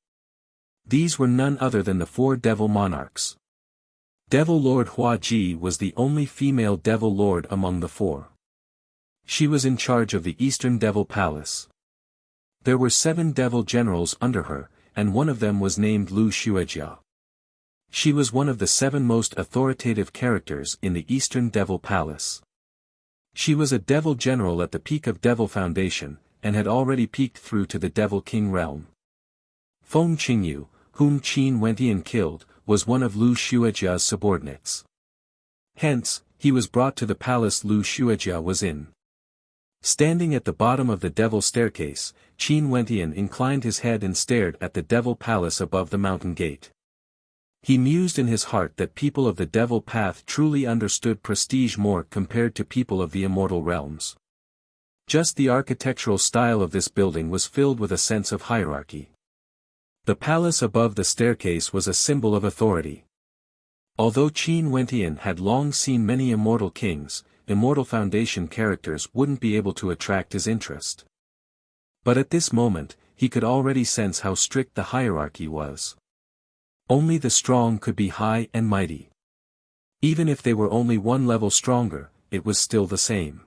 These were none other than the 4 Devil Monarchs. Devil Lord Hua Ji was the only female Devil Lord among the 4. She was in charge of the Eastern Devil Palace. There were 7 Devil Generals under her, and one of them was named Lu Xuejia. She was one of the 7 most authoritative characters in the Eastern Devil Palace. She was a Devil General at the peak of Devil Foundation, and had already peeked through to the Devil King realm. Feng Qingyu, whom Qin Wentian killed, was one of Lu Xuejia's subordinates. Hence, he was brought to the palace Lu Xuejia was in. Standing at the bottom of the Devil staircase, Qin Wentian inclined his head and stared at the Devil Palace above the mountain gate. He mused in his heart that people of the Devil Path truly understood prestige more compared to people of the immortal realms. Just the architectural style of this building was filled with a sense of hierarchy. The palace above the staircase was a symbol of authority. Although Qin Wentian had long seen many immortal kings, Immortal Foundation characters wouldn't be able to attract his interest. But at this moment, he could already sense how strict the hierarchy was. Only the strong could be high and mighty. Even if they were only 1 level stronger, it was still the same.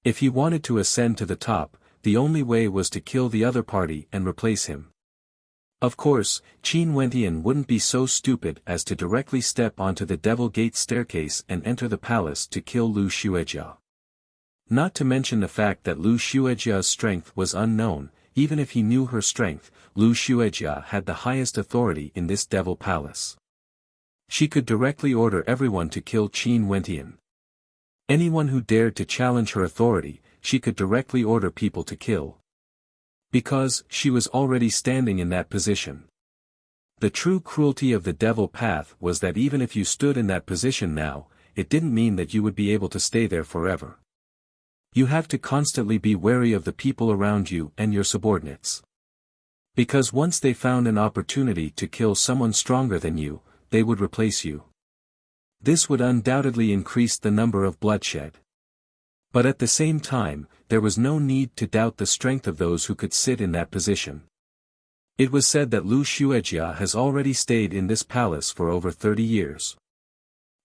If he wanted to ascend to the top, the only way was to kill the other party and replace him. Of course, Qin Wentian wouldn't be so stupid as to directly step onto the Devil Gate staircase and enter the palace to kill Lu Xuejia. Not to mention the fact that Lu Xuejia's strength was unknown. Even if he knew her strength, Lu Xuejia had the highest authority in this Devil Palace. She could directly order everyone to kill Qin Wentian. Anyone who dared to challenge her authority, she could directly order people to kill. Because she was already standing in that position. The true cruelty of the devil path was that even if you stood in that position now, it didn't mean that you would be able to stay there forever. You have to constantly be wary of the people around you and your subordinates. Because once they found an opportunity to kill someone stronger than you, they would replace you. This would undoubtedly increase the number of bloodshed. But at the same time, there was no need to doubt the strength of those who could sit in that position. It was said that Lu Xuejia has already stayed in this palace for over 30 years.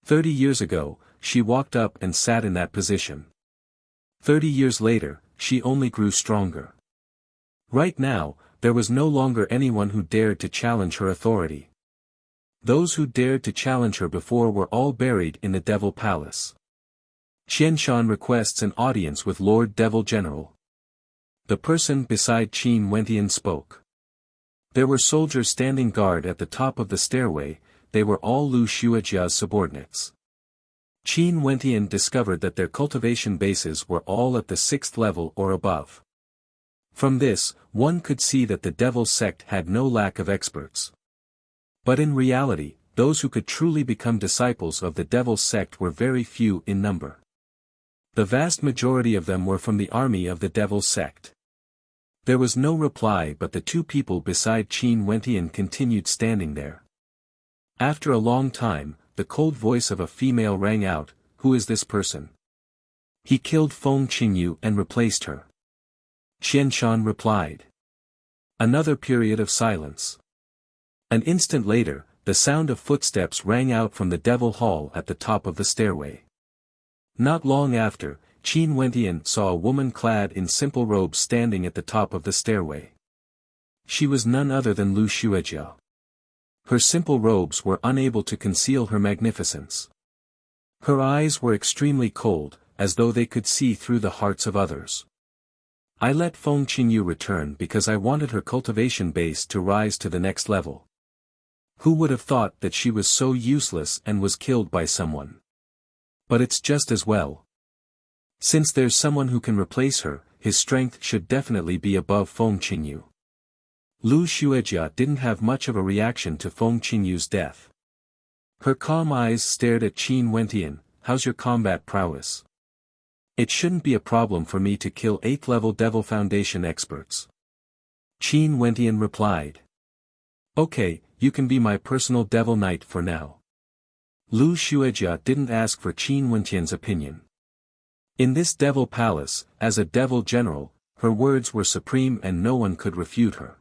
30 years ago, she walked up and sat in that position. 30 years later, she only grew stronger. Right now, there was no longer anyone who dared to challenge her authority. Those who dared to challenge her before were all buried in the Devil Palace. Qianshan requests an audience with Lord Devil General. The person beside Qin Wentian spoke. There were soldiers standing guard at the top of the stairway, they were all Lu Xuejia's subordinates. Qin Wentian discovered that their cultivation bases were all at the 6th level or above. From this, one could see that the Devil sect had no lack of experts. But in reality, those who could truly become disciples of the Devil sect were very few in number. The vast majority of them were from the army of the Devil sect. There was no reply, but the two people beside Qin Wentian continued standing there. After a long time, the cold voice of a female rang out, "Who is this person?" "He killed Feng Qingyu and replaced her." Qianshan replied. Another period of silence. An instant later, the sound of footsteps rang out from the Devil Hall at the top of the stairway. Not long after, Qin Wentian saw a woman clad in simple robes standing at the top of the stairway. She was none other than Lu Xuejia. Her simple robes were unable to conceal her magnificence. Her eyes were extremely cold, as though they could see through the hearts of others. "I let Feng Qingyu return because I wanted her cultivation base to rise to the next level. Who would have thought that she was so useless and was killed by someone? But it's just as well. Since there's someone who can replace her, his strength should definitely be above Feng Qingyu." Lu Xuejia didn't have much of a reaction to Feng Qingyu's death. Her calm eyes stared at Qin Wentian. "How's your combat prowess?" "It shouldn't be a problem for me to kill 8th-level Devil Foundation experts." Qin Wentian replied. "Okay, you can be my personal Devil Knight for now." Lu Xuejia didn't ask for Qin Wentian's opinion. In this Devil Palace, as a Devil General, her words were supreme and no one could refute her.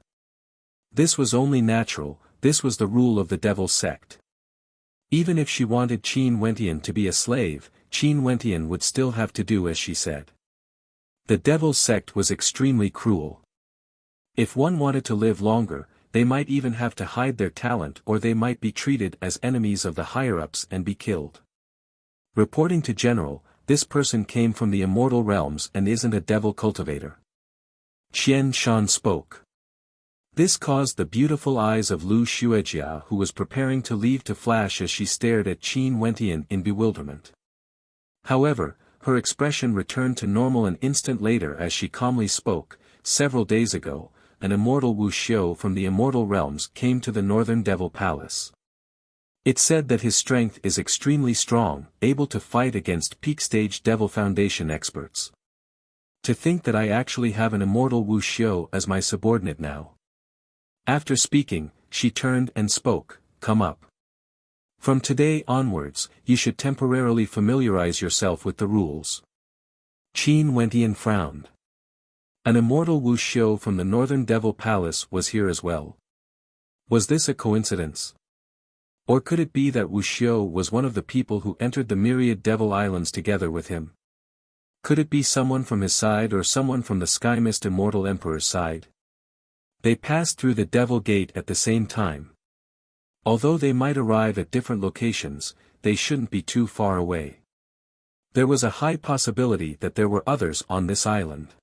This was only natural, this was the rule of the Devil sect. Even if she wanted Qin Wentian to be a slave, Qin Wentian would still have to do as she said. The Devil sect was extremely cruel. If one wanted to live longer, they might even have to hide their talent, or they might be treated as enemies of the higher-ups and be killed. Reporting to General, "This person came from the Immortal realms and isn't a devil cultivator." Qianshan spoke. This caused the beautiful eyes of Lu Xuejia, who was preparing to leave, to flash as she stared at Qin Wentian in bewilderment. However, her expression returned to normal an instant later as she calmly spoke. "Several days ago, an immortal Wuxia from the Immortal realms came to the Northern Devil Palace. It said that his strength is extremely strong, able to fight against peak-stage Devil Foundation experts. To think that I actually have an immortal Wuxia as my subordinate now." After speaking, she turned and spoke, "Come up. From today onwards, you should temporarily familiarize yourself with the rules." Qin Wentian frowned. An immortal Wuxia from the Northern Devil Palace was here as well. Was this a coincidence? Or could it be that Wuxia was one of the people who entered the myriad Devil Islands together with him? Could it be someone from his side or someone from the Sky Mist Immortal Emperor's side? They passed through the Devil Gate at the same time. Although they might arrive at different locations, they shouldn't be too far away. There was a high possibility that there were others on this island.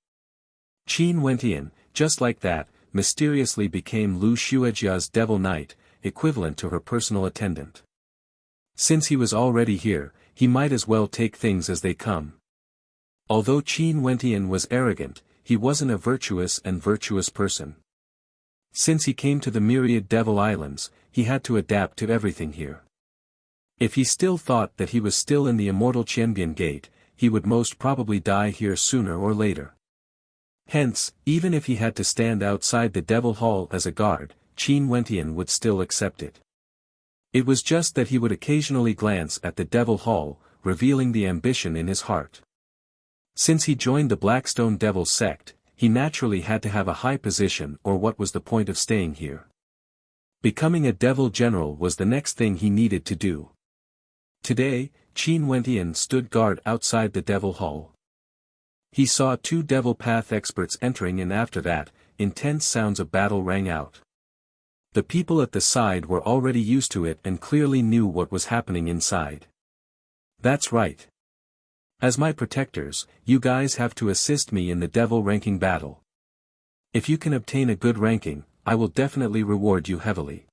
Qin Wentian, just like that, mysteriously became Lu Xuejia's Devil Knight, equivalent to her personal attendant. Since he was already here, he might as well take things as they come. Although Qin Wentian was arrogant, he wasn't a virtuous person. Since he came to the myriad Devil Islands, he had to adapt to everything here. If he still thought that he was still in the Immortal Qianbian Gate, he would most probably die here sooner or later. Hence, even if he had to stand outside the Devil Hall as a guard, Qin Wentian would still accept it. It was just that he would occasionally glance at the Devil Hall, revealing the ambition in his heart. Since he joined the Blackstone Devil sect, he naturally had to have a high position, or what was the point of staying here? Becoming a Devil General was the next thing he needed to do. Today, Qin Wentian stood guard outside the Devil Hall. He saw 2 Devil Path experts entering, and after that, intense sounds of battle rang out. The people at the side were already used to it and clearly knew what was happening inside. That's right. As my protectors, you guys have to assist me in the Devil ranking battle. If you can obtain a good ranking, I will definitely reward you heavily.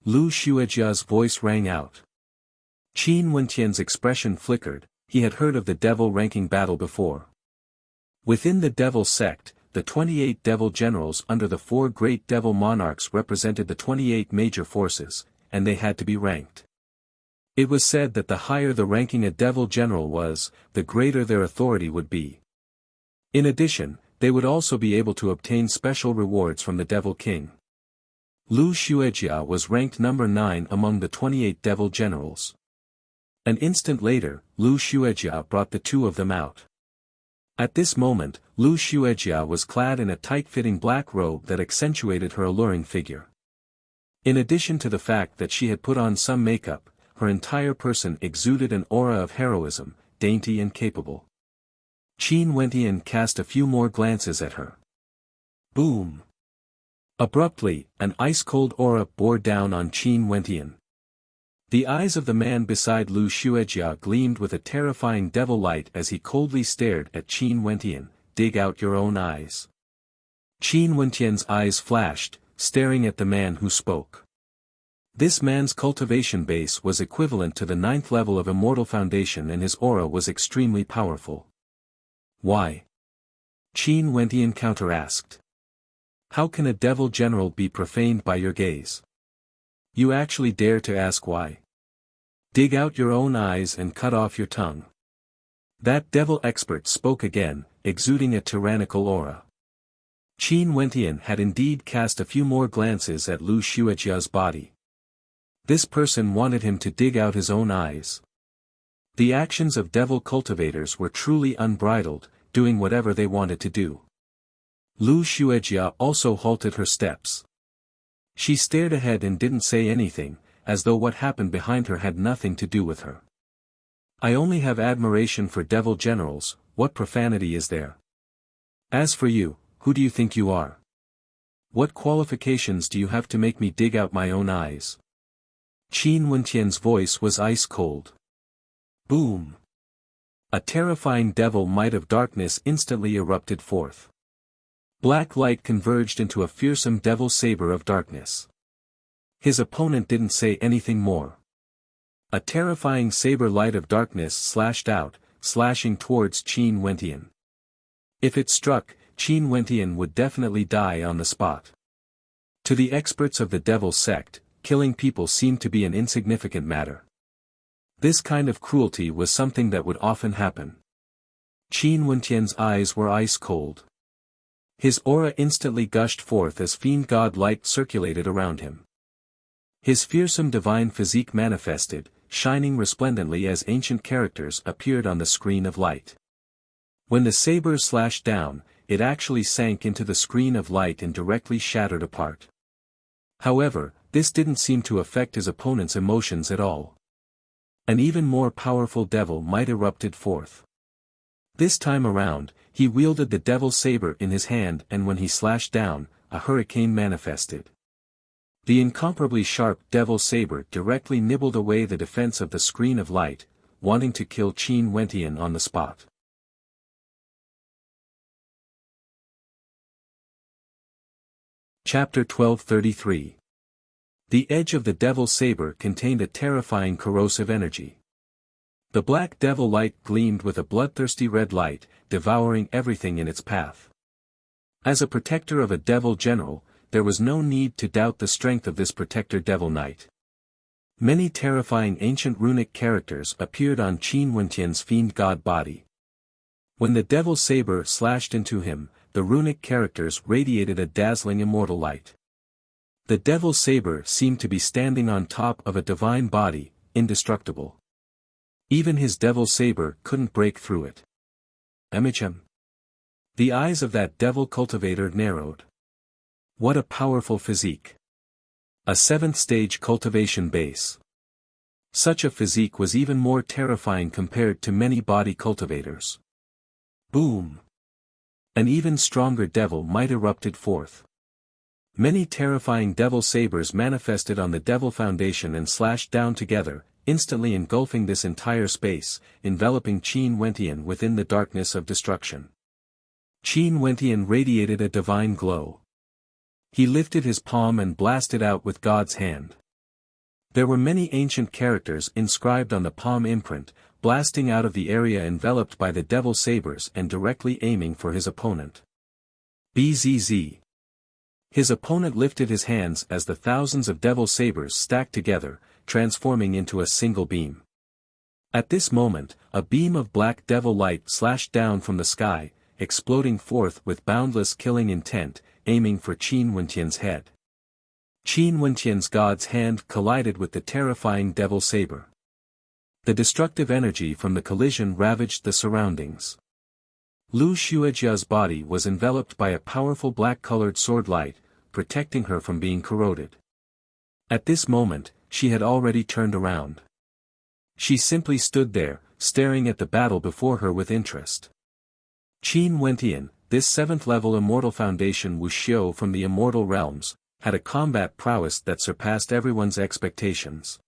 Lu Xuejia's voice rang out. Qin Wentian's expression flickered. He had heard of the Devil ranking battle before. Within the Devil sect, the 28 Devil Generals under the 4 great Devil Monarchs represented the 28 major forces, and they had to be ranked. It was said that the higher the ranking a Devil General was, the greater their authority would be. In addition, they would also be able to obtain special rewards from the Devil King. Lu Xuejia was ranked number 9 among the 28 Devil Generals. An instant later, Lu Xuejia brought the 2 of them out. At this moment, Lu Xuejia was clad in a tight-fitting black robe that accentuated her alluring figure. In addition to the fact that she had put on some makeup, her entire person exuded an aura of heroism, dainty and capable. Qin Wentian cast a few more glances at her. Boom! Abruptly, an ice-cold aura bore down on Qin Wentian. The eyes of the man beside Lu Xuejia gleamed with a terrifying devil light as he coldly stared at Qin Wentian. Dig out your own eyes. Qin Wentian's eyes flashed, staring at the man who spoke. This man's cultivation base was equivalent to the 9th level of Immortal Foundation, and his aura was extremely powerful. Why? Qin Wentian counter-asked. How can a Devil General be profaned by your gaze? You actually dare to ask why? Dig out your own eyes and cut off your tongue. That devil expert spoke again, exuding a tyrannical aura. Qin Wentian had indeed cast a few more glances at Lu Xuejia's body. This person wanted him to dig out his own eyes. The actions of devil cultivators were truly unbridled, doing whatever they wanted to do. Lu Xuejia also halted her steps. She stared ahead and didn't say anything, as though what happened behind her had nothing to do with her. I only have admiration for Devil Generals. What profanity is there? As for you, who do you think you are? What qualifications do you have to make me dig out my own eyes? Qin Wentian's voice was ice cold. Boom! A terrifying devil might of darkness instantly erupted forth. Black light converged into a fearsome devil saber of darkness. His opponent didn't say anything more. A terrifying saber light of darkness slashed out, slashing towards Qin Wentian. If it struck, Qin Wentian would definitely die on the spot. To the experts of the Devil sect, killing people seemed to be an insignificant matter. This kind of cruelty was something that would often happen. Qin Wentian's eyes were ice cold. His aura instantly gushed forth as fiend god light circulated around him. His fearsome divine physique manifested, shining resplendently as ancient characters appeared on the screen of light. When the saber slashed down, it actually sank into the screen of light and directly shattered apart. However, this didn't seem to affect his opponent's emotions at all. An even more powerful devil might erupted forth. This time around, he wielded the devil saber in his hand, and when he slashed down, a hurricane manifested. The incomparably sharp devil saber directly nibbled away the defense of the screen of light, wanting to kill Qin Wentian on the spot. Chapter 1233. The edge of the devil saber contained a terrifying corrosive energy. The black devil light gleamed with a bloodthirsty red light, devouring everything in its path. As a protector of a devil general, there was no need to doubt the strength of this protector devil knight. Many terrifying ancient runic characters appeared on Qin Wenqian's fiend god body. When the devil saber slashed into him, the runic characters radiated a dazzling immortal light. The devil saber seemed to be standing on top of a divine body, indestructible. Even his devil saber couldn't break through it. Emichem. The eyes of that devil cultivator narrowed. What a powerful physique. A 7th stage cultivation base. Such a physique was even more terrifying compared to many body cultivators. Boom! An even stronger devil might erupted forth. Many terrifying devil sabers manifested on the devil foundation and slashed down together, instantly engulfing this entire space, enveloping Qin Wenqian within the darkness of destruction. Qin Wenqian radiated a divine glow. He lifted his palm and blasted out with God's hand. There were many ancient characters inscribed on the palm imprint, blasting out of the area enveloped by the devil sabers and directly aiming for his opponent. Bzz. His opponent lifted his hands as the thousands of devil sabers stacked together, transforming into a single beam. At this moment, a beam of black devil light slashed down from the sky, exploding forth with boundless killing intent, aiming for Qin Wenqian's head. Qin Wenqian's god's hand collided with the terrifying devil saber. The destructive energy from the collision ravaged the surroundings. Lu Xuejia's body was enveloped by a powerful black-colored sword light, protecting her from being corroded. At this moment, she had already turned around. She simply stood there, staring at the battle before her with interest. Qin Wenqian, this 7th-level immortal foundation Wuxia from the immortal realms, had a combat prowess that surpassed everyone's expectations.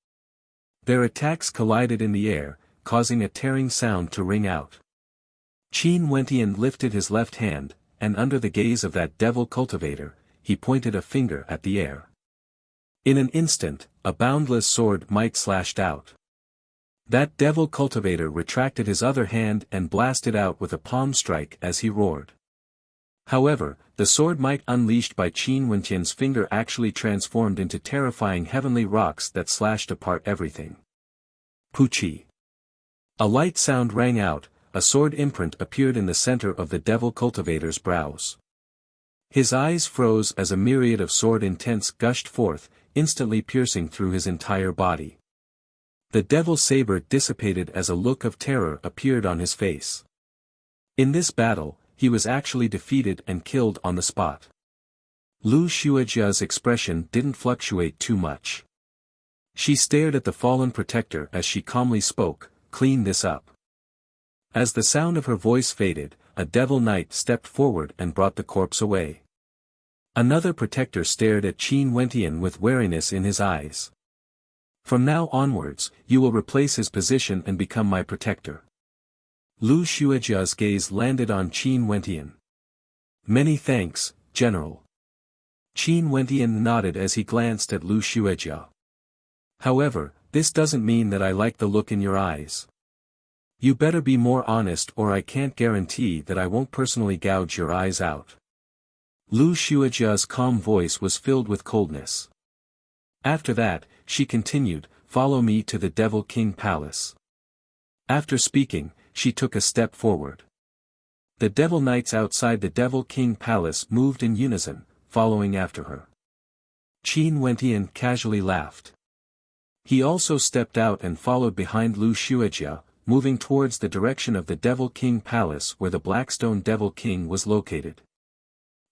Their attacks collided in the air, causing a tearing sound to ring out. Qin Wenqian lifted his left hand, and under the gaze of that devil cultivator, he pointed a finger at the air. In an instant, a boundless sword might slashed out. That devil cultivator retracted his other hand and blasted out with a palm strike as he roared. However, the sword might unleashed by Qin Wenqian's finger actually transformed into terrifying heavenly rocks that slashed apart everything. Puchi. A light sound rang out, a sword imprint appeared in the center of the devil cultivator's brows. His eyes froze as a myriad of sword intents gushed forth, instantly piercing through his entire body. The devil saber dissipated as a look of terror appeared on his face. In this battle, he was actually defeated and killed on the spot. Lu Xuejia's expression didn't fluctuate too much. She stared at the fallen protector as she calmly spoke, "Clean this up." As the sound of her voice faded, a devil knight stepped forward and brought the corpse away. Another protector stared at Qin Wenqian with wariness in his eyes. "From now onwards, you will replace his position and become my protector." Lu Xuejia's gaze landed on Qin Wenqian. "Many thanks, General." Qin Wenqian nodded as he glanced at Lu Xuejia. "However, this doesn't mean that I like the look in your eyes. You better be more honest or I can't guarantee that I won't personally gouge your eyes out." Lu Xuejia's calm voice was filled with coldness. After that, she continued, "Follow me to the Devil King Palace." After speaking, she took a step forward. The Devil Knights outside the Devil King Palace moved in unison, following after her. Qin Wenqian casually laughed. He also stepped out and followed behind Lu Xuejia, moving towards the direction of the Devil King Palace where the Blackstone Devil King was located.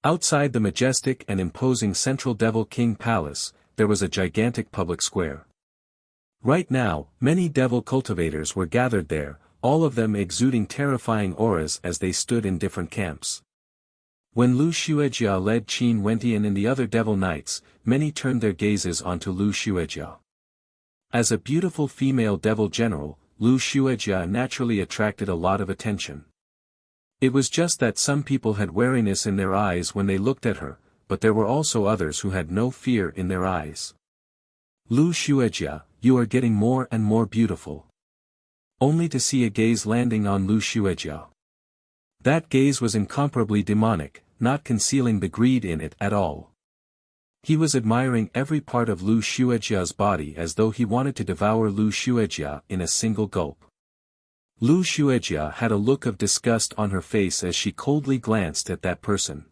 Outside the majestic and imposing central Devil King Palace, there was a gigantic public square. Right now, many devil cultivators were gathered there, all of them exuding terrifying auras as they stood in different camps. When Lu Xuejia led Qin Wenqian and the other devil knights, many turned their gazes onto Lu Xuejia. As a beautiful female devil general, Lu Xuejia naturally attracted a lot of attention. It was just that some people had wariness in their eyes when they looked at her, but there were also others who had no fear in their eyes. "Lu Xuejia, you are getting more and more beautiful." Only to see a gaze landing on Lu Xuejia. That gaze was incomparably demonic, not concealing the greed in it at all. He was admiring every part of Lu Xuejia's body as though he wanted to devour Lu Xuejia in a single gulp. Lu Xuejia had a look of disgust on her face as she coldly glanced at that person.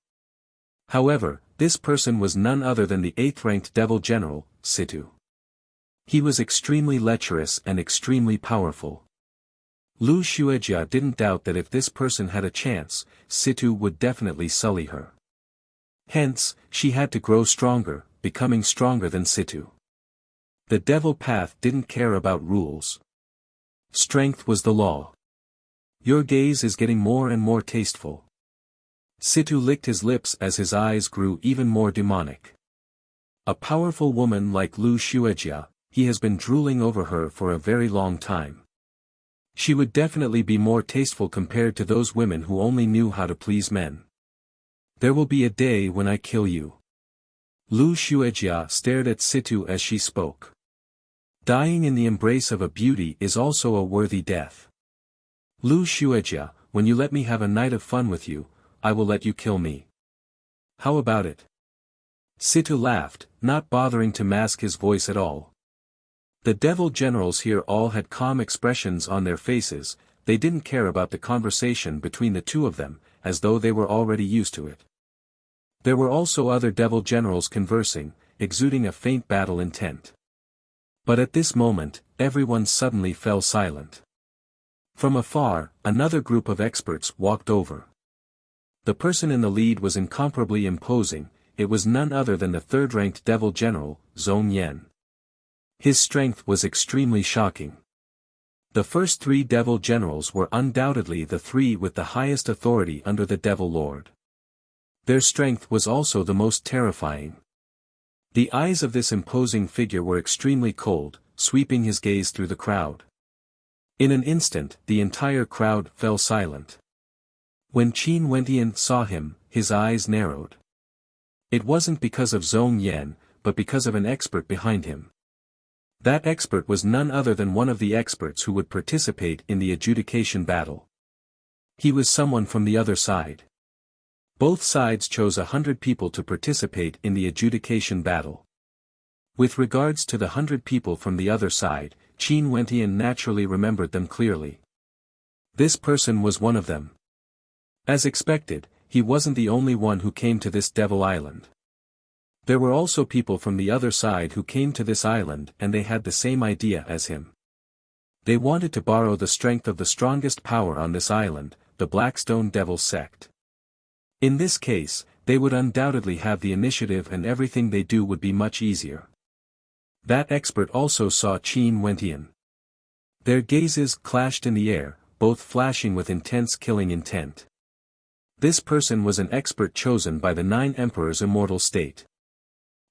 However, this person was none other than the 8th-ranked devil general, Situ. He was extremely lecherous and extremely powerful. Lu Xuejia didn't doubt that if this person had a chance, Situ would definitely sully her. Hence, she had to grow stronger, becoming stronger than Situ. The devil path didn't care about rules. Strength was the law. Your gaze is getting more and more tasteful. Situ licked his lips as his eyes grew even more demonic. A powerful woman like Lu Xuejia, he has been drooling over her for a very long time. She would definitely be more tasteful compared to those women who only knew how to please men. There will be a day when I kill you. Lu Xuejia stared at Situ as she spoke. Dying in the embrace of a beauty is also a worthy death. Lu Xuejia, when you let me have a night of fun with you, I will let you kill me. How about it? Situ laughed, not bothering to mask his voice at all. The devil generals here all had calm expressions on their faces, they didn't care about the conversation between the two of them, as though they were already used to it. There were also other devil generals conversing, exuding a faint battle intent. But at this moment, everyone suddenly fell silent. From afar, another group of experts walked over. The person in the lead was incomparably imposing, it was none other than the 3rd-ranked devil general, Zhong Yan. His strength was extremely shocking. The first 3 devil generals were undoubtedly the 3 with the highest authority under the devil lord. Their strength was also the most terrifying. The eyes of this imposing figure were extremely cold, sweeping his gaze through the crowd. In an instant, the entire crowd fell silent. When Qin Wentian saw him, his eyes narrowed. It wasn't because of Zhong Yan, but because of an expert behind him. That expert was none other than one of the experts who would participate in the adjudication battle. He was someone from the other side. Both sides chose 100 people to participate in the adjudication battle. With regards to the 100 people from the other side, Qin Wentian naturally remembered them clearly. This person was one of them. As expected, he wasn't the only one who came to this devil island. There were also people from the other side who came to this island and they had the same idea as him. They wanted to borrow the strength of the strongest power on this island, the Blackstone Devil sect. In this case, they would undoubtedly have the initiative and everything they do would be much easier. That expert also saw Qin Wentian. Their gazes clashed in the air, both flashing with intense killing intent. This person was an expert chosen by the 9 Emperors' immortal state.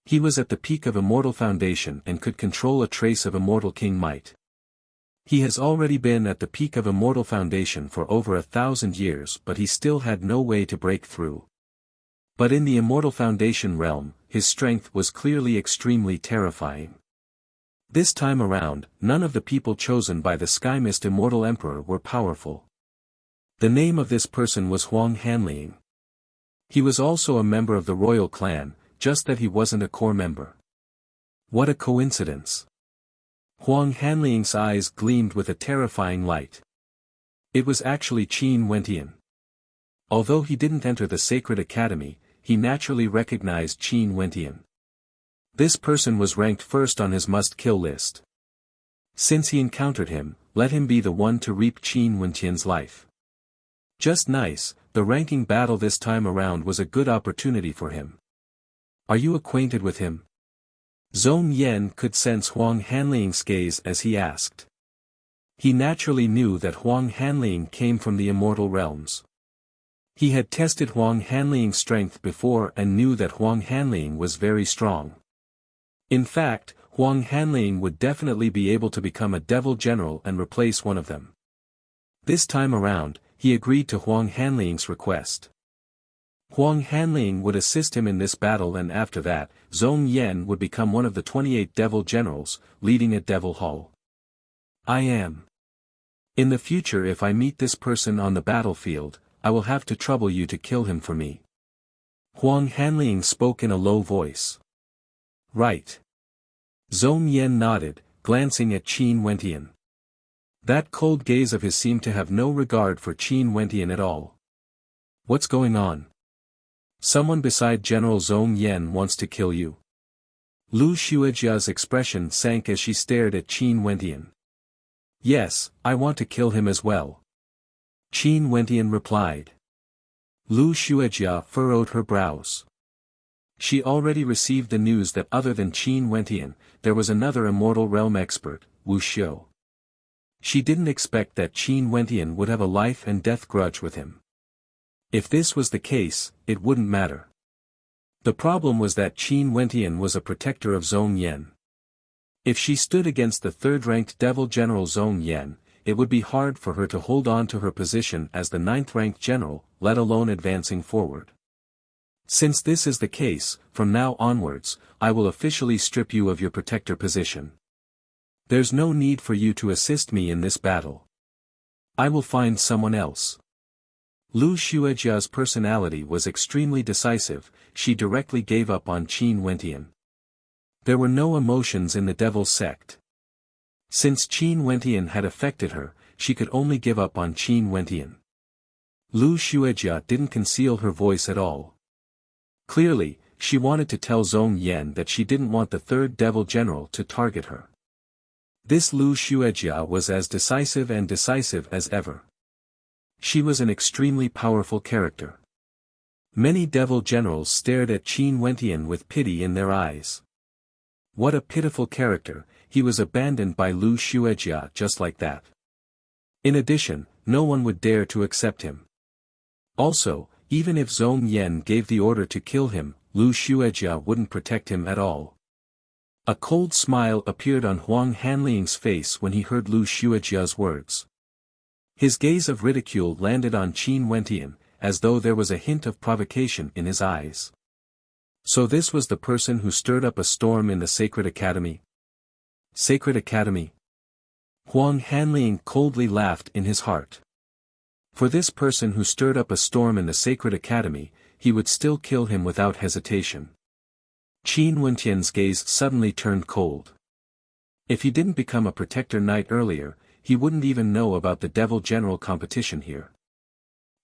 He was at the peak of Immortal Foundation and could control a trace of Immortal King might. He has already been at the peak of Immortal Foundation for over 1,000 years but he still had no way to break through. But in the Immortal Foundation realm, his strength was clearly extremely terrifying. This time around, none of the people chosen by the Sky Mist Immortal Emperor were powerful. The name of this person was Huang Hanliang. He was also a member of the royal clan, just that he wasn't a core member. What a coincidence. Huang Hanliang's eyes gleamed with a terrifying light. It was actually Qin Wentian. Although he didn't enter the Sacred Academy, he naturally recognized Qin Wentian. This person was ranked first on his must-kill list. Since he encountered him, let him be the one to reap Qin Wentian's life. Just nice, the ranking battle this time around was a good opportunity for him. Are you acquainted with him? Zhong Yan could sense Huang Hanliang's gaze as he asked. He naturally knew that Huang Hanliang came from the immortal realms. He had tested Huang Hanliang's strength before and knew that Huang Hanliang was very strong. In fact, Huang Hanliang would definitely be able to become a devil general and replace one of them. This time around, he agreed to Huang Hanliang's request. Huang Hanliang would assist him in this battle and after that, Zhong Yan would become one of the 28 devil generals, leading a devil hall. I am. In the future if I meet this person on the battlefield, I will have to trouble you to kill him for me. Huang Hanliang spoke in a low voice. Right. Zhong Yan nodded, glancing at Qin Wentian. That cold gaze of his seemed to have no regard for Qin Wentian at all. What's going on? Someone beside General Zhong Yan wants to kill you. Lu Xuejia's expression sank as she stared at Qin Wentian. Yes, I want to kill him as well. Qin Wentian replied. Lu Xuejia furrowed her brows. She already received the news that other than Qin Wentian, there was another Immortal Realm expert, Wuxia. She didn't expect that Qin Wentian would have a life and death grudge with him. If this was the case, it wouldn't matter. The problem was that Qin Wentian was a protector of Zhong Yan. If she stood against the third-ranked Devil General Zhong Yan, it would be hard for her to hold on to her position as the ninth-ranked general, let alone advancing forward. Since this is the case, from now onwards, I will officially strip you of your protector position. There's no need for you to assist me in this battle. I will find someone else. Lu Xuejia's personality was extremely decisive, she directly gave up on Qin Wentian. There were no emotions in the devil sect. Since Qin Wentian had affected her, she could only give up on Qin Wentian. Lu Xuejia didn't conceal her voice at all. Clearly, she wanted to tell Zhong Yan that she didn't want the third devil general to target her. This Lu Xuejia was as decisive as ever. She was an extremely powerful character. Many devil generals stared at Qin Wentian with pity in their eyes. What a pitiful character, he was abandoned by Lu Xuejia just like that. In addition, no one would dare to accept him. Also, even if Zhong Yan gave the order to kill him, Lu Xuejia wouldn't protect him at all. A cold smile appeared on Huang Hanliang's face when he heard Lu Xuejia's words. His gaze of ridicule landed on Qin Wentian, as though there was a hint of provocation in his eyes. So this was the person who stirred up a storm in the Sacred Academy? Sacred Academy? Huang Hanliang coldly laughed in his heart. For this person who stirred up a storm in the Sacred Academy, he would still kill him without hesitation. Qin Wentian's gaze suddenly turned cold. If he didn't become a protector knight earlier, he wouldn't even know about the devil general competition here.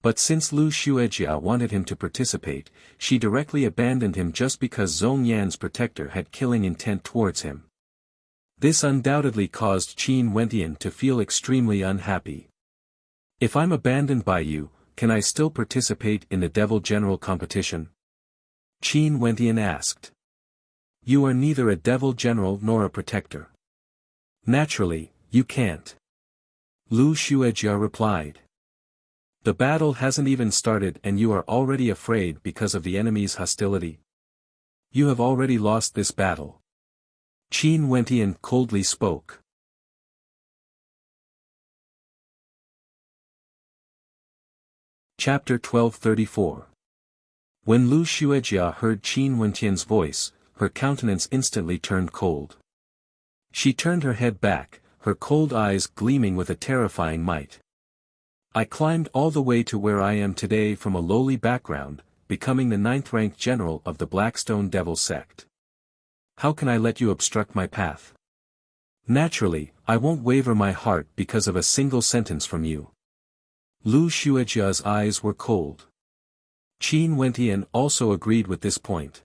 But since Lu Xuejia wanted him to participate, she directly abandoned him just because Zhong Yan's protector had killing intent towards him. This undoubtedly caused Qin Wentian to feel extremely unhappy. If I'm abandoned by you, can I still participate in the devil general competition? Qin Wentian asked. You are neither a devil general nor a protector. Naturally, you can't. Lu Xuejia replied. The battle hasn't even started and you are already afraid because of the enemy's hostility. You have already lost this battle. Qin Wentian coldly spoke. Chapter 1234. When Lu Xuejia heard Qin Wentian's voice, her countenance instantly turned cold. She turned her head back, her cold eyes gleaming with a terrifying might. I climbed all the way to where I am today from a lowly background, becoming the ninth-ranked general of the Blackstone Devil sect. How can I let you obstruct my path? Naturally, I won't waver my heart because of a single sentence from you. Lu Xuejia's eyes were cold. Qin Wentian also agreed with this point.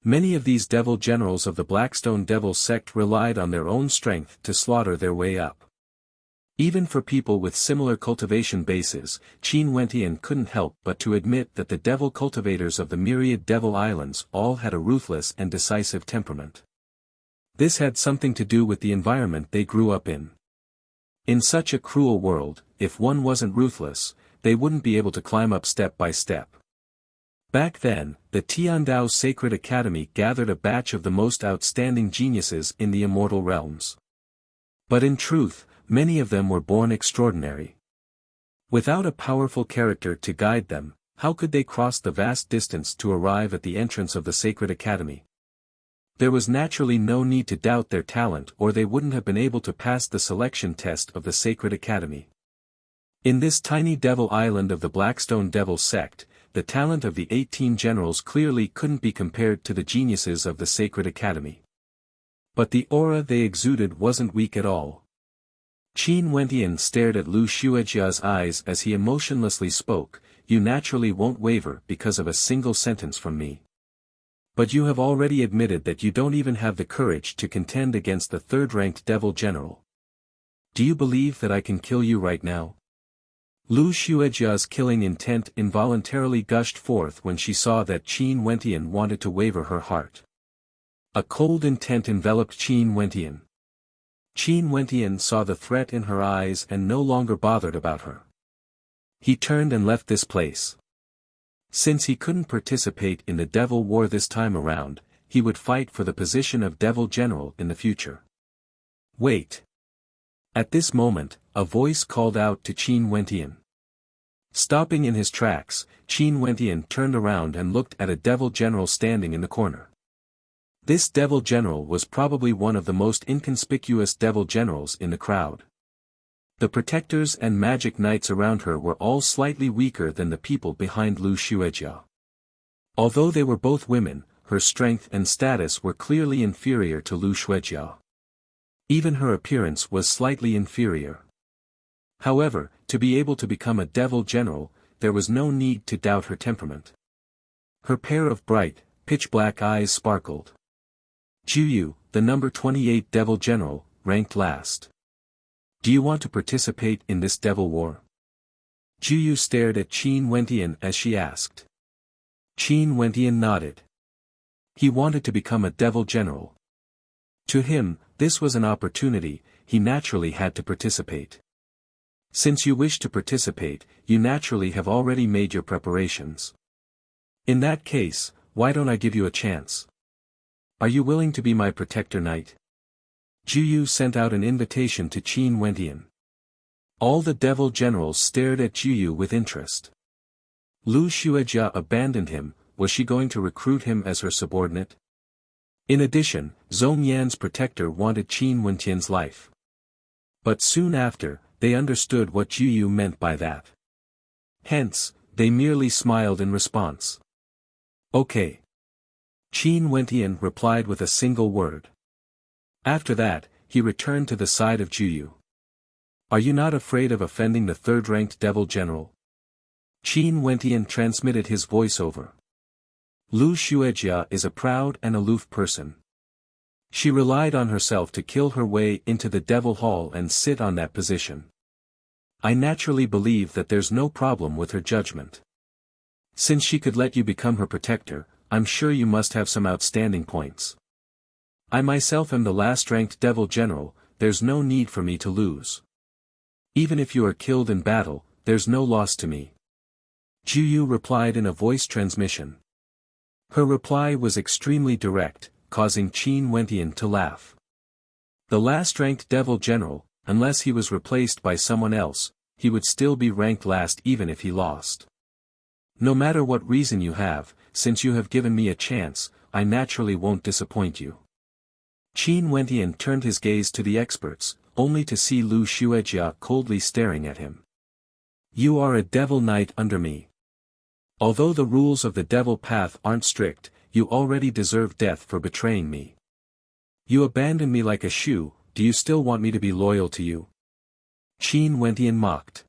Many of these devil generals of the Blackstone Devil sect relied on their own strength to slaughter their way up. Even for people with similar cultivation bases, Qin Wentian couldn't help but to admit that the devil cultivators of the myriad devil islands all had a ruthless and decisive temperament. This had something to do with the environment they grew up in. In such a cruel world, if one wasn't ruthless, they wouldn't be able to climb up step by step. Back then, the Tiandao Sacred Academy gathered a batch of the most outstanding geniuses in the immortal realms. But in truth, many of them were born extraordinary. Without a powerful character to guide them, how could they cross the vast distance to arrive at the entrance of the Sacred Academy? There was naturally no need to doubt their talent or they wouldn't have been able to pass the selection test of the Sacred Academy. In this tiny devil island of the Blackstone Devil sect, the talent of the 18 generals clearly couldn't be compared to the geniuses of the Sacred Academy. But the aura they exuded wasn't weak at all. Qin Wentian stared at Lu Xuejia's eyes as he emotionlessly spoke, "You naturally won't waver because of a single sentence from me. But you have already admitted that you don't even have the courage to contend against the third-ranked devil general. Do you believe that I can kill you right now?" Lu Xuejia's killing intent involuntarily gushed forth when she saw that Qin Wentian wanted to waver her heart. A cold intent enveloped Qin Wentian. Qin Wentian saw the threat in her eyes and no longer bothered about her. He turned and left this place. Since he couldn't participate in the Devil War this time around, he would fight for the position of Devil General in the future. "Wait." At this moment, a voice called out to Qin Wentian. Stopping in his tracks, Qin Wentian turned around and looked at a Devil General standing in the corner. This Devil General was probably one of the most inconspicuous Devil Generals in the crowd. The protectors and magic knights around her were all slightly weaker than the people behind Lu Xuejia. Although they were both women, her strength and status were clearly inferior to Lu Xuejia. Even her appearance was slightly inferior. However, to be able to become a Devil General, there was no need to doubt her temperament. Her pair of bright, pitch-black eyes sparkled. Juyu, the number 28 Devil General, ranked last. "Do you want to participate in this Devil War?" Juyu stared at Qin Wentian as she asked. Qin Wentian nodded. He wanted to become a Devil General. To him, this was an opportunity, he naturally had to participate. Since you wish to participate, you naturally have already made your preparations. In that case, why don't I give you a chance? Are you willing to be my protector knight? Juyu sent out an invitation to Qin Wentian. All the Devil Generals stared at Juyu with interest. Lu Xuejia abandoned him, was she going to recruit him as her subordinate? In addition, Zhong Yan's protector wanted Qin Wentian's life. But soon after, they understood what Juyu meant by that. Hence, they merely smiled in response. "Okay." Qin Wentian replied with a single word. After that, he returned to the side of Juyu. "Are you not afraid of offending the third-ranked Devil General?" Qin Wentian transmitted his voice over. Lu Xuejia is a proud and aloof person. She relied on herself to kill her way into the Devil Hall and sit on that position. I naturally believe that there's no problem with her judgment. Since she could let you become her protector, I'm sure you must have some outstanding points. I myself am the last-ranked Devil General, there's no need for me to lose. Even if you are killed in battle, there's no loss to me. Juyu replied in a voice transmission. Her reply was extremely direct, causing Qin Wentian to laugh. The last-ranked Devil General, unless he was replaced by someone else, he would still be ranked last even if he lost. No matter what reason you have, since you have given me a chance, I naturally won't disappoint you. Qin Wentian turned his gaze to the experts, only to see Lu Xuejia coldly staring at him. You are a Devil Knight under me. Although the rules of the Devil Path aren't strict, you already deserve death for betraying me. You abandoned me like a shoe, do you still want me to be loyal to you? Qin Wentian mocked.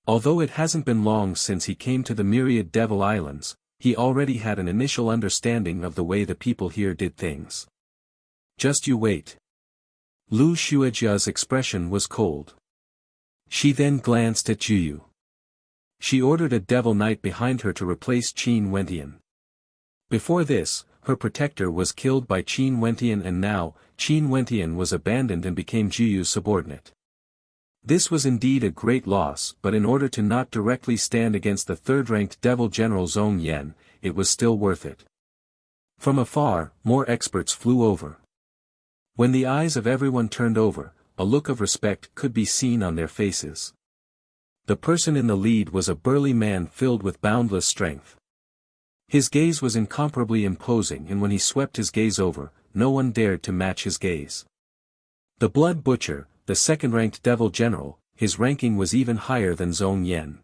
Although it hasn't been long since he came to the Myriad Devil Islands, he already had an initial understanding of the way the people here did things. Just you wait. Lu Xuejia's expression was cold. She then glanced at Juyu. She ordered a Devil Knight behind her to replace Qin Wentian. Before this, her protector was killed by Qin Wentian and now, Qin Wentian was abandoned and became Juyu's subordinate. This was indeed a great loss, but in order to not directly stand against the third-ranked Devil General Zhong Yan, it was still worth it. From afar, more experts flew over. When the eyes of everyone turned over, a look of respect could be seen on their faces. The person in the lead was a burly man filled with boundless strength. His gaze was incomparably imposing, and when he swept his gaze over, no one dared to match his gaze. The Blood Butcher, the second-ranked Devil General, his ranking was even higher than Zhong Yan.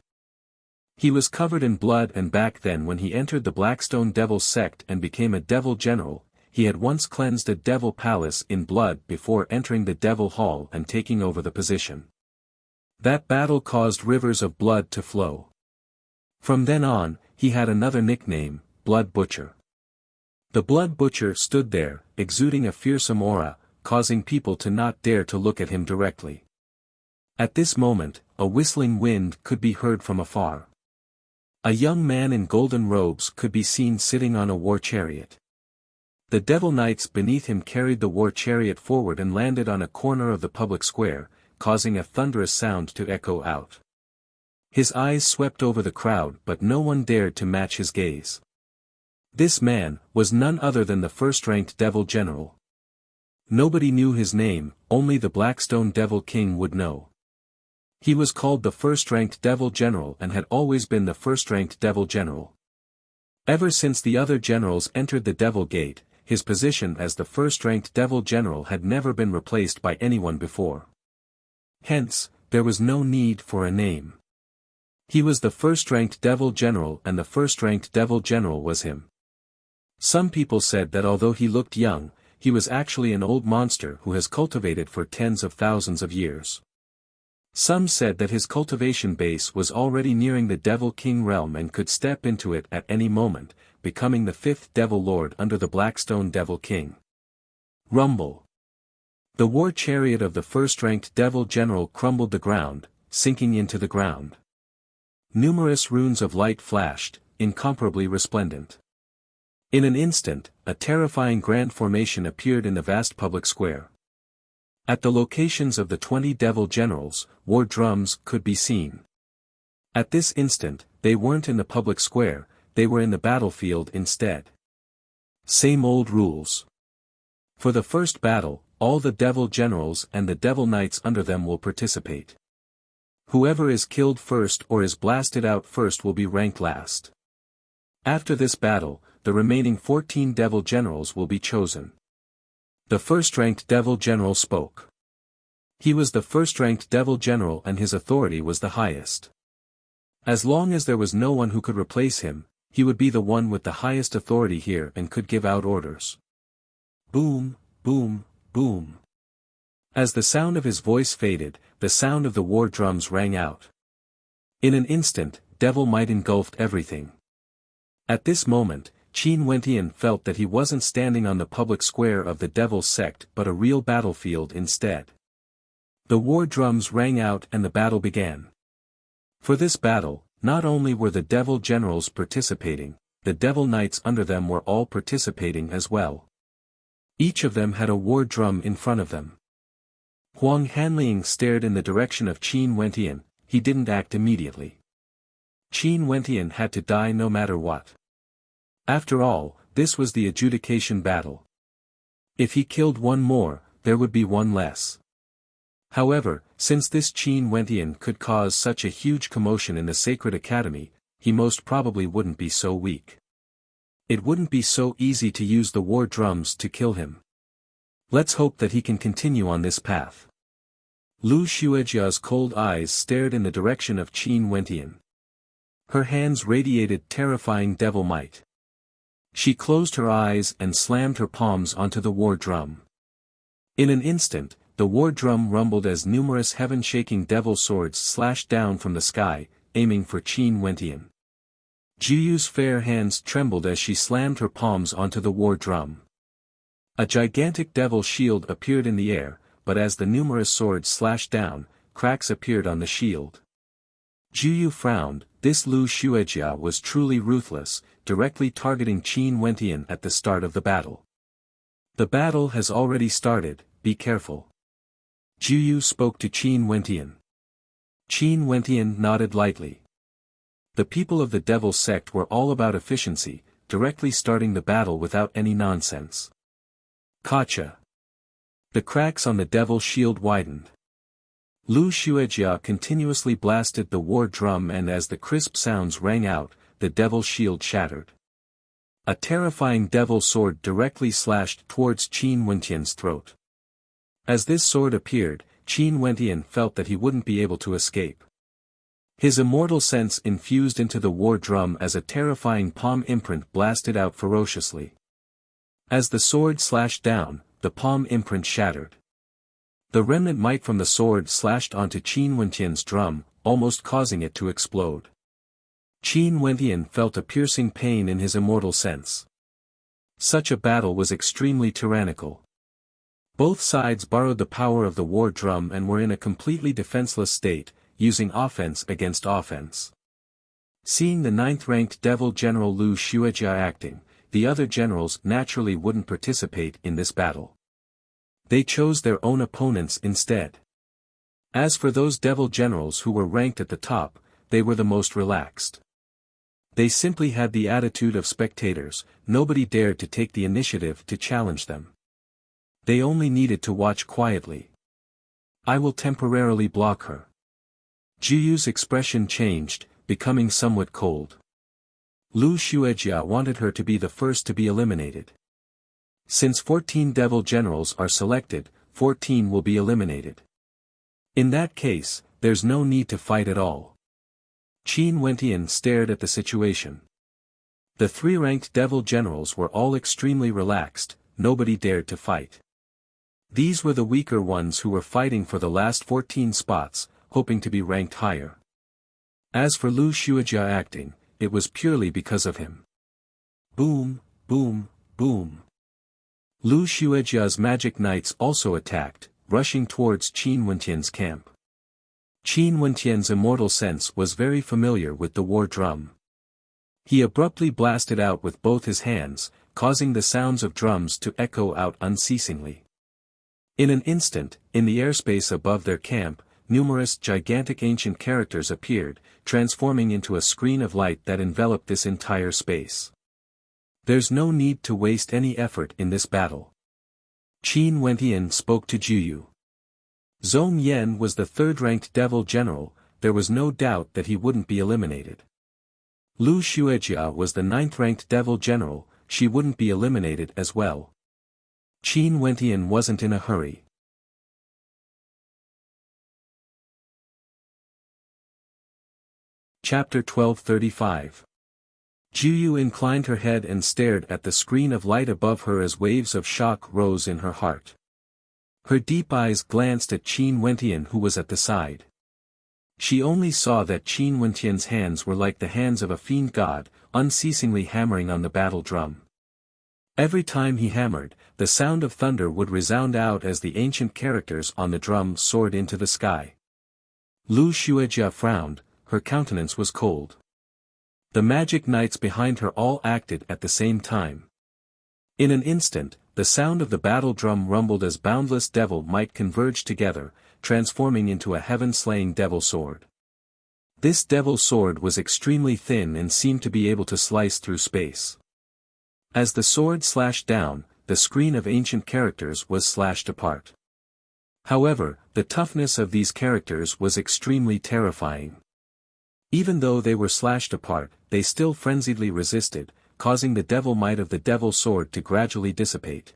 He was covered in blood, and back then when he entered the Blackstone Devil sect and became a devil general, he had once cleansed a devil palace in blood before entering the devil hall and taking over the position. That battle caused rivers of blood to flow. From then on, he had another nickname, Blood Butcher. The Blood Butcher stood there, exuding a fearsome aura, causing people to not dare to look at him directly. At this moment, a whistling wind could be heard from afar. A young man in golden robes could be seen sitting on a war chariot. The devil knights beneath him carried the war chariot forward and landed on a corner of the public square, causing a thunderous sound to echo out. His eyes swept over the crowd, but no one dared to match his gaze. This man was none other than the first-ranked devil general. Nobody knew his name, only the Blackstone Devil King would know. He was called the first-ranked devil general and had always been the first-ranked devil general. Ever since the other generals entered the Devil Gate, his position as the first-ranked devil general had never been replaced by anyone before. Hence, there was no need for a name. He was the first-ranked devil general, and the first-ranked devil general was him. Some people said that although he looked young, he was actually an old monster who has cultivated for tens of thousands of years. Some said that his cultivation base was already nearing the Devil King realm and could step into it at any moment, becoming the fifth Devil Lord under the Blackstone Devil King. Rumble. The war chariot of the first-ranked devil general crumbled the ground, sinking into the ground. Numerous runes of light flashed, incomparably resplendent. In an instant, a terrifying grand formation appeared in the vast public square. At the locations of the 20 devil generals, war drums could be seen. At this instant, they weren't in the public square, they were in the battlefield instead. Same old rules. For the first battle, all the devil generals and the devil knights under them will participate. Whoever is killed first or is blasted out first will be ranked last. After this battle, the remaining 14 devil generals will be chosen. The first-ranked devil general spoke. He was the first-ranked devil general and his authority was the highest. As long as there was no one who could replace him, he would be the one with the highest authority here and could give out orders. Boom, boom, boom. As the sound of his voice faded, the sound of the war drums rang out. In an instant, devil might engulfed everything. At this moment, Qin Wentian felt that he wasn't standing on the public square of the devil sect but a real battlefield instead. The war drums rang out and the battle began. For this battle, not only were the devil generals participating, the devil knights under them were all participating as well. Each of them had a war drum in front of them. Huang Hanliang stared in the direction of Qin Wentian. He didn't act immediately. Qin Wentian had to die no matter what. After all, this was the adjudication battle. If he killed one more, there would be one less. However, since this Qin Wentian could cause such a huge commotion in the Sacred Academy, he most probably wouldn't be so weak. It wouldn't be so easy to use the war drums to kill him. Let's hope that he can continue on this path. Lu Xuejia's cold eyes stared in the direction of Qin Wentian. Her hands radiated terrifying devil might. She closed her eyes and slammed her palms onto the war drum. In an instant, the war drum rumbled as numerous heaven-shaking devil swords slashed down from the sky, aiming for Qin Wentian. Juyu's fair hands trembled as she slammed her palms onto the war drum. A gigantic devil shield appeared in the air, but as the numerous swords slashed down, cracks appeared on the shield. Juyu frowned. This Lu Xuejia was truly ruthless, directly targeting Qin Wentian at the start of the battle. The battle has already started, be careful. Juyu spoke to Qin Wentian. Qin Wentian nodded lightly. The people of the devil sect were all about efficiency, directly starting the battle without any nonsense. Gotcha. The cracks on the devil shield widened. Lu Xuejia continuously blasted the war drum and as the crisp sounds rang out, the devil shield shattered. A terrifying devil sword directly slashed towards Qin Wentian's throat. As this sword appeared, Qin Wentian felt that he wouldn't be able to escape. His immortal sense infused into the war drum as a terrifying palm imprint blasted out ferociously. As the sword slashed down, the palm imprint shattered. The remnant might from the sword slashed onto Qin Wentian's drum, almost causing it to explode. Qin Wentian felt a piercing pain in his immortal sense. Such a battle was extremely tyrannical. Both sides borrowed the power of the war drum and were in a completely defenseless state, using offense against offense. Seeing the 9th-ranked Devil General Lu Xuejia acting, the other generals naturally wouldn't participate in this battle. They chose their own opponents instead. As for those devil generals who were ranked at the top, they were the most relaxed. They simply had the attitude of spectators, nobody dared to take the initiative to challenge them. They only needed to watch quietly. I will temporarily block her. Jiyu's expression changed, becoming somewhat cold. Lu Xuejia wanted her to be the first to be eliminated. Since 14 devil generals are selected, 14 will be eliminated. In that case, there's no need to fight at all. Qin Wentian stared at the situation. The 3 ranked devil generals were all extremely relaxed, nobody dared to fight. These were the weaker ones who were fighting for the last 14 spots, hoping to be ranked higher. As for Lu Xuejia acting, it was purely because of him. Boom, boom, boom. Lu Xuejia's magic knights also attacked, rushing towards Qin Wentian's camp. Qin Wentian's immortal sense was very familiar with the war drum. He abruptly blasted out with both his hands, causing the sounds of drums to echo out unceasingly. In an instant, in the airspace above their camp, numerous gigantic ancient characters appeared, transforming into a screen of light that enveloped this entire space. There's no need to waste any effort in this battle. Qin Wentian spoke to Jiyu. Zhong Yan was the 3rd-ranked devil general, there was no doubt that he wouldn't be eliminated. Lu Xuejia was the 9th-ranked devil general, she wouldn't be eliminated as well. Qin Wentian wasn't in a hurry. Chapter 1235. Jiyu inclined her head and stared at the screen of light above her as waves of shock rose in her heart. Her deep eyes glanced at Qin Wentian who was at the side. She only saw that Qin Wentian's hands were like the hands of a fiend god, unceasingly hammering on the battle drum. Every time he hammered, the sound of thunder would resound out as the ancient characters on the drum soared into the sky. Lu Xuejia frowned, her countenance was cold. The magic knights behind her all acted at the same time. In an instant, the sound of the battle drum rumbled as boundless devil might converge together, transforming into a heaven-slaying devil sword. This devil sword was extremely thin and seemed to be able to slice through space. As the sword slashed down, the screen of ancient characters was slashed apart. However, the toughness of these characters was extremely terrifying. Even though they were slashed apart, they still frenziedly resisted, causing the devil might of the devil sword to gradually dissipate.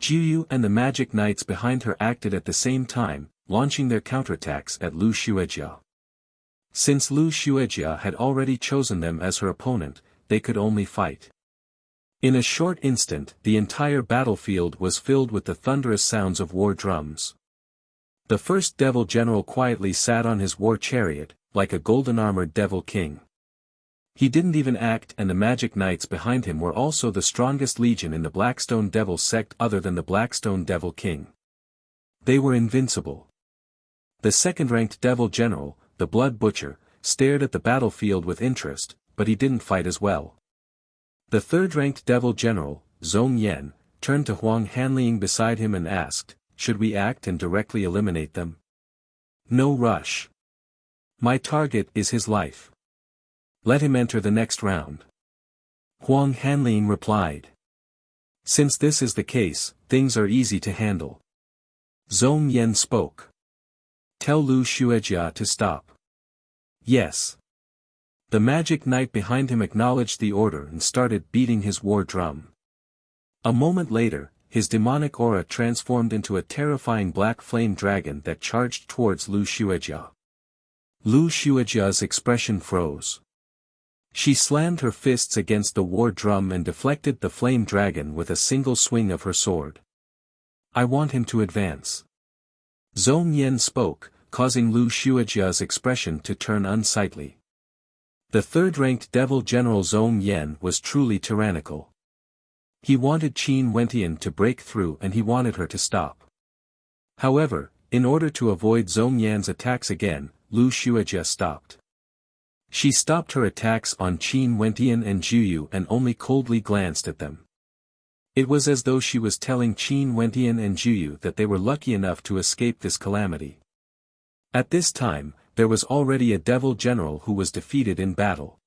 Jiyu and the magic knights behind her acted at the same time, launching their counterattacks at Lu Xuejia. Since Lu Xuejia had already chosen them as her opponent, they could only fight. In a short instant, the entire battlefield was filled with the thunderous sounds of war drums. The first devil general quietly sat on his war chariot, like a golden-armored devil king. He didn't even act, and the magic knights behind him were also the strongest legion in the Blackstone Devil sect other than the Blackstone Devil King. They were invincible. The 2nd-ranked devil general, the Blood Butcher, stared at the battlefield with interest, but he didn't fight as well. The 3rd-ranked devil general, Zhong Yan, turned to Huang Hanliang beside him and asked, "Should we act and directly eliminate them?" "No rush. My target is his life. Let him enter the next round." Huang Hanliang replied. "Since this is the case, things are easy to handle." Zhong Yan spoke. "Tell Lu Xuejia to stop." "Yes." The magic knight behind him acknowledged the order and started beating his war drum. A moment later, his demonic aura transformed into a terrifying black flame dragon that charged towards Lu Xuejia. Lu Xuejia's expression froze. She slammed her fists against the war drum and deflected the flame dragon with a single swing of her sword. I want him to advance. Zhong Yan spoke, causing Lu Xuejia's expression to turn unsightly. The third-ranked devil general Zhong Yan was truly tyrannical. He wanted Qin Wentian to break through and he wanted her to stop. However, in order to avoid Zhong Yan's attacks again, Lu Xuejia stopped. She stopped her attacks on Qin Wentian and Juyu and only coldly glanced at them. It was as though she was telling Qin Wentian and Juyu that they were lucky enough to escape this calamity. At this time, there was already a devil general who was defeated in battle.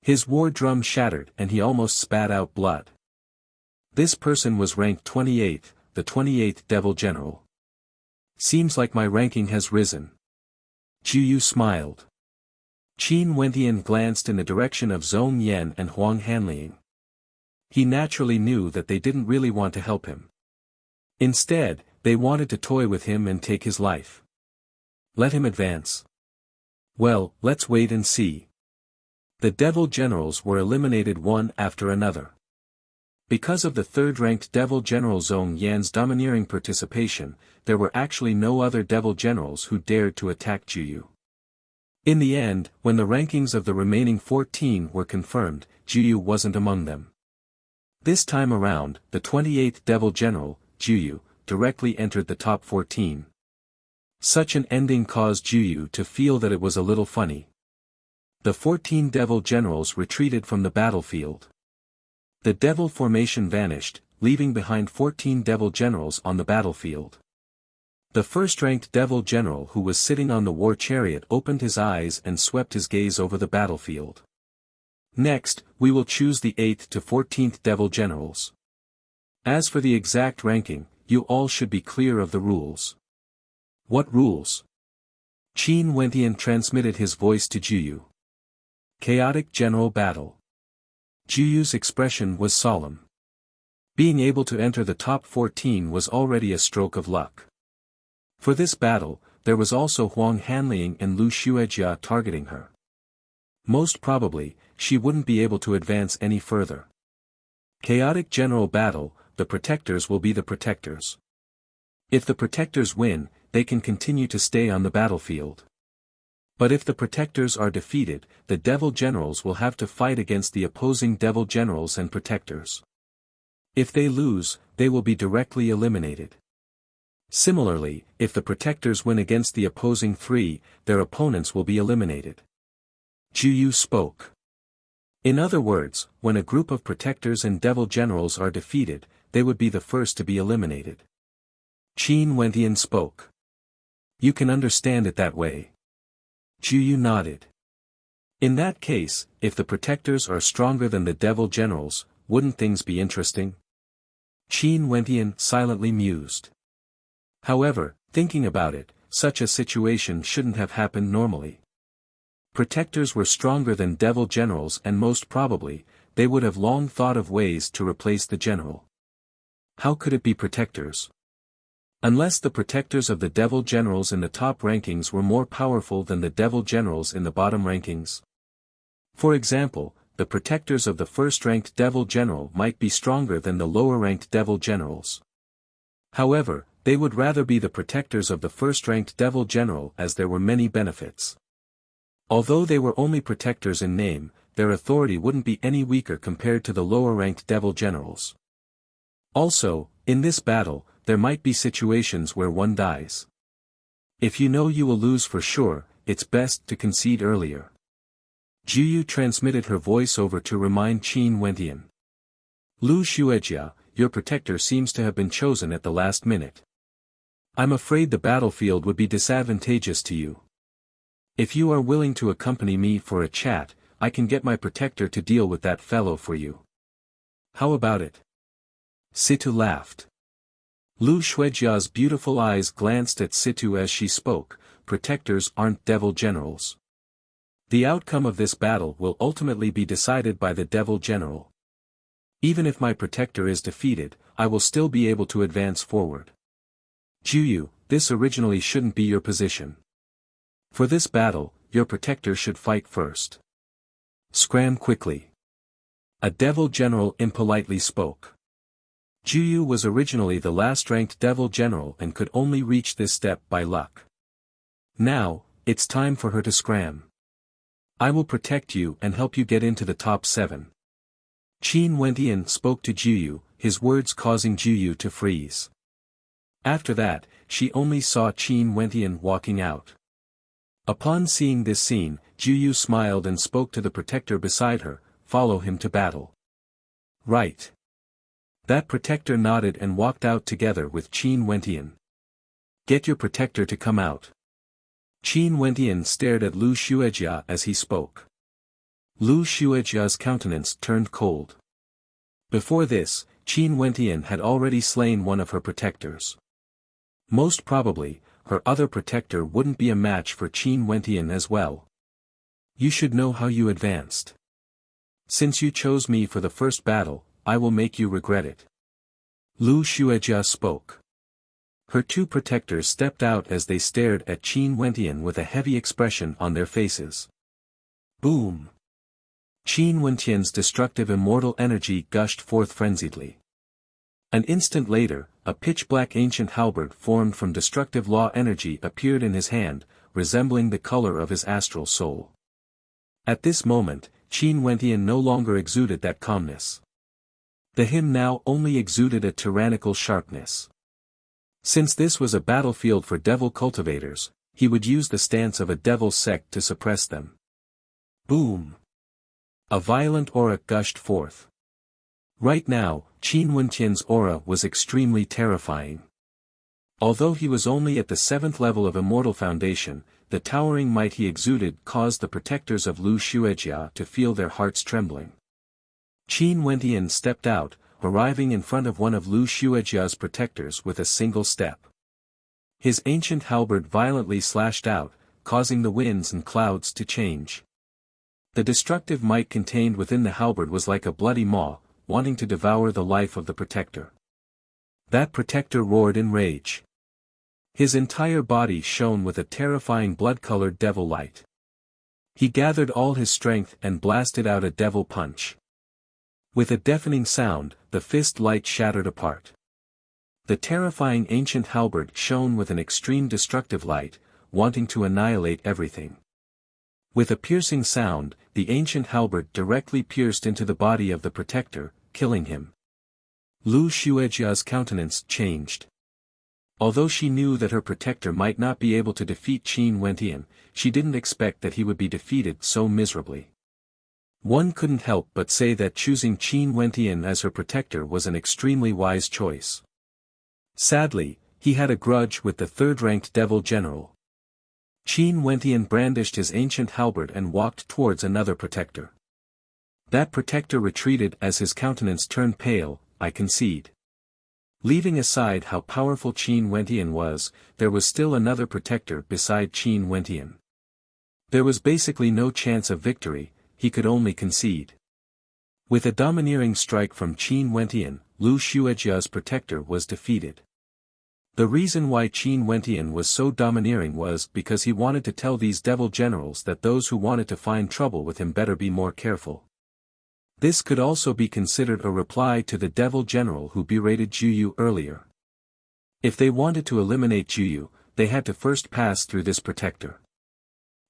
His war drum shattered and he almost spat out blood. This person was ranked 28th, the 28th devil general. Seems like my ranking has risen. Juyu smiled. Qin Wentian glanced in the direction of Zhong Yan and Huang Hanliang. He naturally knew that they didn't really want to help him. Instead, they wanted to toy with him and take his life. Let him advance. Well, let's wait and see. The devil generals were eliminated one after another. Because of the third-ranked devil general Zhong Yan's domineering participation, there were actually no other devil generals who dared to attack Juyu. In the end, when the rankings of the remaining 14 were confirmed, Juyu wasn't among them. This time around, the 28th devil general, Juyu, directly entered the top 14. Such an ending caused Juyu to feel that it was a little funny. The 14 devil generals retreated from the battlefield. The devil formation vanished, leaving behind 14 devil generals on the battlefield. The first-ranked devil general who was sitting on the war chariot opened his eyes and swept his gaze over the battlefield. Next, we will choose the 8th to 14th devil generals. As for the exact ranking, you all should be clear of the rules. What rules? Qin Wentian transmitted his voice to Juyu. Chaotic general battle. Juyu's expression was solemn. Being able to enter the top 14 was already a stroke of luck. For this battle, there was also Huang Hanliang and Lu Xuejia targeting her. Most probably, she wouldn't be able to advance any further. Chaotic general battle, the protectors will be the protectors. If the protectors win, they can continue to stay on the battlefield. But if the protectors are defeated, the devil generals will have to fight against the opposing devil generals and protectors. If they lose, they will be directly eliminated. Similarly, if the protectors win against the opposing 3, their opponents will be eliminated. Juyu spoke. In other words, when a group of protectors and devil generals are defeated, they would be the first to be eliminated. Qin Wentian spoke. You can understand it that way. Juyu nodded. In that case, if the protectors are stronger than the devil generals, wouldn't things be interesting? Qin Wentian silently mused. However, thinking about it, such a situation shouldn't have happened normally. Protectors were stronger than devil generals and most probably, they would have long thought of ways to replace the general. How could it be protectors? Unless the protectors of the devil generals in the top rankings were more powerful than the devil generals in the bottom rankings. For example, the protectors of the first-ranked devil general might be stronger than the lower-ranked devil generals. However, they would rather be the protectors of the first-ranked devil general as there were many benefits. Although they were only protectors in name, their authority wouldn't be any weaker compared to the lower-ranked devil generals. Also, in this battle, there might be situations where one dies. If you know you will lose for sure, it's best to concede earlier. Juyu transmitted her voice over to remind Qin Wentian. Lu Xuejia, your protector seems to have been chosen at the last minute. I'm afraid the battlefield would be disadvantageous to you. If you are willing to accompany me for a chat, I can get my protector to deal with that fellow for you. How about it? Situ laughed. Lu Xuejia's beautiful eyes glanced at Situ as she spoke, protectors aren't devil generals. The outcome of this battle will ultimately be decided by the devil general. Even if my protector is defeated, I will still be able to advance forward. Juyu, this originally shouldn't be your position. For this battle, your protector should fight first. Scram quickly. A devil general impolitely spoke. Juyu was originally the last-ranked devil general and could only reach this step by luck. Now, it's time for her to scram. I will protect you and help you get into the top 7. Qin Wentian spoke to Juyu, his words causing Juyu to freeze. After that, she only saw Qin Wentian walking out. Upon seeing this scene, Juyu smiled and spoke to the protector beside her, follow him to battle. Right. That protector nodded and walked out together with Qin Wentian. Get your protector to come out. Qin Wentian stared at Lu Xuejia as he spoke. Lu Xuejia's countenance turned cold. Before this, Qin Wentian had already slain one of her protectors. Most probably, her other protector wouldn't be a match for Qin Wentian as well. You should know how you advanced. Since you chose me for the first battle, I will make you regret it. Lu Xuejia spoke. Her 2 protectors stepped out as they stared at Qin Wentian with a heavy expression on their faces. Boom! Qin Wentian's destructive immortal energy gushed forth frenziedly. An instant later, a pitch-black ancient halberd formed from destructive law energy appeared in his hand, resembling the color of his astral soul. At this moment, Qin Wentian no longer exuded that calmness. The him now only exuded a tyrannical sharpness. Since this was a battlefield for devil cultivators, he would use the stance of a devil sect to suppress them. Boom! A violent aura gushed forth. Right now, Qin Wentian's aura was extremely terrifying. Although he was only at the 7th level of Immortal Foundation, the towering might he exuded caused the protectors of Lu Xuejia to feel their hearts trembling. Qin Wentian stepped out, arriving in front of one of Lu Xuejia's protectors with a single step. His ancient halberd violently slashed out, causing the winds and clouds to change. The destructive might contained within the halberd was like a bloody maw, wanting to devour the life of the protector. That protector roared in rage. His entire body shone with a terrifying blood-colored devil light. He gathered all his strength and blasted out a devil punch. With a deafening sound, the fist light shattered apart. The terrifying ancient halberd shone with an extreme destructive light, wanting to annihilate everything. With a piercing sound, the ancient halberd directly pierced into the body of the protector, killing him. Lu Xuejia's countenance changed. Although she knew that her protector might not be able to defeat Qin Wentian, she didn't expect that he would be defeated so miserably. One couldn't help but say that choosing Qin Wentian as her protector was an extremely wise choice. Sadly, he had a grudge with the 3rd-ranked devil general. Qin Wentian brandished his ancient halberd and walked towards another protector. That protector retreated as his countenance turned pale, I concede. Leaving aside how powerful Qin Wentian was, there was still another protector beside Qin Wentian. There was basically no chance of victory, he could only concede. With a domineering strike from Qin Wentian, Lu Xuejia's protector was defeated. The reason why Qin Wentian was so domineering was because he wanted to tell these devil generals that those who wanted to find trouble with him better be more careful. This could also be considered a reply to the devil general who berated Juyu earlier. If they wanted to eliminate Juyu, they had to first pass through this protector.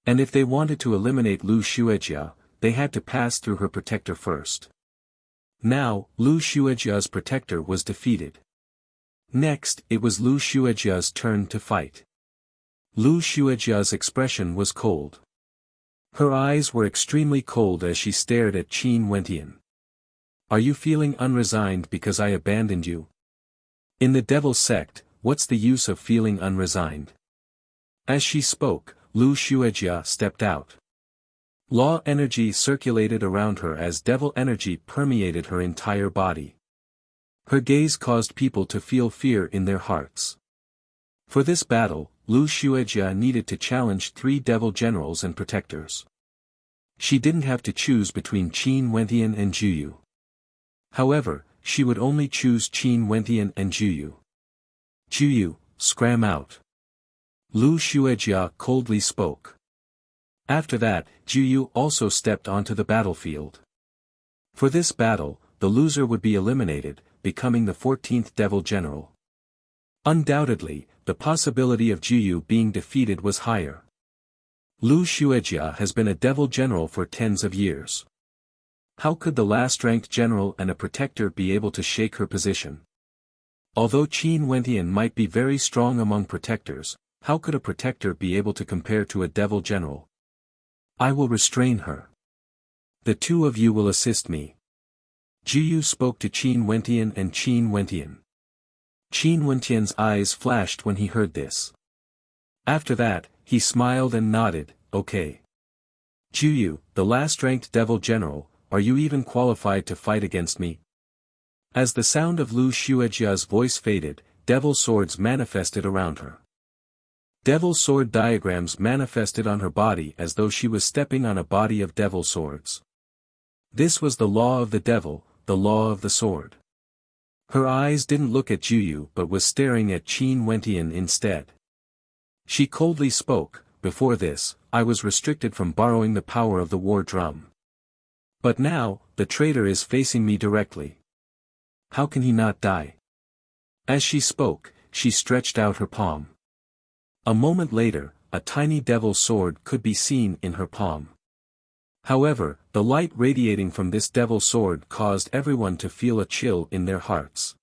And if they wanted to eliminate Lu Xuejia, they had to pass through her protector first. Now, Lu Xuejia's protector was defeated. Next, it was Lu Xuejia's turn to fight. Lu Xuejia's expression was cold. Her eyes were extremely cold as she stared at Qin Wentian. Are you feeling unresigned because I abandoned you? In the devil sect, what's the use of feeling unresigned? As she spoke, Lu Xuejia stepped out. Law energy circulated around her as devil energy permeated her entire body. Her gaze caused people to feel fear in their hearts. For this battle, Lu Xuejia needed to challenge 3 devil generals and protectors. She didn't have to choose between Qin Wentian and Juyu. However, she would only choose Qin Wentian and Juyu. Juyu, scram out. Lu Xuejia coldly spoke. After that, Juyu also stepped onto the battlefield. For this battle, the loser would be eliminated, becoming the 14th Devil General. Undoubtedly, the possibility of Juyu being defeated was higher. Lu Xuejia has been a Devil General for tens of years. How could the last-ranked general and a protector be able to shake her position? Although Qin Wentian might be very strong among protectors, how could a protector be able to compare to a Devil General? I will restrain her. The two of you will assist me. Juyu spoke to Qin Wentian and Qin Wentian. Qin Wentian's eyes flashed when he heard this. After that, he smiled and nodded, okay. Juyu, the last-ranked Devil General, are you even qualified to fight against me? As the sound of Lu Xuejia's voice faded, devil swords manifested around her. Devil sword diagrams manifested on her body as though she was stepping on a body of devil swords. This was the law of the devil, the law of the sword. Her eyes didn't look at Juyu but was staring at Qin Wentian instead. She coldly spoke, before this, I was restricted from borrowing the power of the war drum. But now, the traitor is facing me directly. How can he not die? As she spoke, she stretched out her palm. A moment later, a tiny devil sword could be seen in her palm. However, the light radiating from this devil sword caused everyone to feel a chill in their hearts.